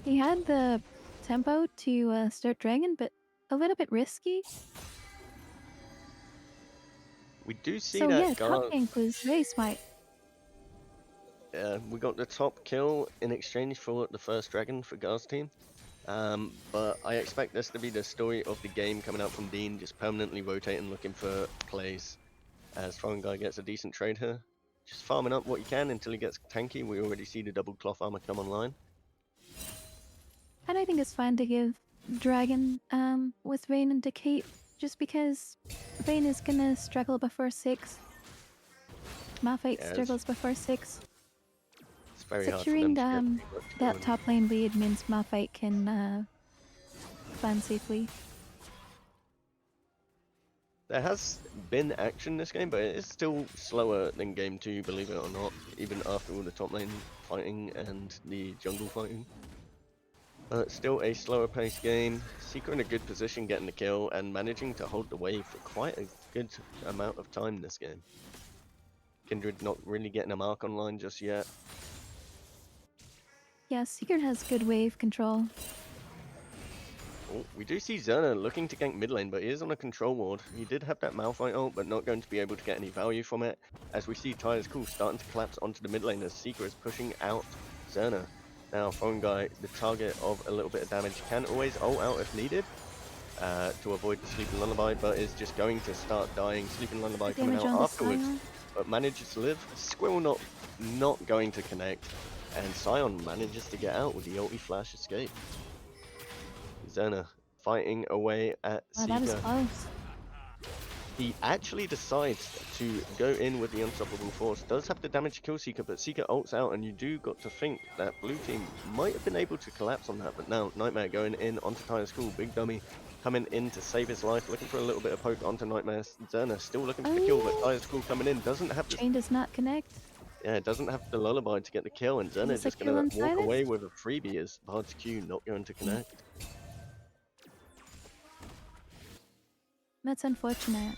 He had the tempo to start Dragon, but a little bit risky. We do see So yeah, that top Gawr. gank was very smart. We got the top kill in exchange for the first dragon for Gawr's team. But I expect this to be the story of the game coming out from Dean, just permanently rotating, looking for plays. As Foreign guy gets a decent trade here. Just farming up what he can until he gets tanky. We already see the double cloth armor come online. And I think it's fine to give Dragon with Vayne and Decay just because Vayne is gonna struggle before 6. Malphite Yeah, struggles before 6. it's very hard for Securing them to get too much that going. top lane lead means Malphite can plan safely. There has been action this game, but it is still slower than game 2, believe it or not, even after all the top lane fighting and the jungle fighting. Still a slower paced game. Seeker in a good position getting the kill and managing to hold the wave for quite a good amount of time this game. Kindred not really getting a mark online just yet. Yeah, Seeker has good wave control. Oh, we do see Zerna looking to gank mid lane, but he is on a control ward. He did have that Malphite ult, but not going to be able to get any value from it. As we see Tyre's Cool starting to collapse onto the mid lane as Seeker is pushing out Zerna. Now, Foreign guy, the target of a little bit of damage, can always ult out if needed to avoid the Sleeping Lullaby, but is just going to start dying. Sleeping Lullaby coming Damage out on the afterwards, Scion. but manages to live. Squirrel not going to connect, and Scion manages to get out with the ulti flash escape. Zerna fighting away at Wow, that was Seeker. close. He actually decides to go in with the Unstoppable Force. Does have the damage to kill Seeker, but Seeker ults out, and you do got to think that blue team might have been able to collapse on that. But now Nightmare going in onto Tyre's School. Big Dummy coming in to save his life, looking for a little bit of poke onto Nightmare. Zerna still looking for the kill, but Tyre's School coming in. Doesn't have the Chain does not connect. doesn't have the lullaby to get the kill, and Is Zerna this a just kill gonna on walk Silas? away with a freebie as Bard's Q not going to connect. That's unfortunate.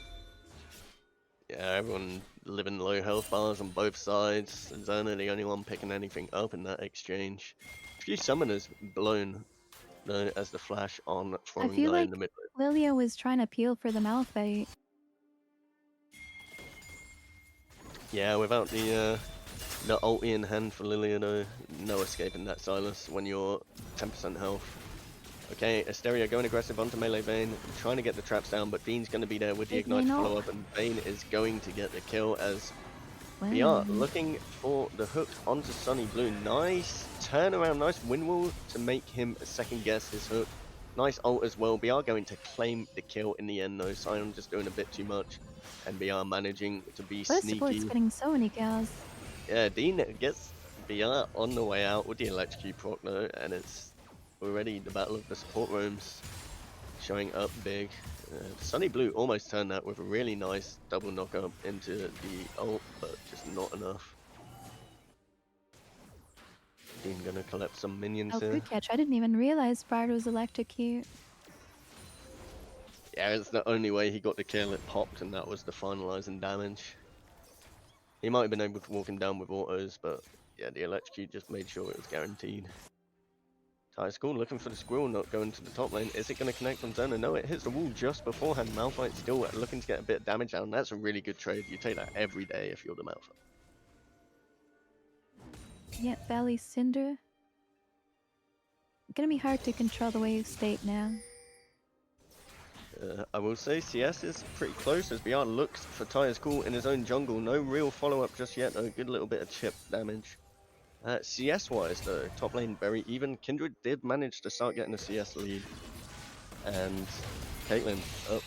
Yeah, everyone living low health bars on both sides. Zerna the only one picking anything up in that exchange. A few summoners blown though as the flash on I Foreign feel guy in like the mid Lilia was trying to peel for the Malphite. Yeah, without the ulti in hand for Lilia though, no escaping that Silas when you're 10% health. Okay, Asteria going aggressive onto melee Vayne, trying to get the traps down, but Dean's going to be there with the Big ignite to Vayne follow ult. up, and Vayne is going to get the kill as we are Wow. looking for the hook onto Sunny Blue. Nice turnaround, nice windwall to make him second guess his hook. Nice ult as well. BR going to claim the kill in the end though. Sion just doing a bit too much, and BR managing to be First support's sneaky. getting so many kills. Yeah, Dean gets BR on the way out with the electrocute proc though, and it's already the battle of the support rooms showing up big. Sunny Blue almost turned that with a really nice double knockup into the ult, but just not enough. Dean gonna collect some minions Oh, here. good catch. I didn't even realize Bard was electrocute. Yeah, it's the only way he got the kill. It popped, and that was the finalizing damage. He might have been able to walk him down with autos, but yeah, the electrocute just made sure it was guaranteed. High School looking for the squirrel, not going to the top lane. Is it going to connect on Zerna? No, it hits the wall just beforehand. Malphite still looking to get a bit of damage down. That's a really good trade. You take that every day if you're the Malphite. Yet Valley Cinder. Gonna be hard to control the wave state now. I will say CS is pretty close as BR looks for Tyre's Cool in his own jungle. No real follow-up just yet, though. Good little bit of chip damage. CS-wise, though, top lane very even. Kindred did manage to start getting a CS lead. And Caitlyn up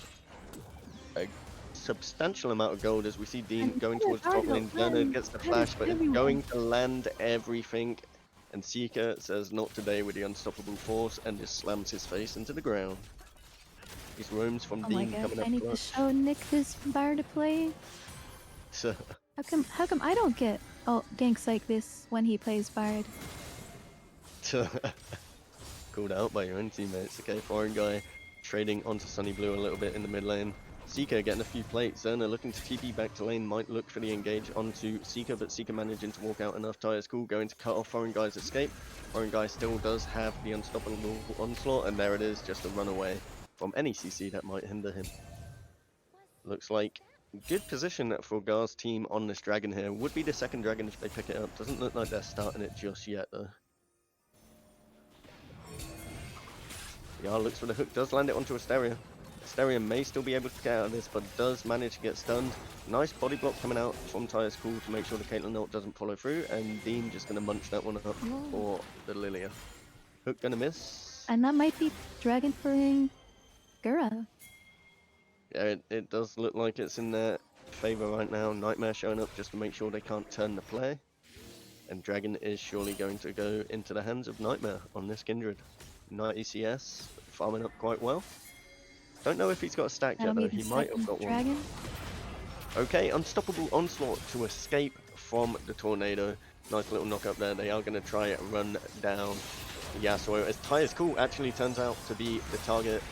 a substantial amount of gold as we see Dean And going Taylor towards top Bartle lane. Gunner runs gets the out of flash, but it's everyone. going to land everything. And Seeker says not today with the unstoppable force and just slams his face into the ground. These roams from Oh my Dean god, coming up I need to clutch. show Nick this bar to play. So, How come I don't get ganks like this when he plays Bard? called out by your own teammates. Okay, foreign guy trading onto Sunny Blue a little bit in the mid lane. Seeker getting a few plates. Zerna looking to TP back to lane. Might look for the engage onto Seeker, but Seeker managing to walk out enough. Tyre's Cool going to cut off foreign guy's escape. Foreign guy still does have the unstoppable onslaught, and there it is, just a runaway from any CC that might hinder him. Looks like good position for Gawr's team on this dragon here. Would be the second dragon if they pick it up. Doesn't look like they're starting it just yet though. Yeah, looks for the hook, does land it onto Asteria. Asteria may still be able to get out of this, but does manage to get stunned. Nice body block coming out from Tyre's Cool to make sure the Caitlyn ult doesn't follow through, and Dean just going to munch that one up Whoa. for the Lilia. Hook going to miss. And that might be Dragon playing Gura. Yeah, it does look like it's in their favor right now. Nightmare showing up just to make sure they can't turn the play. And Dragon is surely going to go into the hands of Nightmare on this Kindred. Knight ECS farming up quite well. Don't know if he's got a stack That'll yet be though, the he might have second got one. dragon. Okay, unstoppable onslaught to escape from the tornado. Nice little knock up there. They are going to try and run down Yasuo as Tyre's Cool actually turns out to be the target.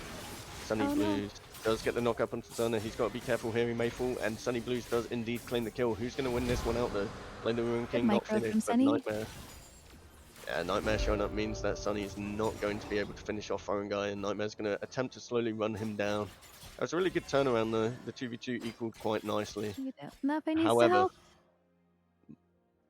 Sunny Oh, no. Blues does get the knock up onto Zerna. He's got to be careful here, he may fall, and Sunny Blues does indeed claim the kill. Who's going to win this one out though? Play the Ruin Good King, not micro from finished, but Sunny. Nightmare. Yeah, Nightmare showing up means that Sunny is not going to be able to finish off Foreign Guy, and Nightmare's going to attempt to slowly run him down. That was a really good turnaround though. The 2v2 equaled quite nicely. You don't know if I need to However, help.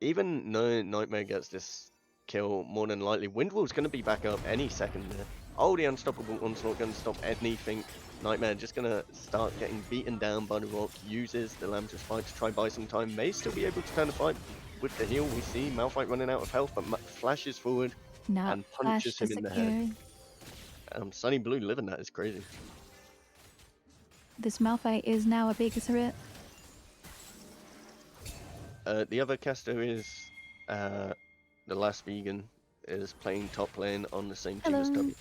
even though Nightmare gets this kill more than likely, Windwall's going to be back up any second there. Oh, the unstoppable onslaught going to stop anything. Nightmare just going to start getting beaten down by the rock, uses the Lamb's fight to try buy some time, may still be able to turn the fight with the heal. We see Malphite running out of health, but flashes forward Not and flash punches to him in the head. secure. Sunny Blue living that is crazy. This Malphite is now a big threat. The other caster is the last vegan is playing top lane on the same team as Hello. W.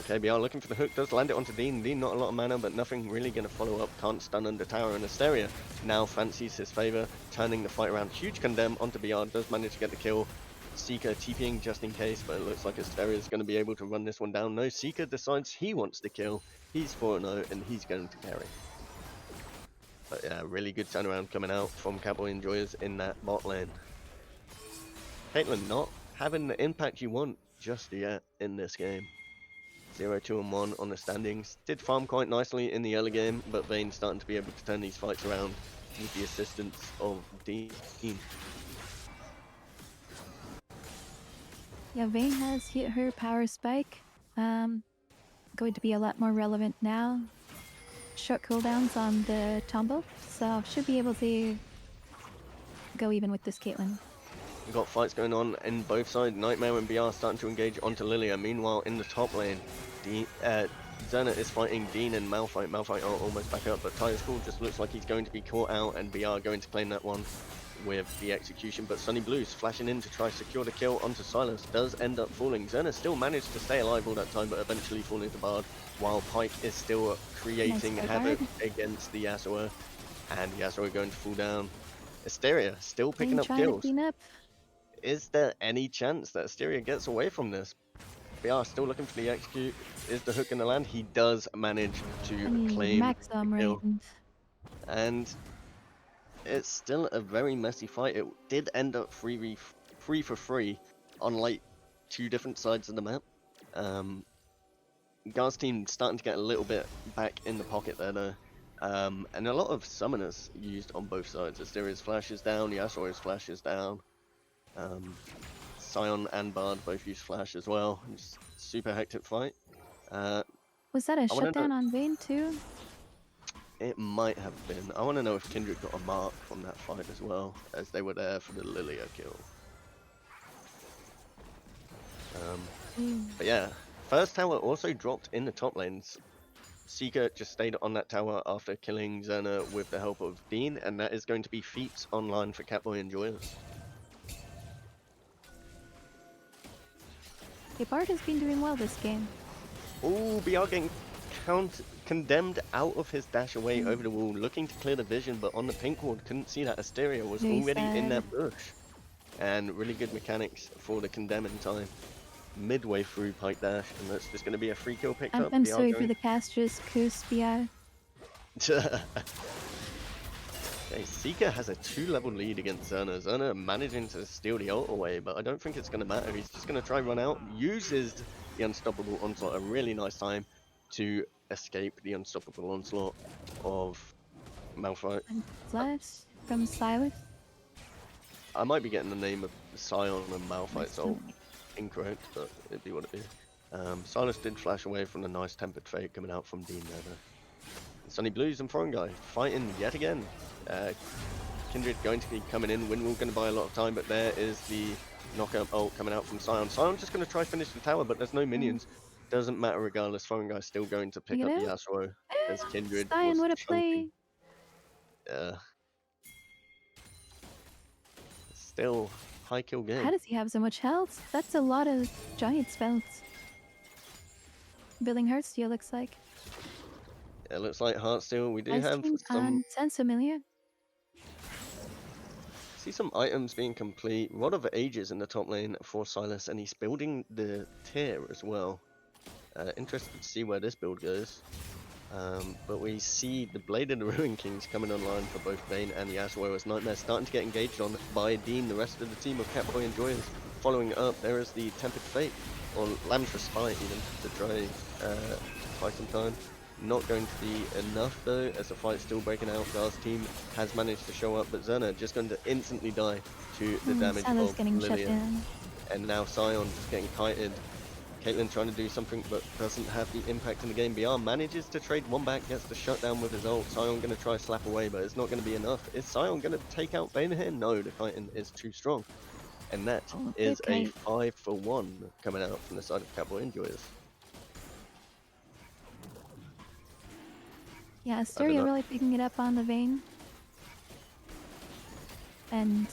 Okay, BR looking for the hook, does land it onto Dean. Dean not a lot of mana, but nothing really going to follow up. Can't stun under tower, and Asteria now fancies his favor, turning the fight around. Huge condemn onto BR, does manage to get the kill. Seeker TPing just in case, but it looks like Asteria is going to be able to run this one down. No, Seeker decides he wants the kill. He's 4-0, and he's going to carry. But yeah, really good turnaround coming out from Catboy Enjoyers in that bot lane. Caitlyn not having the impact you want just yet in this game. 0-2-1 on the standings. Did farm quite nicely in the early game, but Vayne's starting to be able to turn these fights around with the assistance of Dean. Yeah, Vayne has hit her power spike. Going to be a lot more relevant now. Short cooldowns on the Tombow, so should be able to go even with this Caitlyn. We've got fights going on in both sides. Nightmare and BR starting to engage onto Lilia. Meanwhile, in the top lane, Zerna is fighting Dean and Malphite. Malphite are almost back up, but Tyre's Cool just looks like he's going to be caught out, and BR going to claim that one with the execution. But Sunny Blues flashing in to try to secure the kill onto Silas. Does end up falling. Zerna still managed to stay alive all that time, but eventually falling to Bard, while Pike is still creating Nice havoc Bard. against the Yasuo. And Yasuo going to fall down. Asteria still picking Vayne up trying to kills. clean up. Is there any chance that Asteria gets away from this? BR still looking for the execute. Is the hook in the land? He does manage to claim the Maximum kill. range. And it's still a very messy fight. It did end up 3 for 3, unlike two different sides of the map. Um, Gawr's team starting to get a little bit back in the pocket there though. And a lot of summoners used on both sides. Asteria's flash is down, Yasuo's flash is down. Sion and Bard both use flash as well. Just super hectic fight. Uh, Was that a I want to know, shutdown on Vayne too? it might have been. I want to know if Kindred got a mark from that fight as well, as they were there for the Lilia kill. But yeah, first tower also dropped in the top lanes. Seeker just stayed on that tower after killing Zerna with the help of Dean, and that is going to be feats online for Catboy and Joyous. Okay, Bard has been doing well this game. Oh, BR getting condemned out of his dash away over the wall, looking to clear the vision, but on the pink ward, couldn't see that Asteria was Very already in sad. that bush. And really good mechanics for the condemn in time. Midway through Pike Dash, and that's just going to be a free kill picked up. I'm BR sorry for going... the casters, Kuspia. Okay, Seeker has a 2-level lead against Zerna. Zerna managing to steal the ult away, but I don't think it's going to matter. He's just going to try run out, uses the Unstoppable Onslaught, a really nice time to escape the Unstoppable Onslaught of Malphite. And flash from Silas. I might be getting the name of Sion and Malphite's Nice ult one. incorrect, but it'd be what it is. Silas did flash away from the nice Tempered Fate coming out from Dean there though. Sunny Blues and Foreign Guy fighting yet again. Kindred going to be coming in. Windwall going to buy a lot of time, but there is the knockout ult coming out from Sion. Sion's just going to try finish the tower, but there's no minions. Doesn't matter regardless. Foreign Guy's still going to pick You up the know? Yasuo as Kindred Stein, was what a choking. play! Still high kill game. How does he have so much health? That's a lot of giant spells. Building Heartsteel looks like. It looks like Heartsteel. We do Ice have King some... on Sensimilia. See some items being complete. Rod of Ages in the top lane for Silas, and he's building the tier as well. Interested to see where this build goes. But we see the Blade of the Ruin Kings coming online for both Vayne and Yasuo as Nightmare starting to get engaged on by Dean. The rest of the team of Catboy and Joyous following up. There is the Tempered Fate, or Lamb's Respite even, to try fight some time. Not going to be enough though, as the fight's still breaking out. Gawr's team has managed to show up, but Zerna just going to instantly die to the damage Silas of getting shut Lilia. down. And now Sion just getting kited. Caitlyn trying to do something, but doesn't have the impact in the game. BR manages to trade one back, gets the shutdown with his ult. Sion going to try slap away, but it's not going to be enough. Is Sion going to take out Vayne here? No, the kiting is too strong. And that is a 5-for-1 coming out from the side of Catboy and Joyous. Yeah, Asteria really picking it up on the Vayne. And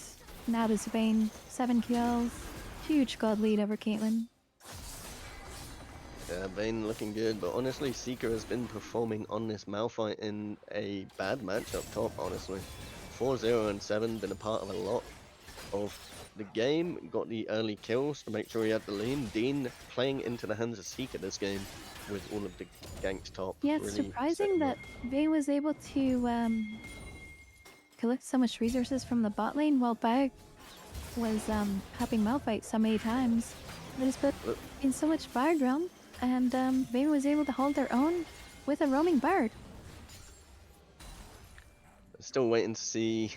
now this Vayne, 7 kills. Huge god lead over Caitlyn. Yeah, Vayne looking good, but honestly, Seeker has been performing on this Malphite in a bad match up top, honestly. 4-0 and 7, been a part of a lot of the game, got the early kills to make sure he had the lead. Dean playing into the hands of Seeker this game with all of the ganks top. Yeah, it's really surprising that Vayne was able to collect so much resources from the bot lane while Bag was helping Malphite so many times. There's been so much Bard realm, and Vayne was able to hold their own with a roaming Bard. Still waiting to see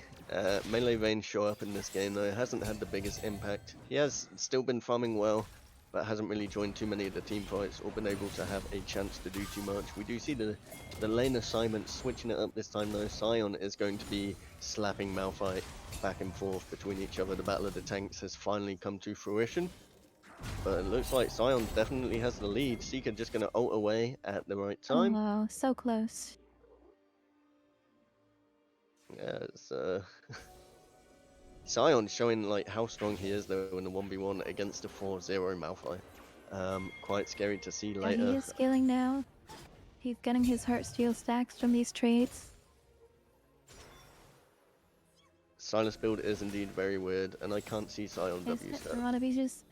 Melee Vayne show up in this game though. It hasn't had the biggest impact. He has still been farming well, but hasn't really joined too many of the team fights or been able to have a chance to do too much. We do see the lane assignment switching it up this time though. Sion is going to be slapping Malphite back and forth between each other. The Battle of the Tanks has finally come to fruition. But it looks like Sion definitely has the lead. Seeker just going to ult away at the right time. Oh, so close. Yeah, it's Sion showing like how strong he is though in the 1v1 against a 4-0 Malphite. Quite scary to see later. Yeah, he is scaling now. He's getting his Heartsteel stacks from these trades. Silas build is indeed very weird, and I can't see Sion W set. A lot of ages.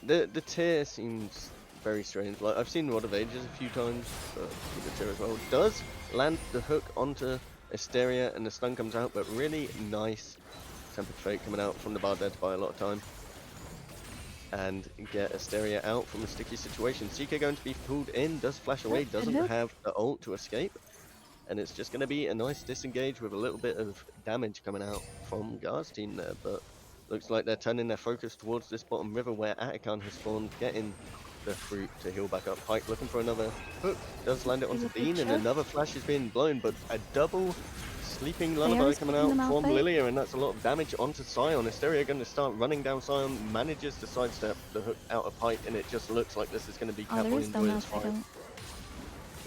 The tier seems very strange. Like I've seen Rod of Ages a few times, but the tier as well does land the hook onto Asteria, and the stun comes out. But really nice Tempered Fate coming out from the Bard there to buy a lot of time. and get Asteria out from a sticky situation. Seeker going to be pulled in, does flash Oh, away, good doesn't hook. have the ult to escape, and it's just going to be a nice disengage with a little bit of damage coming out from Gawr's team there, but looks like they're turning their focus towards this bottom river where Atakan has spawned, getting the fruit to heal back up. Pike looking for another hook, does land it There's onto a good Dean, and choke. another flash is being blown, but a double sleeping They are lullaby coming escaping the out from Malphite. Lilia, and that's a lot of damage onto Sion. Asteria going to start running down Sion, manages to sidestep the hook out of Pike, and it just looks like this is going to be Oh, there Catboy is and no Joya's Malphite fight. ult.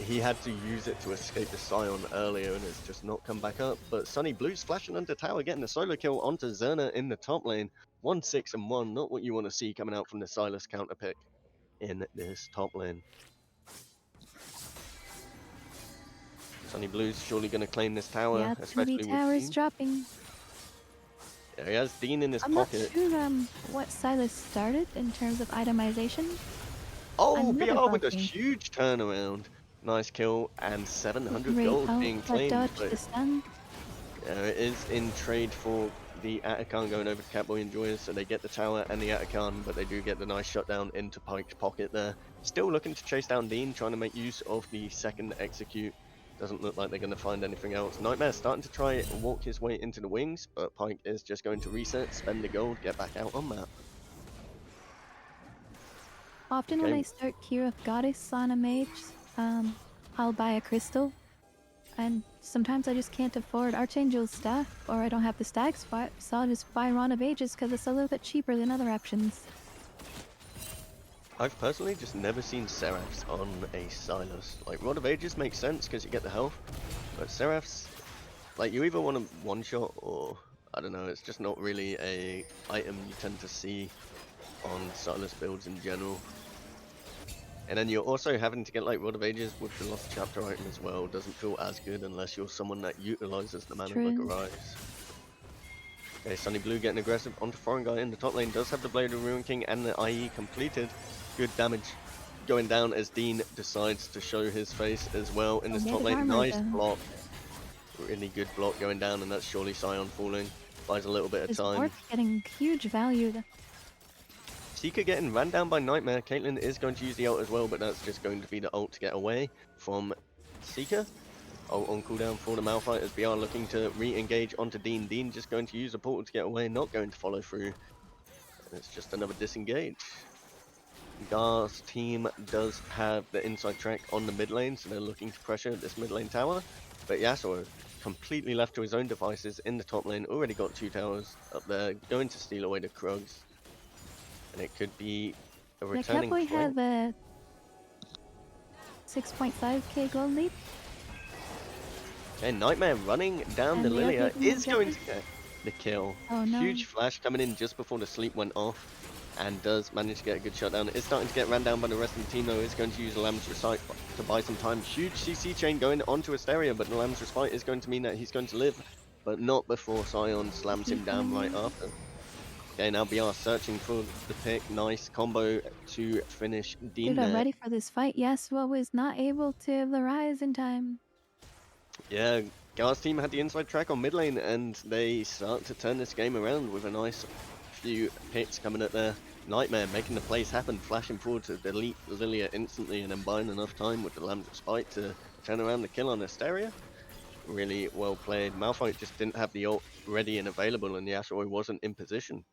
He had to use it to escape the Scion earlier, and it's just not come back up. But Sunny Blue's flashing under tower, getting a solo kill onto Zerna in the top lane. 1-6 and 1, not what you want to see coming out from the Silas counter pick in this top lane. Sunny Blue's surely going to claim this tower, Yeah, it's gonna be especially with towers Dean. dropping. Yeah, he has Dean in his I'm not pocket. sure what Silas started in terms of itemization. Oh, I'm never BR with a barking. huge turnaround. Nice kill, and 700 Great gold ult, being but claimed. dodge But the stun. it is in trade for the Atakan going over to Catboy and Joyous, so they get the tower and the Atakan, but they do get the nice shutdown into Pike's pocket there. Still looking to chase down Dean, trying to make use of the second execute. Doesn't look like they're going to find anything else. Nightmare's starting to try and walk his way into the wings, but Pike is just going to reset, spend the gold, get back out on map. Often when Okay, I start Kira Goddess on a mage, I'll buy a crystal. And sometimes I just can't afford Archangel's staff, or I don't have the stag spot, so I'll just buy Ron of Ages because it's a little bit cheaper than other options. I've personally just never seen Seraphs on a Silas. Like, Rod of Ages makes sense because you get the health, but Seraphs, like, you either want to one-shot or, I don't know, it's just not really a item you tend to see on Silas builds in general. And then you're also having to get like Rod of Ages with the Lost Chapter item as well. Doesn't feel as good unless you're someone that utilizes the mana like a True. Rise. Okay, Sunny Blue getting aggressive onto Foreign Guy in the top lane. Does have the Blade of Ruin King and the IE completed. Good damage going down as Dean decides to show his face as well in Oh, this top native lane. armor Nice though. block. Really good block going down, and that's surely Scion falling. Buys a little bit of His time. orc getting huge value. Seeker getting ran down by Nightmare. Caitlyn is going to use the ult as well, but that's just going to be the ult to get away from Seeker. Ult on cooldown for the Malphite as BR looking to re-engage onto Dean. Dean just going to use a portal to get away, not going to follow through. It's just another disengage. Gawr's team does have the inside track on the mid lane, so they're looking to pressure this mid lane tower. But Yasuo, completely left to his own devices in the top lane, already got 2 towers up there, going to steal away the Krugs. And it could be a Yeah, returning Catboy flank. have a 6.5k gold lead, Okay, Nightmare running down the and they are Lilia taking the is going objective. to get the kill. Oh Huge no. flash coming in just before the sleep went off, and does manage to get a good shutdown. It's starting to get ran down by the rest of the team though. Is going to use Lamb's Respite to buy some time. Huge CC chain going onto Asteria, but the Lamb's Respite is going to mean that he's going to live, but not before Sion slams him down right after. Okay, now BR searching for the pick. Nice combo to finish Dude, Dean I'm there. ready for this fight. Yasuo was not able to the rise in time. Yeah, Gawr's team had the inside track on mid lane, and they start to turn this game around with a nice few picks coming at their Nightmare, making the plays happen, flashing forward to delete Lilia instantly, and then buying enough time with the Lamb's Respite to turn around the kill on Asteria. Really well played. Malphite just didn't have the ult ready and available, and Yasuo wasn't in position.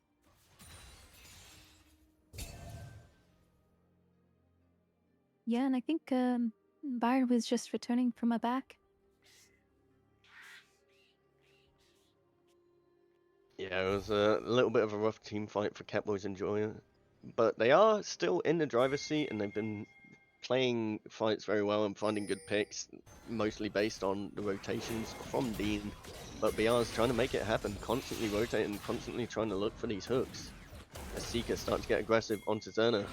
Yeah, and I think Byron was just returning from a back. Yeah, it was a little bit of a rough team fight for Catboys and Joy, but they are still in the driver's seat, and they've been playing fights very well and finding good picks, mostly based on the rotations from Dean. But BR's trying to make it happen, constantly rotating, constantly trying to look for these hooks. As Seeker starts to get aggressive onto Zerna.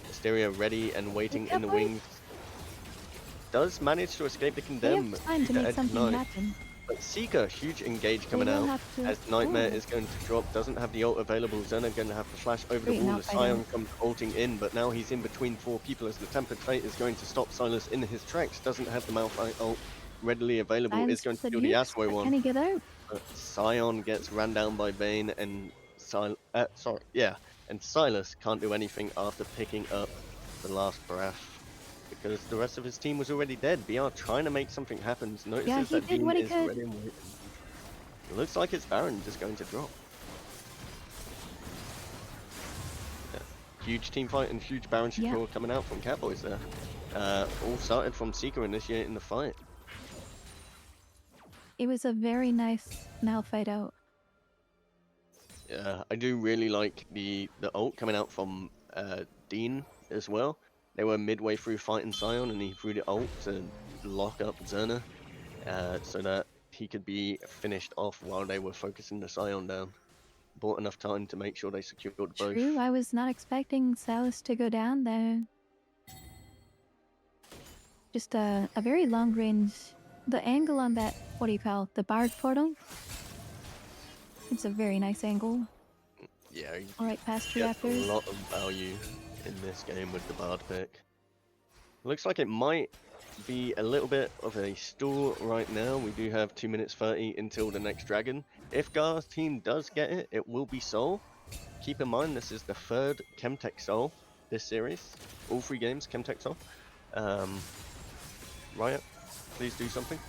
Asteria ready and Hey, waiting in the Catboy, wings. Does manage to escape the they have condemn time due to to make Edge something Knight. happen. But Seeker, huge engage They coming will out have to. as Nightmare Oh, is going to drop, doesn't have the ult available. Zerna going to have to flash over the great wall as Malphite ult. Sion comes ulting in, but now he's in between 4 people as the Tempered Fate is going to stop Silas in his tracks. Doesn't have the Malphite ult readily available, is Silence going just to said kill the nukes, Yasuo but one. can he get out? But Sion gets ran down by Vayne, and And Silas can't do anything after picking up the last breath because the rest of his team was already dead. BR trying to make something happen, Yeah, notices he that did Dean what he is could. ready and waiting. It looks like it's Baron just going to drop. Yeah. Huge team fight and huge Baron Yeah, secure coming out from Catboys there. All started from Seeker initiating the fight. it was a very nice now fight out. Yeah, I do really like the ult coming out from Dean as well. They were midway through fighting Sion and he threw the ult to lock up Zerna so that he could be finished off while they were focusing the Sion down. Bought enough time to make sure they secured True, both. I was not expecting Silas to go down there. Just a very long range. The angle on that, what do you call it, the Bard portal? It's a very nice angle. Yeah, he Right past two gets a raptors. lot of value in this game with the Bard pick. Looks like it might be a little bit of a stall right now. We do have 2 minutes 30 until the next dragon. If Gawr's team does get it, it will be Soul. Keep in mind this is the third Chemtech Soul this series. All 3 games Chemtech Soul. Riot, please do something.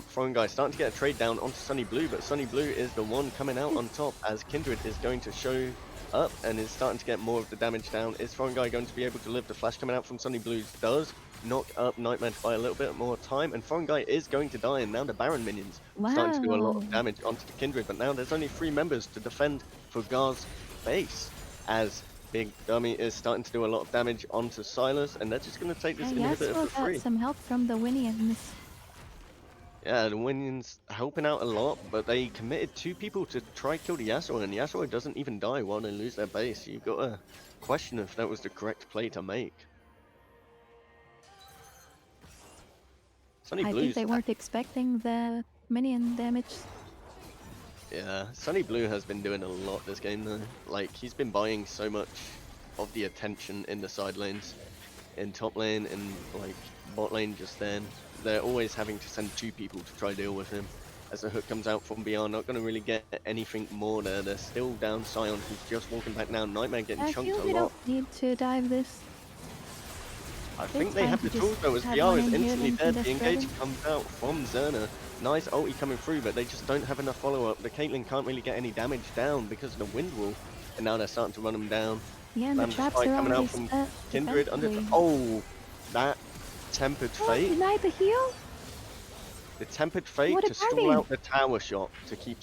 Foreign guy starting to get a trade down onto Sunny Blue, but Sunny Blue is the one coming out on top as Kindred is going to show up and is starting to get more of the damage down. Is Foreign guy going to be able to live? The flash coming out from Sunny Blue does knock up Nightmare by a little bit more time, and Foreign guy is going to die, and now the Baron minions starting to do a lot of Wow. damage onto the Kindred, but now there's only 3 members to defend for Gawr's base as Big Dummy is starting to do a lot of damage onto Silas, and they're just going to take this Yeah, inhibitor Yasuo for got free. some help from the Winians. Yeah, the Winions helping out a lot, but they committed 2 people to try kill the Yasuo, and Yasuo doesn't even die while they lose their base. You've got to question if that was the correct play to make. Sunny I think Blue's... they weren't expecting the minion damage. Yeah, Sunny Blue has been doing a lot this game though. Like, he's been buying so much of the attention in the side lanes. In top lane and, like, bot lane just then. They're always having to send 2 people to try deal with him. As the hook comes out from BR, not going to really get anything more there. They're still down Sion, who's just walking back now. Nightmare getting I chunked feel a we don't lot. need to dive this. I think It's they fine have to the just tools though, as have BR one is in here, instantly then can dead. The Death engage Dragon. comes out from Zerna. Nice ulti coming through, but they just don't have enough follow-up. The Caitlyn can't really get any damage down because of the wind wall. And now they're starting to run him down. Yeah, and the Lambda traps Spike are coming already out from set Kindred under... defensively. Oh! That Tempered Oh, Fate. denied the heal? The Tempered Fate What a to stall timing! out the tower shot to keep